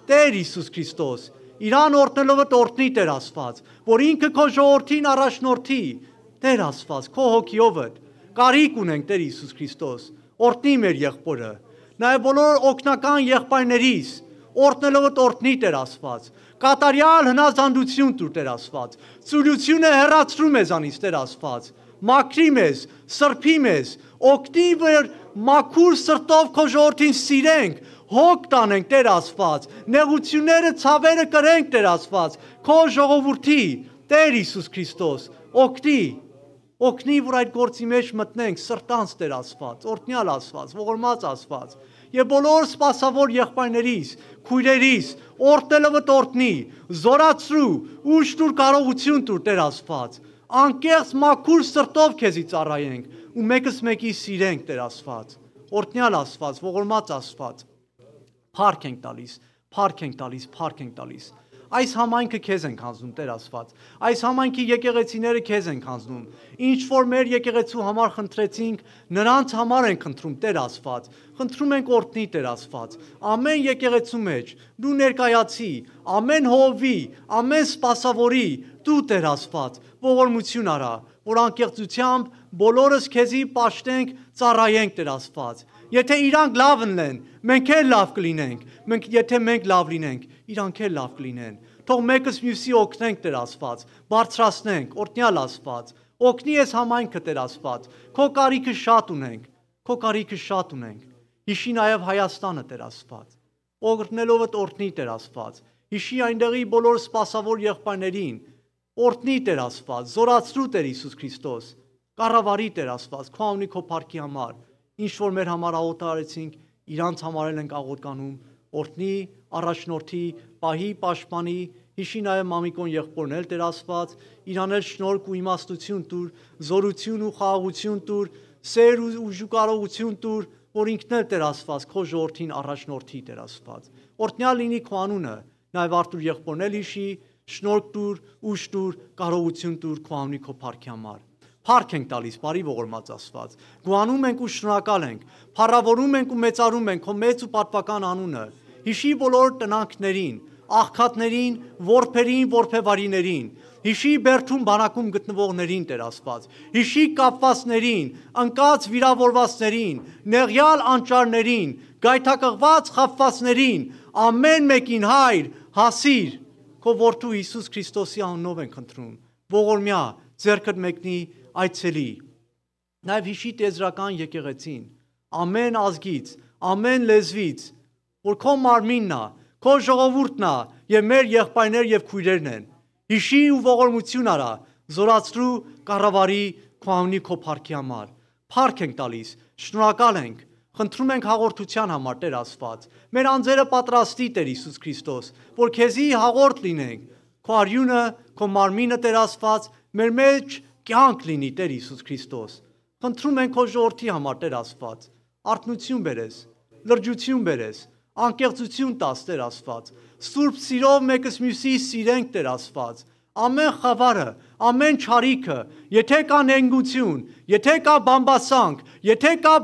Տեր Հիսուս Քրիստոս, իրան օրհնելով օրհնի, Տեր Աստված, որ ինքը քո ժողովրդին առաջնորդի, Տեր Աստված, քո հոգիովդ, կարիք ունենք, Տեր Հիսուս Քրիստոս, օրհնի մեր եղբորը, նաև բոլոր օգնական եղբայրներիս, օրհնելով օրհնի, Տեր Աստված, կատարյալ հնազանդություն տուր, Տեր Աստված, ծուլությունը հեռացրու մեզանից, Տեր Աստված, մաքրի մեզ, սրբի մեզ, օգնի, որ մաքուր սրտով քո ժողովրդին սիրենք, հոգ տանենք, Տեր Աստված, նեղությունները, ցավերը կրենք, Տեր Աստված, քո ժողովրդի, Տեր Հիսուս Քրիստոս, օգնի, որ այդ գործի մեջ մտնենք, սրտանց, Տեր Աստված, օրհնյալ Աստված, ողորմած Աստված, եւ բոլոր սպասավոր եղբայրներիս, քույրերիս, օրհնելով օրհնի, զորացրու, ուժ տուր, կարողություն տուր, Տեր Աստված, անկեղծ մաքուր սրտով քեզի ծառայենք ու մեկս մեկի սիրենք, Տեր Աստված, օրհնյալ Աստված, ողորմած Աստված, փառք ենք տալիս, փառք ենք տալիս, փառք ենք տալիս։ Այս համայնքը քեզ ենք հանձնում, Տեր Աստված։ Այս համայնքի եկեղեցիները քեզ ենք հանձնում։ Ինչ որ մեր եկեղեցու համար խնդրեցինք, նրանց համար ենք խնդրում, Տեր Աստված։ Խնդրում ենք օրհնի, Տեր Աստված։ Ամեն եկեղեցու մեջ դու ներկայացի, ամեն հովվի, ամեն սպասավորի, դու Տեր Աստված, ողորմություն արա, որ անկեղծությամբ բոլորս քեզի պաշտենք, ծառայենք, Տեր Աստված։ Եթե իրանք լավ լինեն, մենք էլ լավ կլինենք, եթե մենք լավ լինենք, իրանք էլ լավ կլինեն։ Թող մեկս մյուսի օգնենք, Տեր Աստված, բարձրացնենք, օրհնյալ Աստված, օգնի ես համայնքը, Տեր Աստված, քո կարիքը շատ ունենք, քո կարիքը շատ ունենք։ Հիշի նաև Հայաստանը, Տեր Աստված, օրհնելովդ օրհնի, Տեր Աստված, հիշի այնտեղի բոլոր սպասավոր եղբայրներին, օրհնի, Տեր Աստված, զորացրու, Տեր Հիսուս Քրիստոս, կառավարի, Տեր Աստված, քո անունի քո փառքի համար, ինչ որ մեր համար աղոթ արեցինք, իրանց համար էլ ենք աղոթ անում, օրհնի, առաջնորդի, պահի, պաշտպանի, հիշի նաև մամիկոն եղբորն էլ, Տեր Աստված, իրան էլ շնորհք ու իմաստություն տուր, զորություն ու խաղաղություն տուր, սեր ու ուժուկարողություն տուր, որ ինքն էլ, Տեր Աստված, քո ժողովրդին առաջնորդի, Տեր Աստված։ Օրհնյալ լինի քո անունը, նաև Արթուր եղբորն էլ հիշի, շնորհք տուր, ուժ տուր, կարողություն տուր քո անունի քո փառքի համար։ Փառք ենք տալիս, բարի ողորմած Աստված։ Գուանում ենք ու շնորհակալ ենք, փառավորում ենք ու մեծարում ենք քո մեծ ու պատվական անունը։ Հիշի բոլոր տնանքներին, աղքատներին, որբերին, որբևարիներին, հիշի բերդում բանակում գտնվողներին, Տեր Աստված, հիշի կապվածներին, ընկած վիրավորվածներին, նեղյալ անճարներին, գայթակղված խաբվածներին, ամեն մեկին Հայր, հասիր, քո որդու Հիսուս Քրիստոսի անունով ենք խնդրում, ողորմյա, ձեռքդ մեկնի այցելի, նաև հիշի տեզրական եկեղեցին, ամեն ազգից, ամեն լեզվից, որ քո մարմինն է, քո ժողովուրդն է եւ մեր եղբայրներ եւ քույրերն են։ Հիշի ու ողորմություն արա, զորացրու կառավարի քո անունի քո փառքի համար։ Փառք ենք տալիս, շնորհակալ ենք, խնդրում ենք հաղորդության համար, Տեր Աստված։ Մեր անձերը պատրաստի, Տեր Հիսուս Քրիստոս, որ քեզի հաղորդ լինենք։ Քո արյունը, քո մարմինը, Տեր Աստված, մեր մեջ կյանք լինի, Տեր Հիսուս Քրիստոս։ Խնդրում ենք քո ժողովրդի համար, Տեր Աստված, արթնություն բերես, լրջություն բերես, անկեղծություն տաս, Տեր Աստված, սուրբ սիրով մեկս մյուսի սիրենք, Տեր Աստված, ամեն խավարը, ամեն չարիքը, եթե կա նենգություն, եթե կա բամբասանք, եթե կա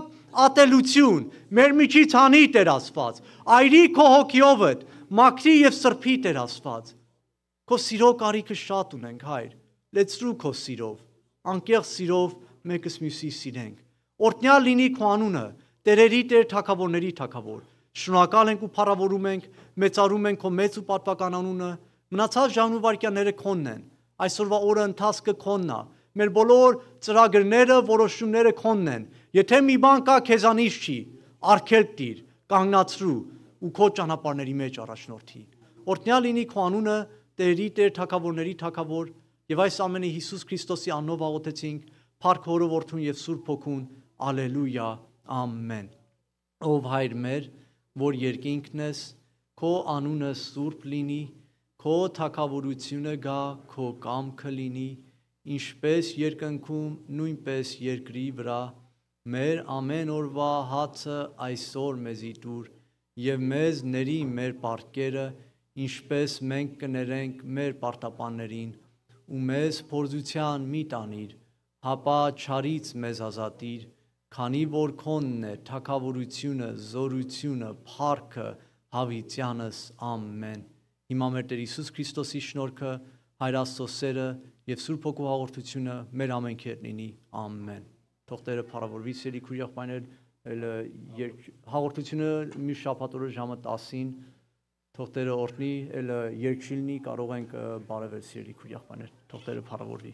ատելություն, մեր միջից հանի, Տեր Աստված, այրի քո հոգիովդ, մաքրի եւ սրբի, Տեր Աստված, քո սիրո կարիքը շատ ունենք, Հայր, լեցրու քո սիրով, անկեղծ սիրով մեկս մյուսի սիրենք, օրհնյալ լինի քո անունը, տերերի Տեր, թագավորների թագավոր, շնորհակալ ենք ու փառավորում ենք, մեծարում ենք քո մեծ ու պատվական անունը, մնացած ժամանակ քոնն են, այսօրվա օրը ընթացքը քոնն է, մեր բոլոր ծրագրերը, որոշումները քոնն են, եթե մի բան կա քեզանից չի, արգելք տիր, կանգնացրու ու քո ճանապարհների մեջ առաջնորդի, օրհնյալ լինի քո անունը, տերերի Տեր, թագավորների թագավոր, եւ այս ամենը Հիսուս Քրիստոսի անունով աղոթեցինք, փառք Հորը, Որդուն եւ Սուրբ Հոգուն, ալելույա, ամեն։ Ով Հայր մեր, որ երկինքն ես, քո անունը սուրբ լինի, քո թագավորությունը գա, քո կամքը լինի, ինչպես երկնքում, նույնպես երկրի վրա, մեր ամեն օրվա հացը այսօր մեզի տուր, եւ մեզ ների մեր պարտքերը, ինչպես մենք կներենք մեր պարտապաններին, ու մեզ փորձության մի տանիր, հապա չարից մեզ ազատիր, քանի որ քոնն է թագավորությունը, զորությունը, փառքը հավիտյանս, ամեն։ Հիմա մեր Տեր Հիսուս Քրիստոսի շնորհքը, Հայր Աստծո սերը եւ Սուրբ Հոգու հաղորդությունը մեր ամենքի հետ լինի, ամեն։ Թող Տերը փառավորվի, սիրելի քույր եղբայրներ, հաղորդությունը մի շաբաթ օրը ժամը 10-ին թող Տերը օրհնի, երգ չի լինի, կարող ենք բարևել, սիրելի քույր եղբայրներ, թող Տերը փառավորվի։